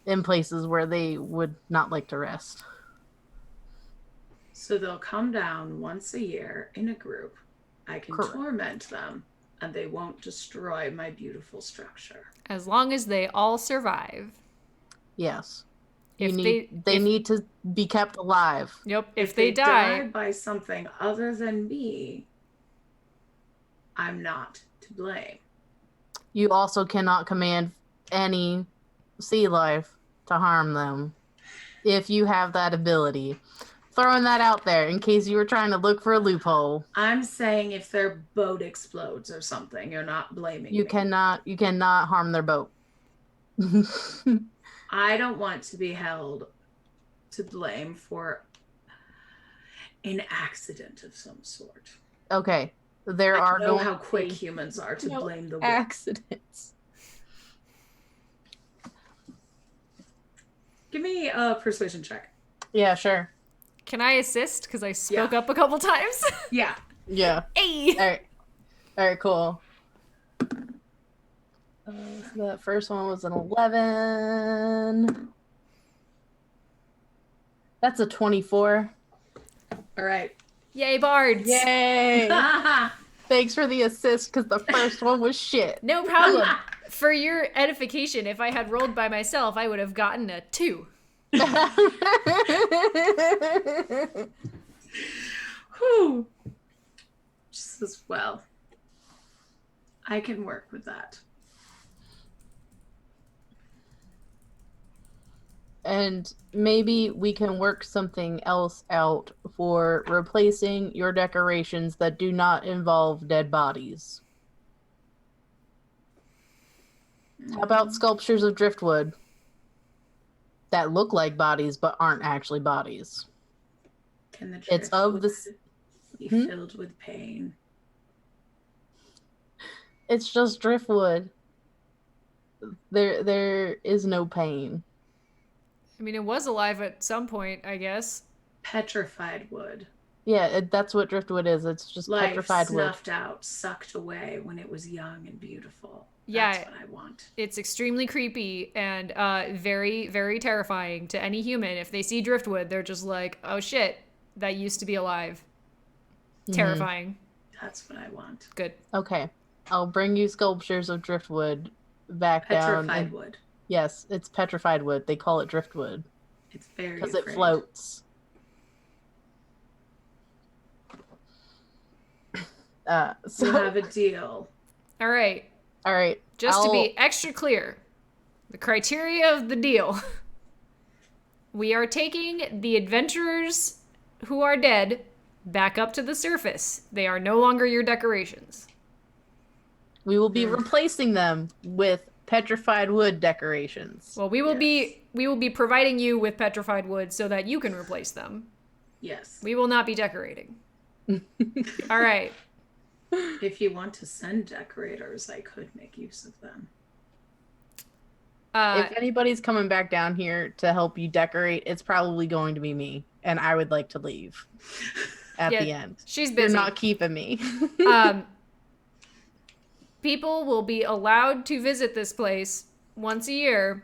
in places where they would not like to rest. So they'll come down once a year in a group. I can Correct. torment them, and they won't destroy my beautiful structure. As long as they all survive. Yes. If They need to be kept alive. Yep. If they die by something other than me, I'm not to blame. You also cannot command any sea life to harm them if you have that ability. Throwing that out there in case you were trying to look for a loophole. I'm saying if their boat explodes or something, you're not blaming You me. cannot harm their boat. I don't want to be held to blame for an accident of some sort. Okay. There I are know going how quick humans are to blame the wind. accidents. Give me a persuasion check. Yeah, sure. Can I assist? Because I spoke up a couple times. Yeah. Yeah. Hey! All right, cool. So that first one was an 11. That's a 24. All right. Yay, bards! Yay! Thanks for the assist, because the first one was shit. No problem. For your edification, if I had rolled by myself, I would have gotten a 2. Whew. Just as well. I can work with that. And maybe we can work something else out for replacing your decorations that do not involve dead bodies. How about sculptures of driftwood that look like bodies but aren't actually bodies? Can the It's of the be filled with pain? It's just driftwood. There is no pain. I mean, it was alive at some point, I guess. Petrified wood. Yeah, that's what driftwood is. It's just Life petrified wood. snuffed out, sucked away when it was young and beautiful. Yeah, That's what I want. It's extremely creepy and very, very terrifying to any human. If they see driftwood, they're just like, oh shit, that used to be alive. Terrifying. That's what I want. Good. Okay. I'll bring you sculptures of driftwood back down. Petrified wood. Yes, it's petrified wood. They call it driftwood. It's very because it floats. So we have a deal. All right. Just to be extra clear, the criteria of the deal. We are taking the adventurers who are dead back up to the surface. They are no longer your decorations. We will be replacing them with petrified wood decorations. Well, we will be providing you with petrified wood so that you can replace them. Yes. We will not be decorating. All right. If you want to send decorators, I could make use of them. If anybody's coming back down here to help you decorate, it's probably going to be me, and I would like to leave at the end. She's busy. You're not keeping me. People will be allowed to visit this place once a year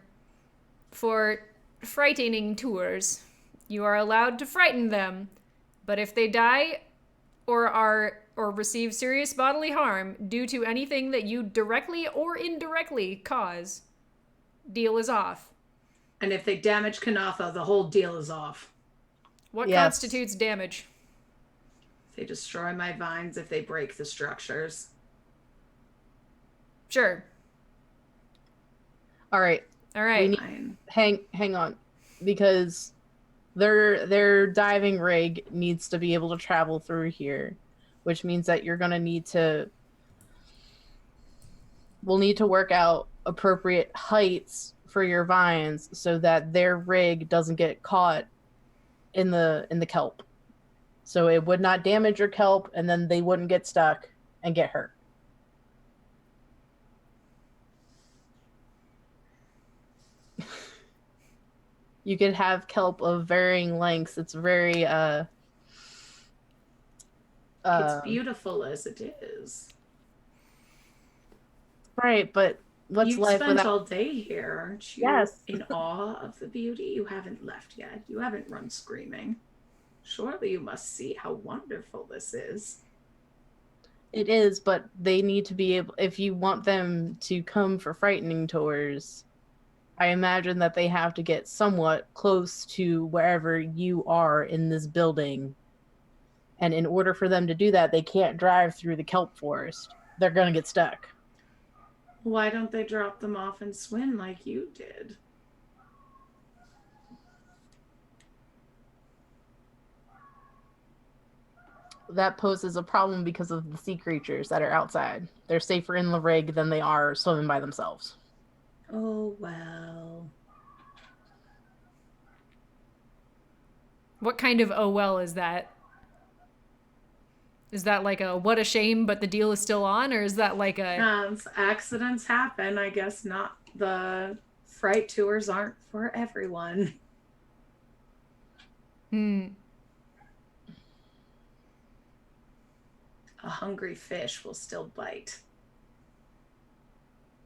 for frightening tours. You are allowed to frighten them, but if they die or receive serious bodily harm due to anything that you directly or indirectly cause, deal is off. And if they damage Conatha, the whole deal is off. What constitutes damage? If they destroy my vines, if they break the structures. Sure. All right. Hang on, because their diving rig needs to be able to travel through here, which means that you're gonna we'll need to work out appropriate heights for your vines so that their rig doesn't get caught in the kelp. So it would not damage your kelp, and then they wouldn't get stuck and get hurt. You could have kelp of varying lengths. It's very It's beautiful as it is. right, but what's You've life spent without? all day here, aren't you? Yes. In awe of the beauty? You haven't left yet. You haven't run screaming. Surely you must see how wonderful this is. It is, but they need to be able, if you want them to come for frightening tours, I imagine that they have to get somewhat close to wherever you are in this building. And in order for them to do that, they can't drive through the kelp forest. They're going to get stuck. Why don't they drop them off and swim like you did? That poses a problem because of the sea creatures that are outside. They're safer in the rig than they are swimming by themselves. Oh, well. What kind of oh well is that? Is that like a what a shame, but the deal is still on? Or is that like a... Accidents happen. I guess not. The fright tours aren't for everyone. A hungry fish will still bite.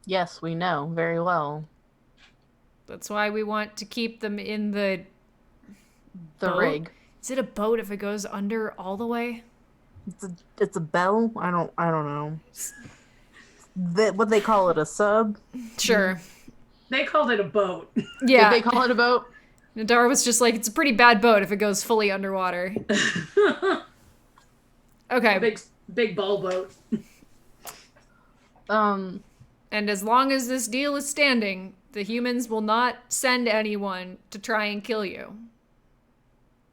Yes, we know very well. That's why we want to keep them in the boat? Rig. Is it a boat if it goes under all the way? It's a bell. I don't know. What they call it, a sub? Sure. They called it a boat. Yeah. Did they call it a boat? Nadar was just like, it's a pretty bad boat if it goes fully underwater. Okay. Big ball boat. And as long as this deal is standing, the humans will not send anyone to try and kill you.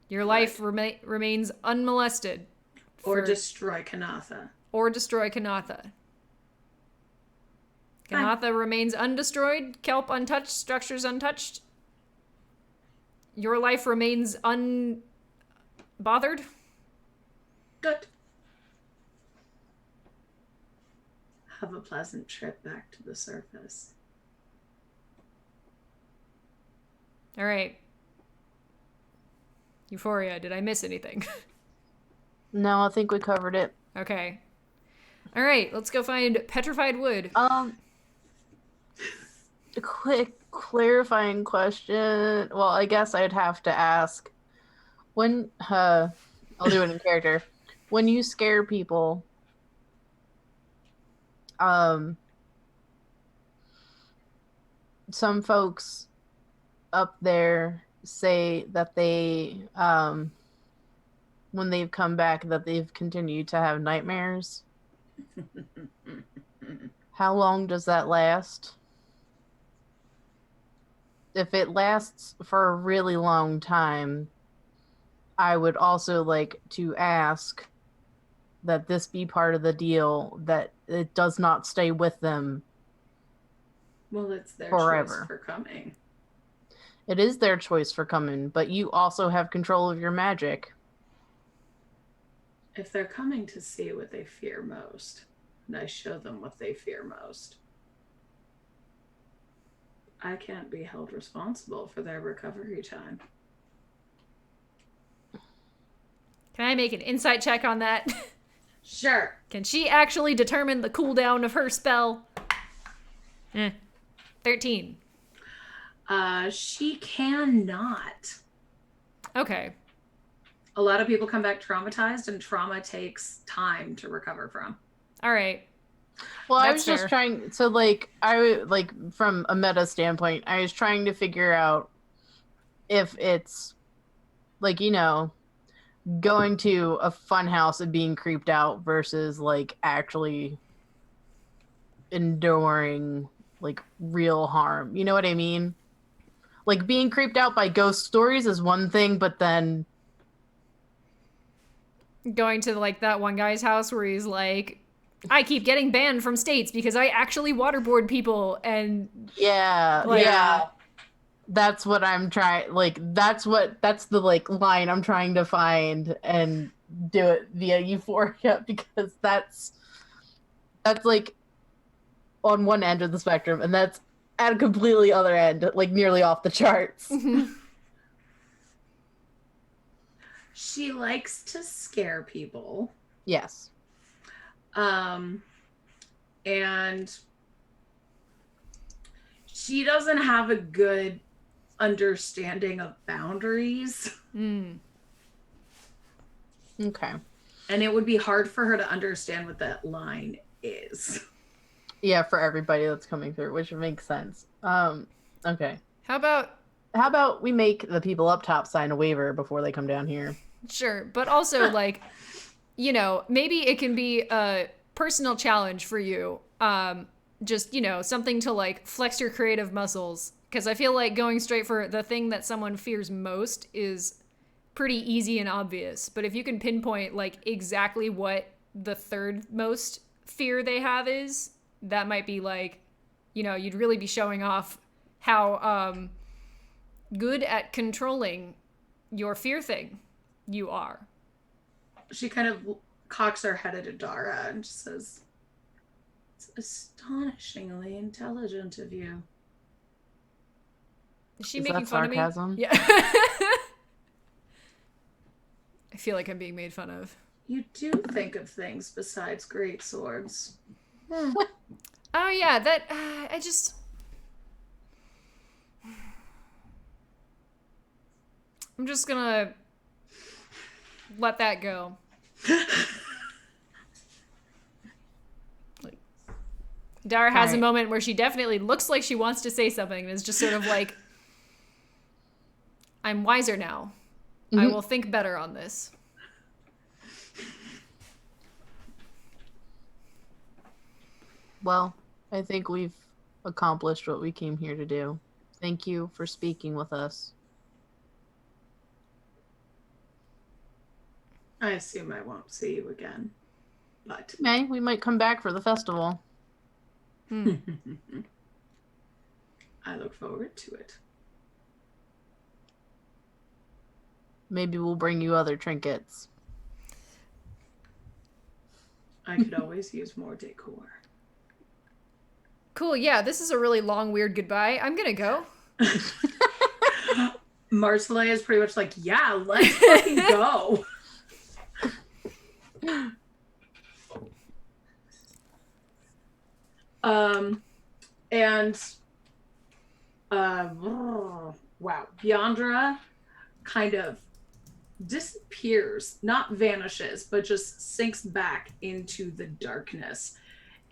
Your life remains unmolested. Or destroy Conatha. Or destroy Conatha. Conatha remains undestroyed, kelp untouched, structures untouched. Your life remains unbothered. Good. Have a pleasant trip back to the surface. All right. Euphoria, did I miss anything? No, I think we covered it. Okay. All right, let's go find petrified wood. A quick clarifying question. Well, I guess I'd have to ask when I'll do it in character. When you scare people, some folks up there say that they when they've come back that they've continued to have nightmares. How long does that last? If it lasts for a really long time, I would also like to ask that this be part of the deal, that it does not stay with them. Well, it's their forever. Choice for coming. It is their choice for coming, but you also have control of your magic. If they're coming to see what they fear most, and I show them what they fear most, I can't be held responsible for their recovery time. Can I make an insight check on that? Sure. Can she actually determine the cooldown of her spell? 13. She cannot. Okay. A lot of people come back traumatized, and trauma takes time to recover from. All right. Well, That's I was just fair. trying. So, from a meta standpoint, I was trying to figure out if it's, going to a fun house and being creeped out versus, actually enduring, real harm. You know what I mean? Being creeped out by ghost stories is one thing, but then Going to, that one guy's house where he's like, I keep getting banned from states because I actually waterboard people, and... Yeah. That's what I'm trying, that's the, line I'm trying to find and do it via Euphoria, because that's on one end of the spectrum, and that's at a completely other end, nearly off the charts. She likes to scare people. Yes. And she doesn't have a good understanding of boundaries. Okay. And it would be hard for her to understand what that line is. Yeah, for everybody that's coming through, which makes sense. Okay. How about we make the people up top sign a waiver before they come down here? sure, but also like, you know, maybe it can be a personal challenge for you. Just, you know, something to like flex your creative muscles. Because I feel like going straight for the thing that someone fears most is pretty easy and obvious. But if you can pinpoint like exactly what the third most fear they have is, that might be like, you know, you'd really be showing off how good at controlling your fear thing you are. She kind of cocks her head at Adara and just says, "It's astonishingly intelligent of you." Is she Is making that fun sarcasm? of me? Yeah. I feel like I'm being made fun of. You do think of things besides great swords. Oh yeah, that I just I'm just gonna let that go. Dara has a moment where she definitely looks like she wants to say something and is just sort of like, I'm wiser now. I will think better on this. Well, I think we've accomplished what we came here to do. Thank you for speaking with us. I assume I won't see you again, but We might come back for the festival. I look forward to it. Maybe we'll bring you other trinkets. I could always use more decor. Cool, yeah, this is a really long, weird goodbye. I'm gonna go. Marcelay is pretty much like, yeah, let's fucking go. And wow, Biandra kind of disappears, not vanishes, but just sinks back into the darkness,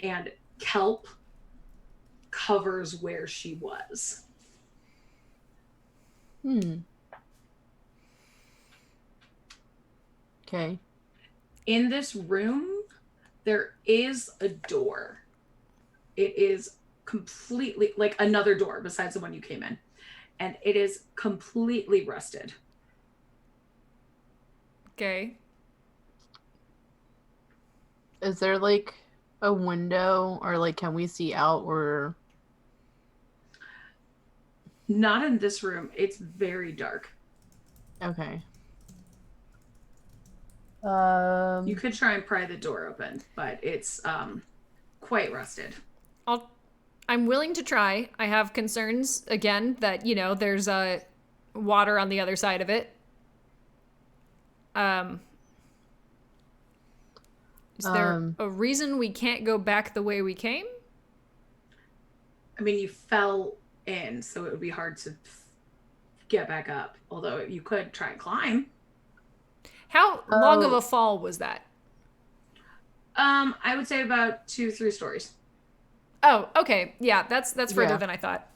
and kelp covers where she was. Okay. In this room, there is a door. It is completely like another door besides the one you came in, and it is completely rusted. Okay. Is there like a window, or like can we see out, or Not in this room. It's very dark. okay. You could try and pry the door open, but it's quite rusted. I'm willing to try. I have concerns again that, you know, there's water on the other side of it. Is there a reason we can't go back the way we came? I mean, you fell in, so it would be hard to get back up. Although you could try and climb. How long of a fall was that? I would say about 2-3 stories. Oh, okay. Yeah, that's further than I thought.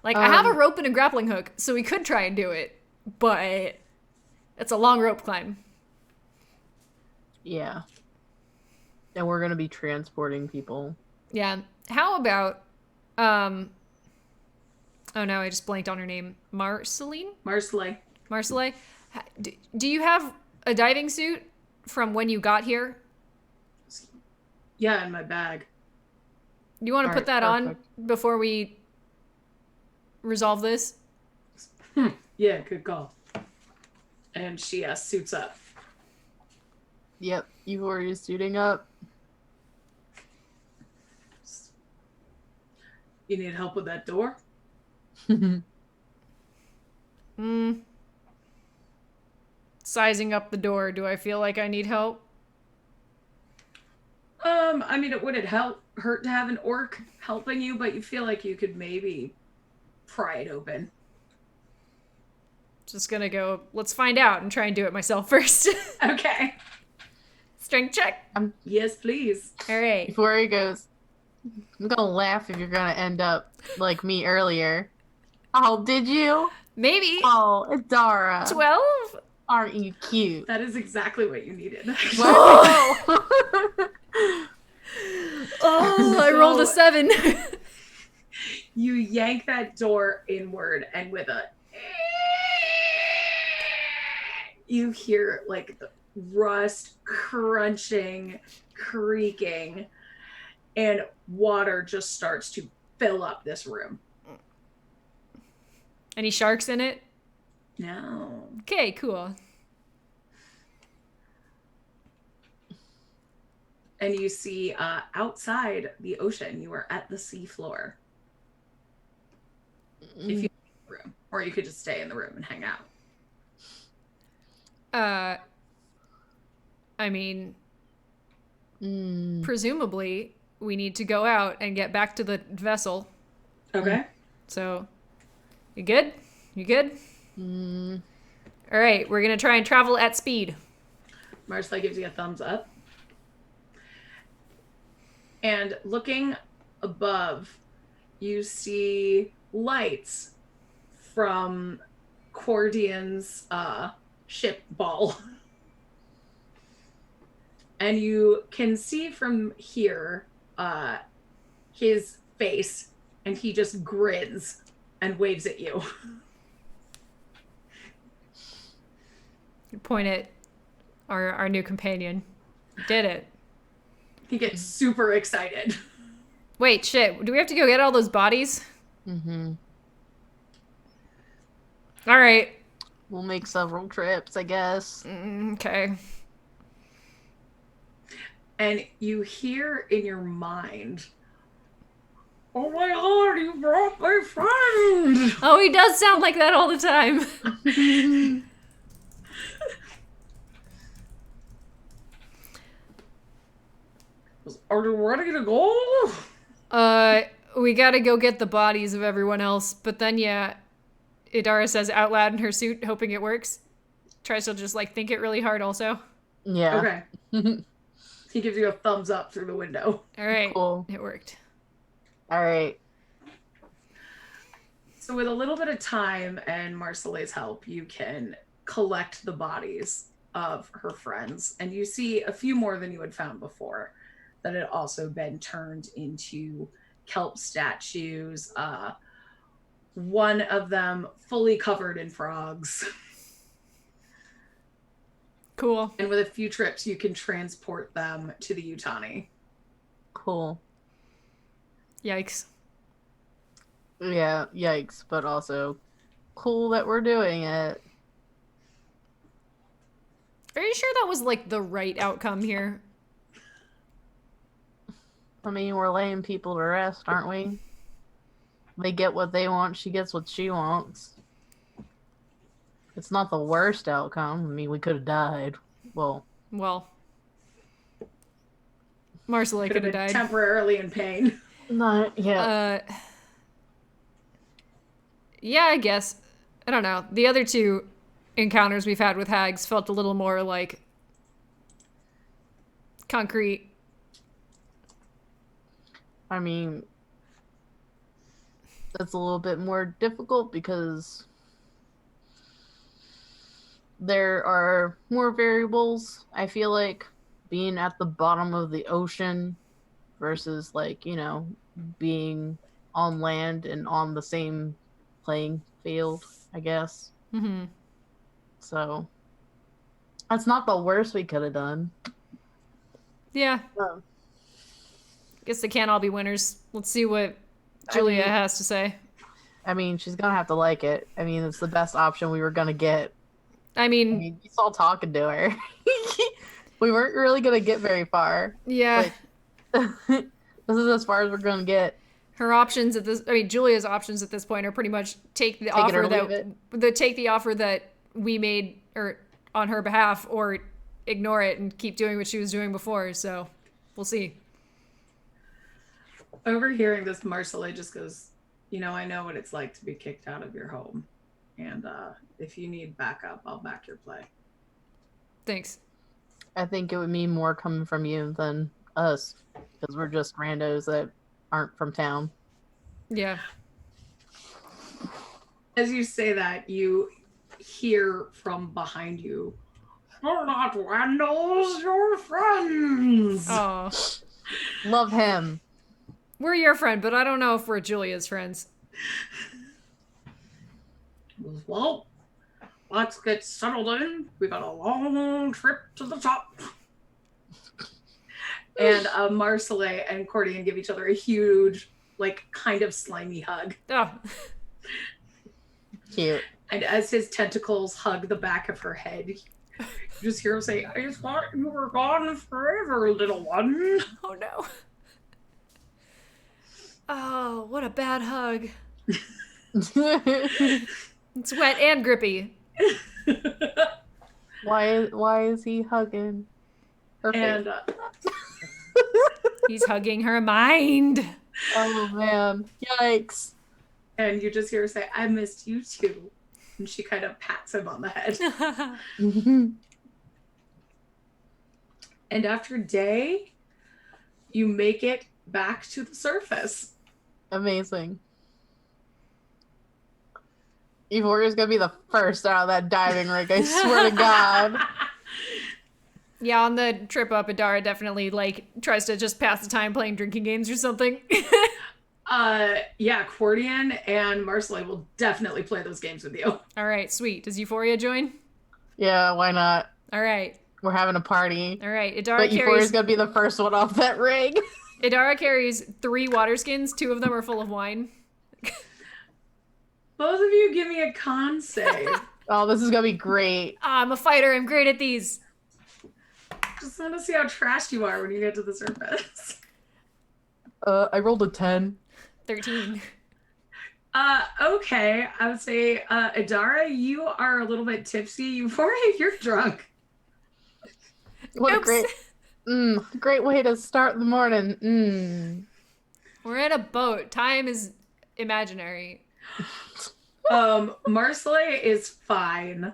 Like, I have a rope and a grappling hook, so we could try and do it, but it's a long rope climb. Yeah. And we're gonna be transporting people. Yeah. How about oh no, I just blanked on her name. Marceline? Marcelay. Marcelay? Do you have a diving suit from when you got here? Yeah, in my bag. You want to put that on before we resolve this? Yeah, good call. And she suits up. Yep, you already suiting up. You need help with that door? sizing up the door. Do I feel like I need help? I mean, it wouldn't hurt to have an orc helping you, but you feel like you could maybe pry it open. Just gonna go, let's find out and try and do it myself first. Okay. Strength check. Yes, please. All right. Before he goes, I'm gonna laugh if you're gonna end up like me earlier. Oh, did you? Maybe. Oh, Adara. 12? Aren't you cute? That is exactly what you needed. Whoa! Oh, I rolled a 7. You yank that door inward, and with a you hear like the rust crunching, creaking, and water just starts to fill up this room. Any sharks in it? No. Okay, cool. And you see outside the ocean, you are at the seafloor. If you room, or you could just stay in the room and hang out. I mean, presumably we need to go out and get back to the vessel. Okay. So, you good? You good? All right, we're gonna try and travel at speed. Marcella gives you a thumbs up. And looking above, you see lights from Cordian's ship ball. And you can see from here his face, and he just grins and waves at you. You point at our new companion. You did it. He gets super excited. Wait, shit. Do we have to go get all those bodies? Mm-hmm. All right. We'll make several trips, I guess. Okay. And you hear in your mind, "Oh my god, you brought my friend!" Oh, he does sound like that all the time. Are you ready to go? We gotta go get the bodies of everyone else. But then, yeah, Idara says out loud in her suit, hoping it works. Tries to just, like, think it really hard also. Yeah. Okay. He gives you a thumbs up through the window. All right. Cool. It worked. All right. So with a little bit of time and Marcelle's help, you can collect the bodies of her friends. And you see a few more than you had found before that had also been turned into kelp statues. One of them fully covered in frogs. Cool. And with a few trips, you can transport them to the Utani. Cool. Yikes. Yeah, yikes, but also cool that we're doing it. Are you sure that was, like, the right outcome here? I mean, we're laying people to rest, aren't we? They get what they want, she gets what she wants. It's not the worst outcome. I mean, we could have died. Well, Marcella could have been died. temporarily in pain. not yet. Yeah, I guess. I don't know. The other two encounters we've had with hags felt a little more like concrete. I mean, that's a little bit more difficult because there are more variables. I feel like being at the bottom of the ocean versus, like, you know, being on land and on the same playing field, I guess. Mm-hmm. So that's not the worst we could have done. Yeah. Guess they can't all be winners. Let's see what Julia has to say. I mean, she's gonna have to like it. I mean, it's the best option we were gonna get. I mean, you saw talking to her. We weren't really gonna get very far. yeah. This is as far as we're gonna get. Her options at this, I mean, Julia's options at this point are pretty much take the offer that we made, or on her behalf or ignore it and keep doing what she was doing before. So we'll see. Overhearing this, Marcella just goes, I know what it's like to be kicked out of your home. And if you need backup, I'll back your play. Thanks. I think it would mean more coming from you than us, because we're just randos that aren't from town. Yeah. As you say that, you hear from behind you, "We're not randos, you're friends." Oh. Love him. We're your friend, but I don't know if we're Julia's friends. Well, let's get settled in. We got a long trip to the top. And Marcella and Cordian give each other a huge, kind of slimy hug. Oh. Cute. And as his tentacles hug the back of her head, you just hear him say, "I thought you were gone forever, little one." Oh, no. Oh, what a bad hug. It's wet and grippy. Why is he hugging her face? And He's hugging her mind. Oh man, yikes. and you just hear her say, "I missed you too." And she kind of pats him on the head. And after a day, you make it back to the surface. Amazing. Euporia's gonna be the first out of that diving rig, I swear to God. Yeah, on the trip up, Adara definitely tries to just pass the time playing drinking games or something. Yeah, Cordian and Marcella will definitely play those games with you. All right, sweet. Does Euphoria join? Yeah, why not? All right. We're having a party. All right. But Euphoria's gonna be the first one off that rig. Adara carries 3 water skins. 2 of them are full of wine. Both of you give me a con save. Oh, this is gonna be great. I'm a fighter. I'm great at these. Just want to see how trashed you are when you get to the surface. I rolled a 10. 13. Okay. I would say, Adara, you are a little bit tipsy. Euphoria, you're drunk. What Oops. a great way to start the morning. We're in a boat. Time is imaginary. Marcella is fine.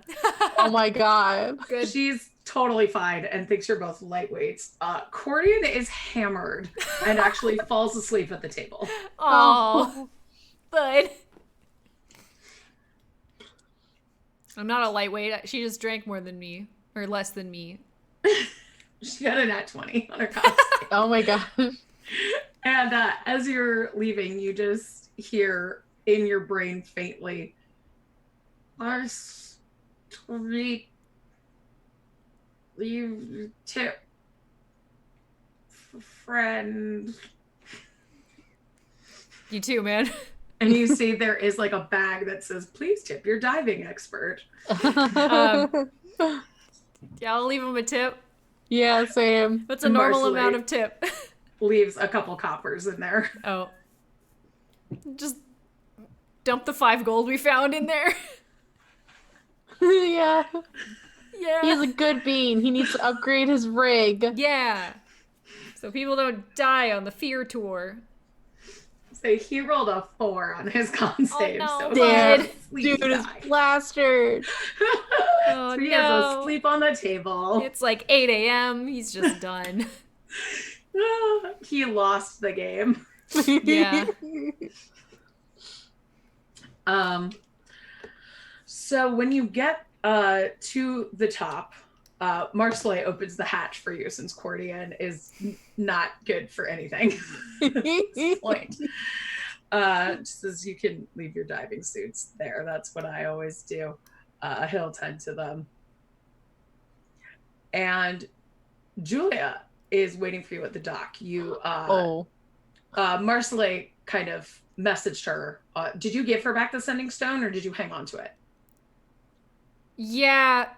Oh my God. Good. She's totally fine and thinks you're both lightweights. Cordian is hammered and actually falls asleep at the table. Oh, bud. I'm not a lightweight. She just drank more than me, or less than me. She got a nat 20 on her costume. Oh my gosh. And as you're leaving, you just hear in your brain faintly, "Our sweet leave tip friend." You too, man. And you see there is a bag that says, "Please tip your diving expert." Yeah, I'll leave him a tip. Yeah, same. What's a normal Marcella amount of tip? leaves a couple coppers in there. Oh. Just dump the 5 gold we found in there. Yeah. Yeah. He's a good bean. He needs to upgrade his rig. Yeah. So people don't die on the fear tour. So he rolled a 4 on his con save. no, so Damn. he's Dude is died. plastered. Oh, So he no. is asleep on the table. It's 8 a.m. He's just done. He lost the game. Yeah. So when you get to the top, Marcella opens the hatch for you since Cordian is not good for anything at this point. Says you can leave your diving suits there. That's what I always do. He'll tend to them. And Julia is waiting for you at the dock. You, Marcella kind of messaged her. Did you give her back the sending stone or did you hang on to it? Yeah.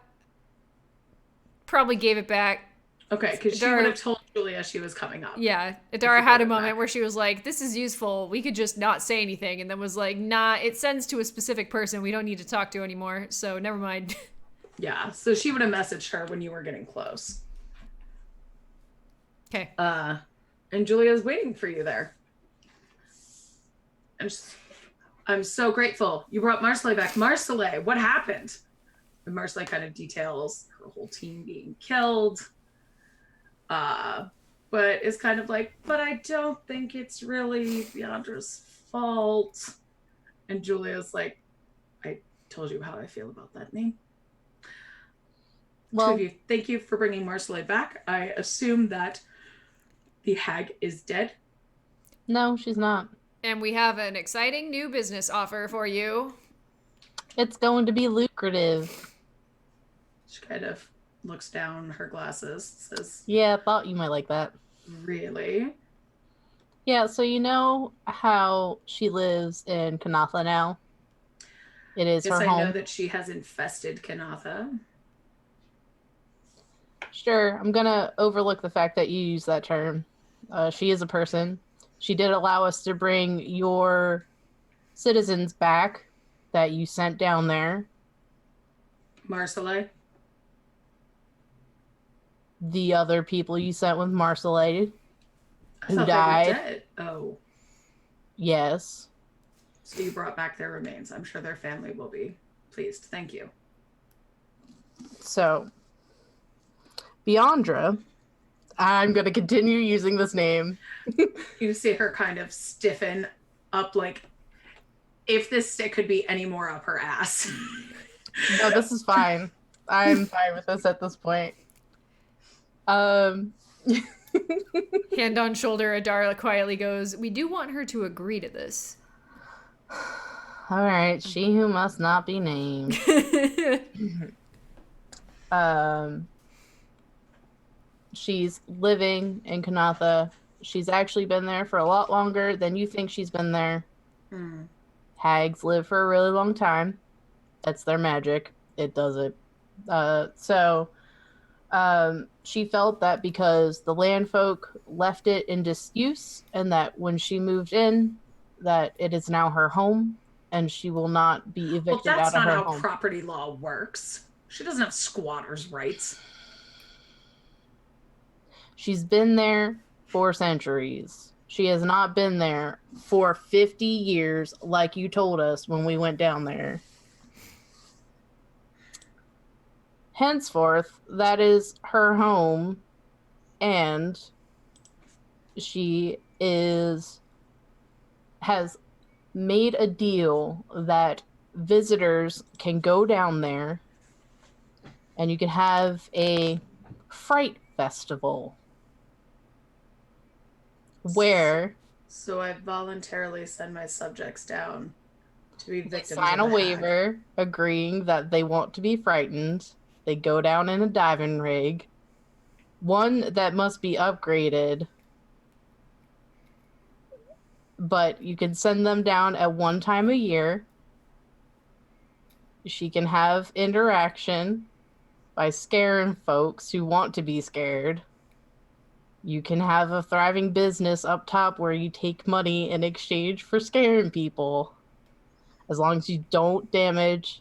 Probably gave it back. Okay, because she would have told Julia she was coming up. Yeah. Adara had a moment where she was like, this is useful. We could just not say anything. And then was like, nah, it sends to a specific person we don't need to talk to anymore. So never mind. Yeah, so she would have messaged her when you were getting close. Okay. And Julia's waiting for you there. I'm so grateful you brought Marcelay back. Marcelay, what happened? And Marcelay kind of details her whole team being killed. But is kind of like, but I don't think it's really Leandra's fault. And Julia's like, I told you how I feel about that name. Well, Two of you, thank you for bringing Marcelay back. I assume that the hag is dead. no, she's not. And we have an exciting new business offer for you. It's going to be lucrative. She kind of looks down her glasses, says, Yeah, I thought you might like that. really? Yeah, so you know how she lives in Conatha now? It is Yes, her I home. know that she has infested Conatha. Sure, I'm gonna overlook the fact that you use that term. She is a person. She did allow us to bring your citizens back that you sent down there. Marcelay? The other people you sent with Marcelay, I who thought died. they were dead. Oh. Yes. So you brought back their remains. I'm sure their family will be pleased. Thank you. So, Beyondra, I'm going to continue using this name. You see her kind of stiffen up, like if this stick could be any more up her ass. No, this is fine. I'm fine with this at this point. Hand on shoulder, Adara quietly goes, we do want her to agree to this. All right, she who must not be named. She's living in Conatha. She's actually been there for a lot longer than you think she's been there. Hags live for a really long time. That's their magic. It does it. She felt that because the land folk left it in disuse and that when she moved in, that it is now her home and she will not be evicted out of her home. Well, that's not how property law works. She doesn't have squatters' rights. She's been there for centuries. She has not been there for 50 years like you told us when we went down there. Henceforth, that is her home, and she has made a deal that visitors can go down there and you can have a fright festival where so I voluntarily send my subjects down to be victims they sign a of the waiver agreeing that they want to be frightened. They go down in a diving rig, one that must be upgraded, but you can send them down at one time a year. She can have interaction by scaring folks who want to be scared. You can have a thriving business up top where you take money in exchange for scaring people, as long as you don't damage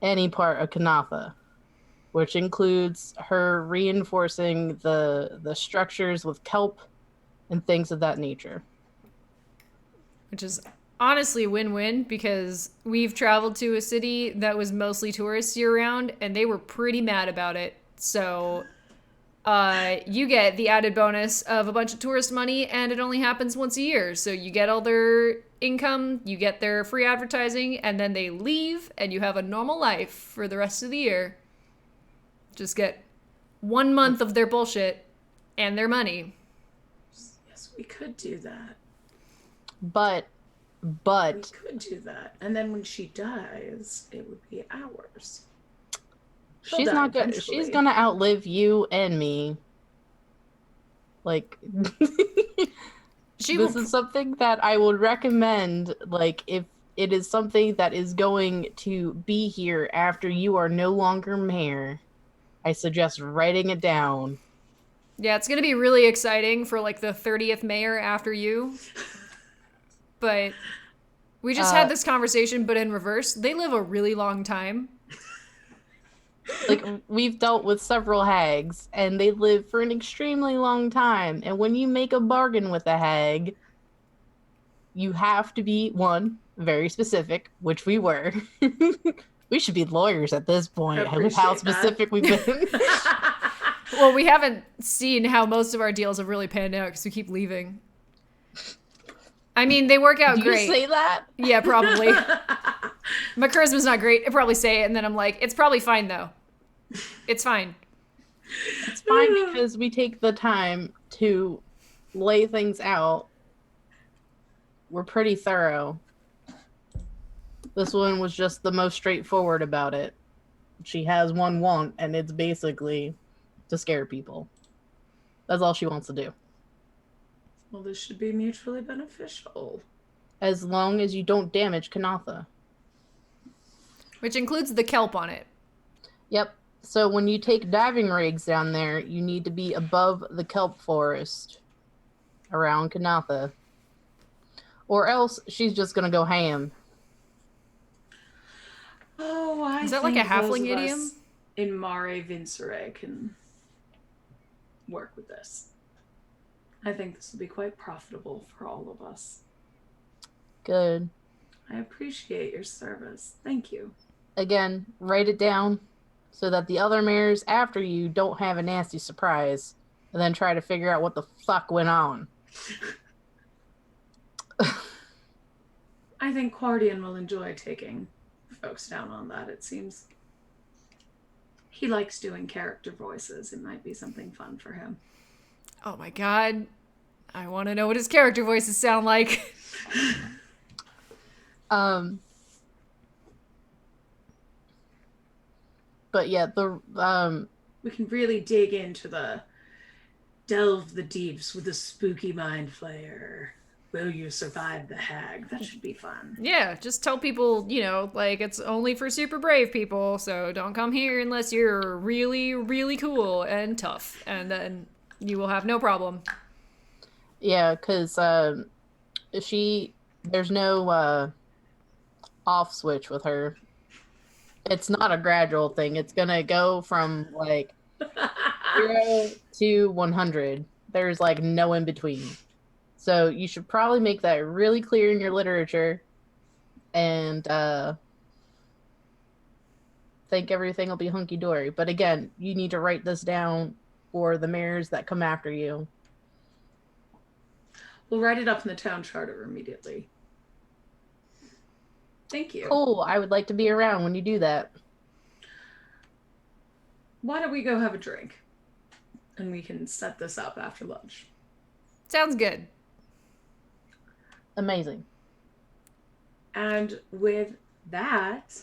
any part of Conatha, which includes her reinforcing the structures with kelp and things of that nature. Which is honestly win-win because we've traveled to a city that was mostly tourists year-round and they were pretty mad about it. So you get the added bonus of a bunch of tourist money and it only happens once a year. So you get all their income, you get their free advertising, and then they leave and you have a normal life for the rest of the year. Just get 1 month of their bullshit and their money. Yes, we could do that. But We could do that. And then when she dies, it would be ours. she's not good. She's gonna outlive you and me. Like this is something that I would recommend, like, if it is something that is going to be here after you are no longer mayor, I suggest writing it down. Yeah, it's gonna be really exciting for like the 30th mayor after you. But we just had this conversation, but in reverse. They live a really long time. Like, we've dealt with several hags, and they live for an extremely long time. And when you make a bargain with a hag, you have to be, one, very specific, which we were. We should be lawyers at this I point with how appreciate that. specific we've been. Well, we haven't seen how most of our deals have really panned out because we keep leaving. I mean, they work out Do great. you say that? Yeah, probably. My charisma's not great. I probably say it, and then I'm like, it's probably fine, though. It's fine. It's fine because we take the time to lay things out. We're pretty thorough. This one was just the most straightforward about it. She has one want, and it's basically to scare people. That's all she wants to do. Well, this should be mutually beneficial. As long as you don't damage Conatha. Which includes the kelp on it. Yep. So when you take diving rigs down there, you need to be above the kelp forest around Conatha. Or else she's just going to go ham. Oh, I Is that like a think those halfling of idiom? us in Mare Vincere can work with this. I think this will be quite profitable for all of us. Good. I appreciate your service. Thank you. Again, write it down so that the other mayors after you don't have a nasty surprise and then try to figure out what the fuck went on. I think Quardian will enjoy taking folks down on that, it seems. He likes doing character voices. It might be something fun for him. Oh my god. I want to know what his character voices sound like. But yeah, we can really dig into delve the deeps with the spooky mind flayer. Will you survive the hag? That should be fun. Yeah, just tell people, like it's only for super brave people, so don't come here unless you're really, really cool and tough, and then you will have no problem. Yeah, because there's no off switch with her. It's not a gradual thing. It's gonna go from like 0 to 100. There's like no in between. So you should probably make that really clear in your literature, and think everything will be hunky dory. But again, you need to write this down for the mayors that come after you. We'll write it up in the town charter immediately. Thank you. Cool. I would like to be around when you do that. Why don't we go have a drink? And we can set this up after lunch. Sounds good. Amazing. And with that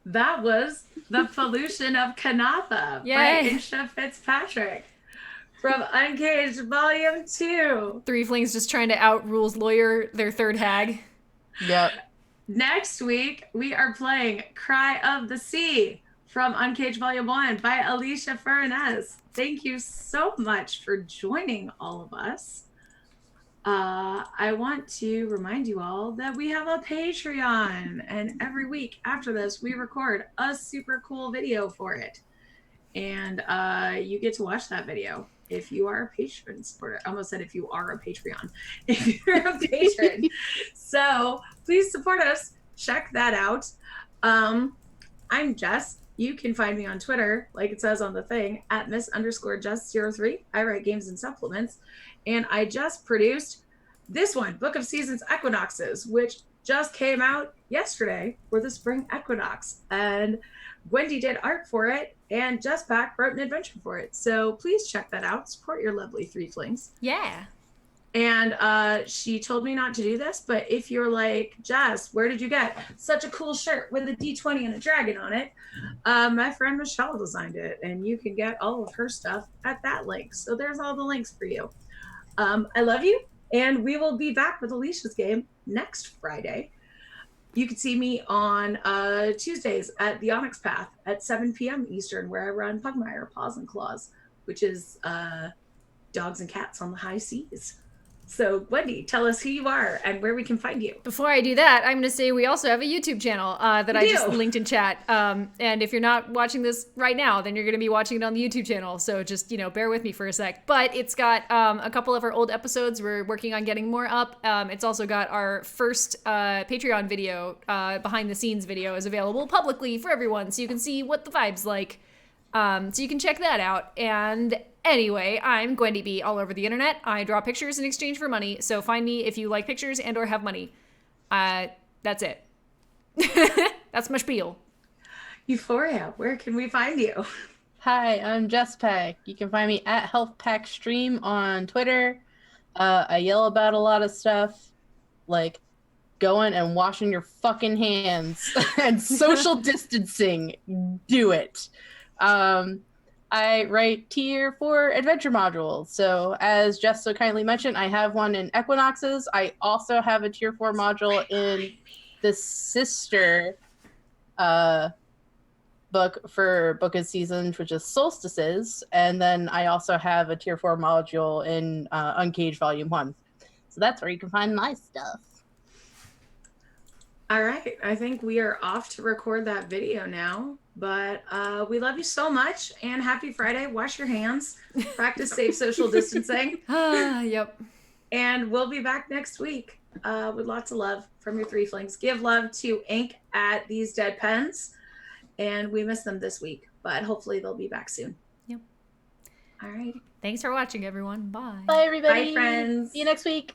was The Pollution of Conatha by Insha Fitzpatrick from Uncaged Volume 2. Threeflings just trying to out rules lawyer their third hag. Yep. Next week, we are playing Cry of the Sea from Uncaged Volume 1 by Alicia Furness. Thank you so much for joining all of us. I want to remind you all that we have a Patreon, and every week after this, we record a super cool video for it. And you get to watch that video if you are a patron supporter. I almost said if you are a Patreon. If you're a patron. So please support us. Check that out. I'm Jess. You can find me on Twitter, like it says on the thing, at Miss_Jess03. I write games and supplements. And I just produced this one, Book of Seasons Equinoxes, which just came out yesterday for the spring equinox. And Wendy did art for it, and Jess Pack wrote an adventure for it. So please check that out. Support your lovely Threeflings. Yeah. And she told me not to do this, but if you're like, Jess, where did you get such a cool shirt with a D20 and a dragon on it? My friend Michelle designed it, and you can get all of her stuff at that link. So there's all the links for you. I love you, and we will be back with Alicia's game next Friday. You can see me on Tuesdays at the Onyx Path at 7 p.m. Eastern, where I run Pugmire Paws and Claws, which is dogs and cats on the high seas. So, Wendy, tell us who you are and where we can find you. Before I do that, I'm going to say we also have a YouTube channel that I just linked in chat. And if you're not watching this right now, then you're going to be watching it on the YouTube channel. So just, bear with me for a sec. But it's got a couple of our old episodes. We're working on getting more up. It's also got our first Patreon video, behind the scenes video is available publicly for everyone. So you can see what the vibe's like. So you can check that out. And anyway, I'm Gwendy B all over the internet. I draw pictures in exchange for money. So find me if you like pictures and or have money. That's it. That's my spiel. Euphoria, where can we find you? Hi, I'm Jess Pack. You can find me at Health Pack Stream on Twitter. I yell about a lot of stuff, like going and washing your fucking hands and social distancing. Do it. I write tier 4 adventure modules. So as Jess so kindly mentioned, I have one in Equinoxes. I also have a tier 4 module in the sister book for Book of Seasons, which is Solstices. And then I also have a tier 4 module in Uncaged Volume 1. So that's where you can find my stuff. All right. I think we are off to record that video now. But we love you so much. And happy Friday. Wash your hands. Practice safe social distancing. Yep. And we'll be back next week with lots of love from your Threeflings. Give love to Ink at These Dead Pens. And we miss them this week. But hopefully they'll be back soon. Yep. All right. Thanks for watching, everyone. Bye. Bye, everybody. Bye, friends. See you next week.